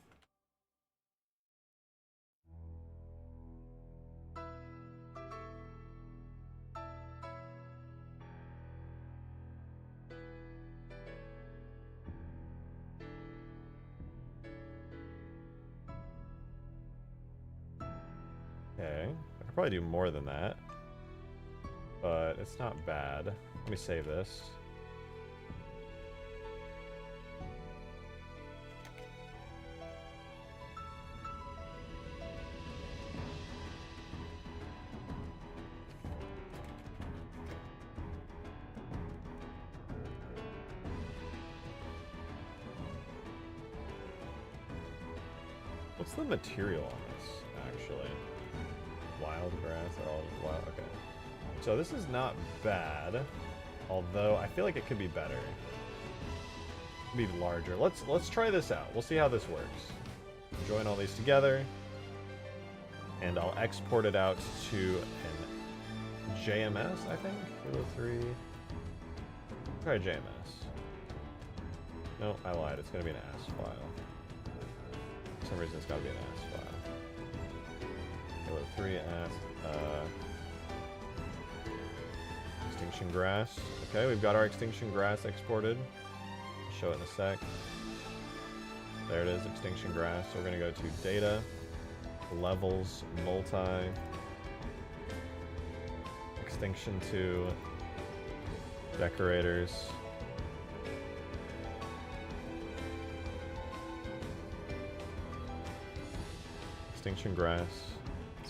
Okay, I could probably do more than that, but it's not bad. Let me save this. What's the material on this, actually? Wild grass, they're all wild, okay. So this is not bad, although I feel like it could be better. It could be larger. Let's try this out. We'll see how this works. Join all these together, and I'll export it out to an JMS, I think? Halo 3. Try JMS. No, I lied. It's going to be an AS file. For some reason, it's got to be an AS file. Halo 3 AS. Extinction grass. Okay, we've got our extinction grass exported. I'll show it in a sec. There it is, extinction grass. So we're going to go to data, levels, multi, extinction to decorators. Extinction grass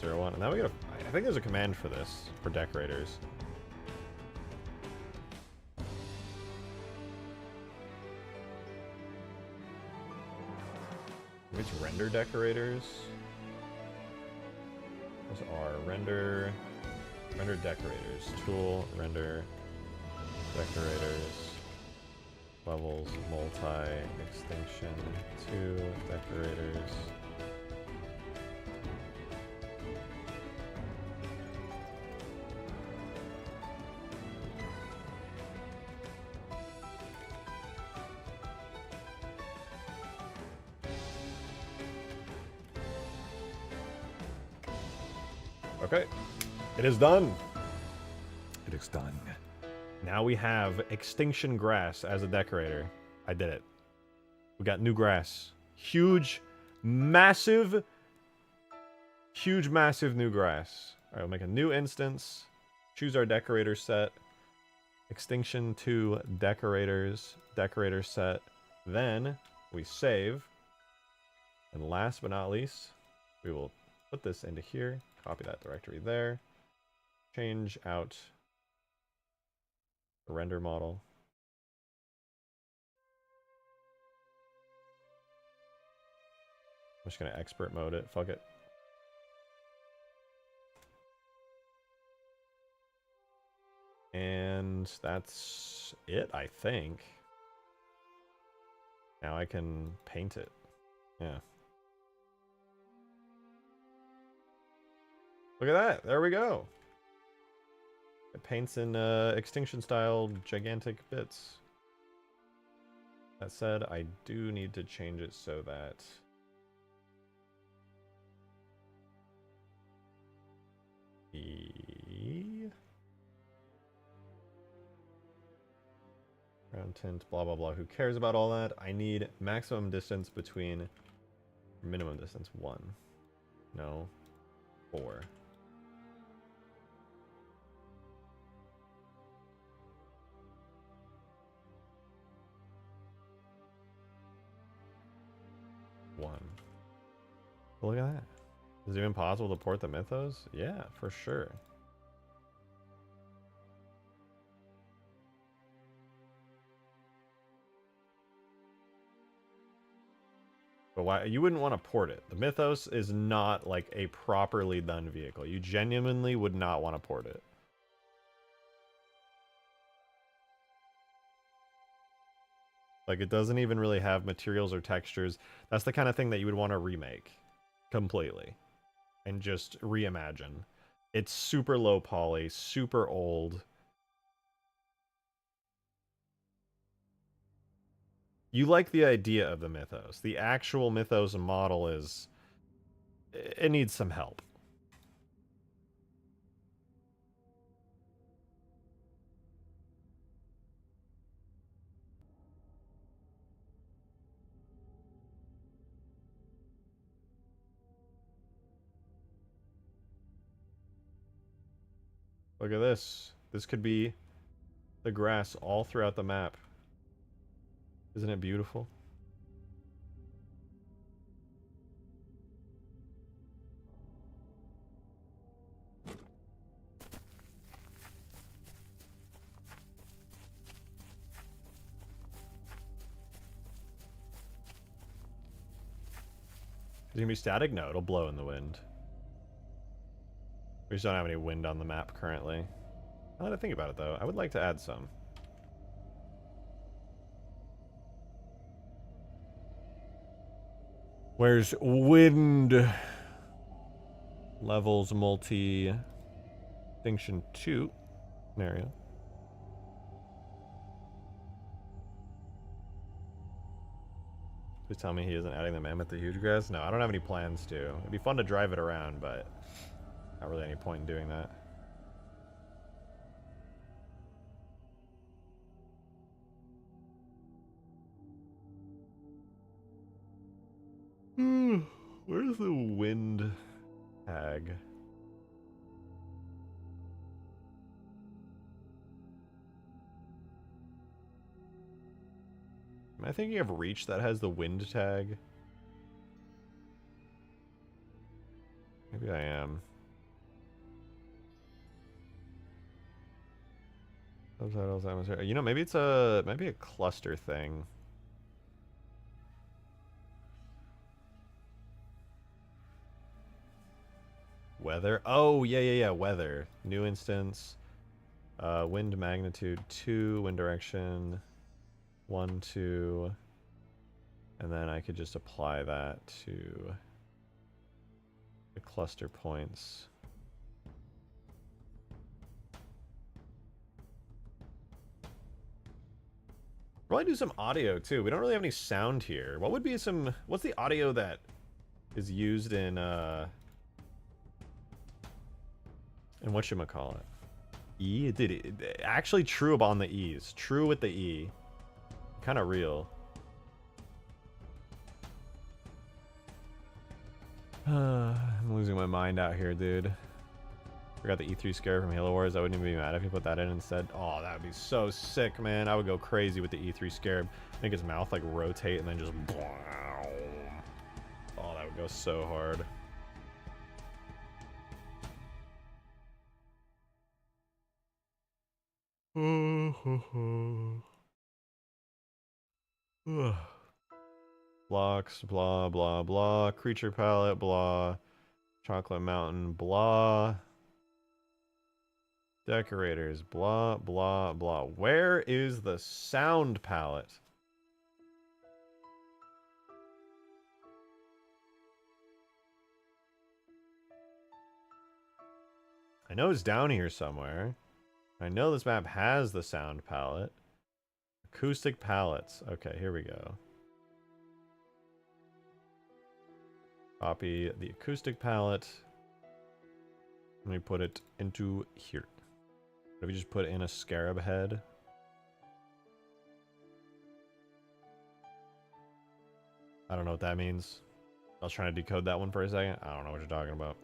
01. And now we got I think there's a command for this for decorators. Maybe it's render decorators. Those are render decorators. Tool, render decorators. Levels, multi, extinction to decorators. Okay, it is done. It is done. Now we have extinction grass as a decorator. I did it. We got new grass. Huge, massive new grass. All right, we'll make a new instance. Choose our decorator set. Extinction to decorators. Decorator set. Then we save. And last but not least, we will put this into here. Copy that directory there. Change out the render model. I'm just going to expert mode it. Fuck it. And that's it, I think. Now I can paint it. Yeah. Look at that. There we go. It paints in extinction style gigantic bits. That said, I do need to change it so that the ground tint, blah blah blah. Who cares about all that? I need maximum distance between minimum distance 1. No. 4. Look at that. Is it even possible to port the mythos? Yeah, for sure. But why you wouldn't want to port it? The mythos is not like a properly done vehicle. You genuinely would not want to port it. Like, it doesn't even really have materials or textures. That's the kind of thing that you would want to remake completely and just reimagine. It's super low poly, super old. You like the idea of the Mythos. The actual Mythos model is... it needs some help. Look at this. This could be the grass all throughout the map. Isn't it beautiful? Is it gonna be static? No, it'll blow in the wind. We just don't have any wind on the map currently. Now that I think about it though, I would like to add some. Where's wind? Levels multi distinction 2 scenario. Please tell me he isn't adding the Mammoth to huge grass. No, I don't have any plans to. It'd be fun to drive it around, but not really any point in doing that. Where's the wind tag? Am I thinking of Reach that has the wind tag? Maybe I am. Subtitles, atmosphere. You know, maybe it's a cluster thing. Weather. Oh, yeah. Weather. New instance. Wind magnitude 2, wind direction 1, 2. And then I could just apply that to the cluster points. Probably do some audio too. We don't really have any sound here. What would be some... what's the audio that is used in whatchamacallit? E? Dude, it actually true on the E's. True with the E. Kind of real. I'm losing my mind out here, dude. Forgot the E3 scare from Halo Wars. I wouldn't even be mad if you put that in instead. Oh, that would be so sick, man. I would go crazy with the E3 scare. Make his mouth like rotate and then just... oh, that would go so hard. Blocks, blah, blah, blah. Creature palette, blah. Chocolate mountain, blah. Decorators, blah, blah, blah. Where is the sound palette? I know it's down here somewhere. I know this map has the sound palette. Acoustic palettes. Okay, here we go. Copy the acoustic palette. Let me put it into here. What if we just put in a scarab head? I don't know what that means. I was trying to decode that one for a second. I don't know what you're talking about.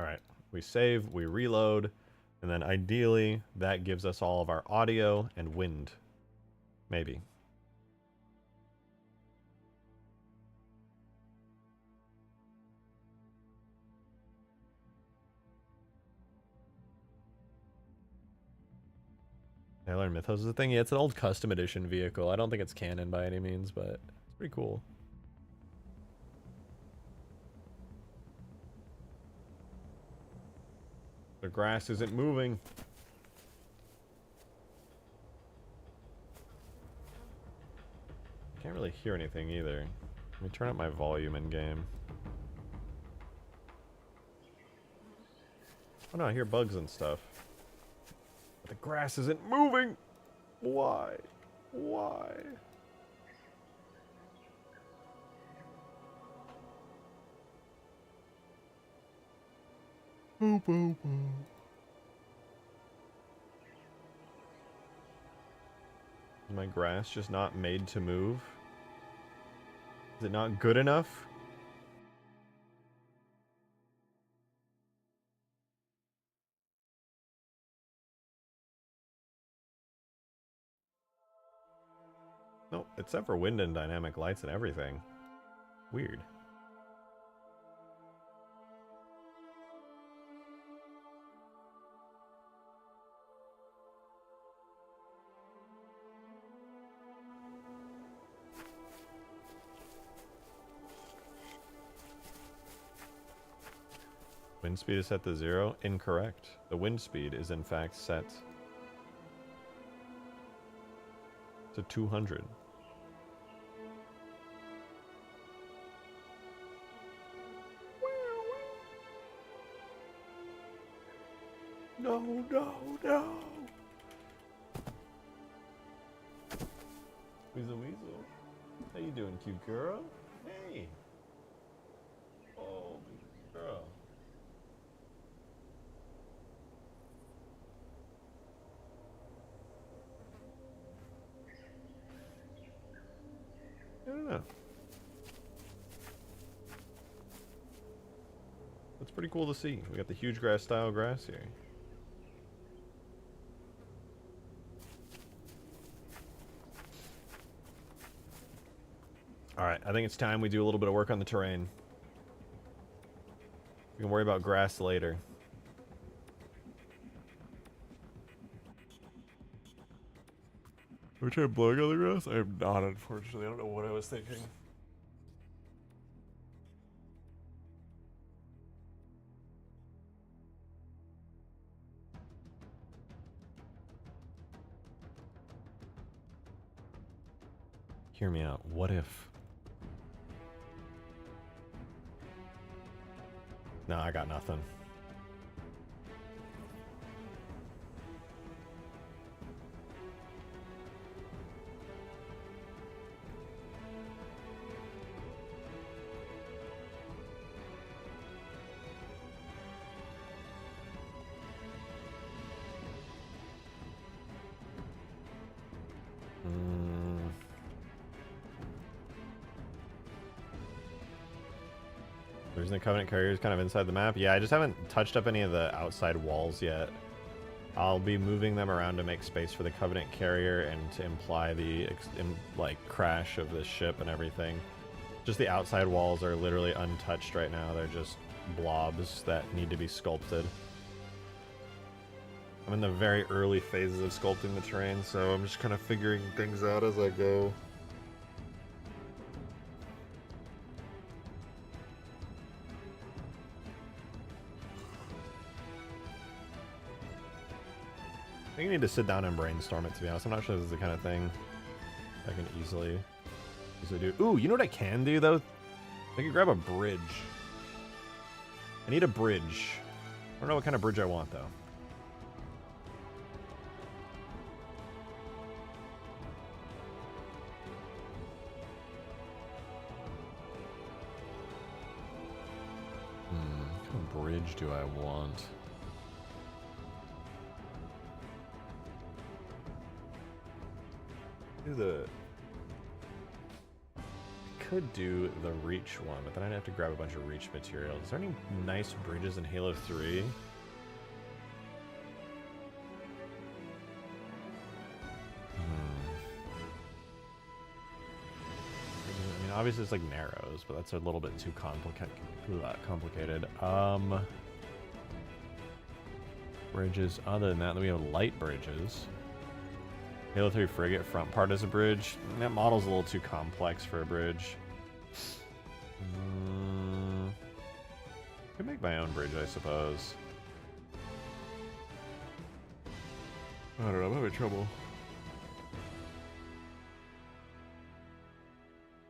Alright, we save, we reload, and then ideally that gives us all of our audio and wind. Maybe. I learned Mythos is a thing. Yeah, it's an old custom edition vehicle. I don't think it's canon by any means, but it's pretty cool. The grass isn't moving. Can't really hear anything either. Let me turn up my volume in game. Oh no, I hear bugs and stuff. But the grass isn't moving! Why? Why? Boo boo boo. Is my grass just not made to move? Is it not good enough? Nope, except for wind and dynamic lights and everything. Weird. Wind speed is set to 0? Incorrect. The wind speed is in fact set to 200. No, no, no. Weasel Weasel. How you doing, cute girl? Hey. Oh, big girl. I don't know. That's pretty cool to see. We got the huge grass style grass here. Alright, I think it's time we do a little bit of work on the terrain. We can worry about grass later. Are we trying blowing on the grass? I am not, unfortunately. I don't know what I was thinking. Hear me out. What if... No, I got nothing. The Covenant carrier is kind of inside the map. Yeah, I just haven't touched up any of the outside walls yet. I'll be moving them around to make space for the Covenant carrier and to imply the like crash of the ship and everything. Just the outside walls are literally untouched right now. They're just blobs that need to be sculpted. I'm in the very early phases of sculpting the terrain, so I'm just kind of figuring things out as I go. I think I need to sit down and brainstorm it, to be honest. I'm not sure this is the kind of thing I can easily do. Ooh, you know what I can do, though? I can grab a bridge. I need a bridge. I don't know what kind of bridge I want, though. What kind of bridge do I want? Could do the reach one, but then I'd have to grab a bunch of reach materials. Is there any nice bridges in Halo 3? I mean, obviously it's like narrows, but that's a little bit too complicated. Bridges. Other than that, we have light bridges. Halo 3 frigate front part as a bridge. That model's a little too complex for a bridge. Could make my own bridge, I suppose. I don't know, I'm having trouble.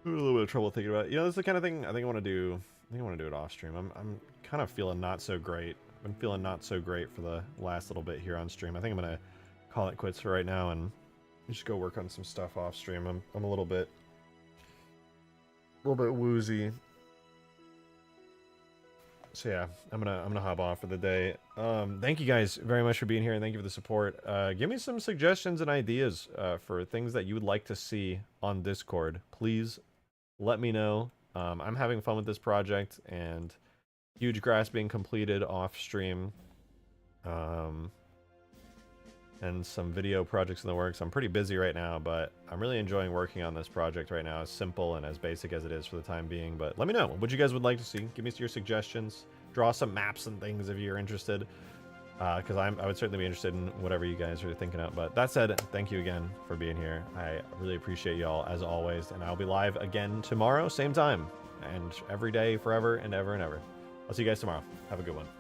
I'm having a little bit of trouble thinking about it. You know, this is the kind of thing I think I want to do. I think I want to do it off stream. I'm kind of feeling not so great. I've been feeling not so great for the last little bit here on stream. I think I'm gonna call it quits for right now and just go work on some stuff off stream. I'm a little bit woozy. So yeah, I'm gonna hop off for the day. Thank you guys very much for being here and thank you for the support. Give me some suggestions and ideas for things that you would like to see on Discord. Please let me know. I'm having fun with this project and huge grass being completed off stream. And some video projects in the works. I'm pretty busy right now, but I'm really enjoying working on this project right now, as simple and as basic as it is for the time being. But let me know what you guys would like to see. Give me your suggestions. Draw some maps and things if you're interested, because I would certainly be interested in whatever you guys are thinking of. But that said, thank you again for being here. I really appreciate y'all as always, and I'll be live again tomorrow, same time, and every day, forever and ever and ever. I'll see you guys tomorrow. Have a good one.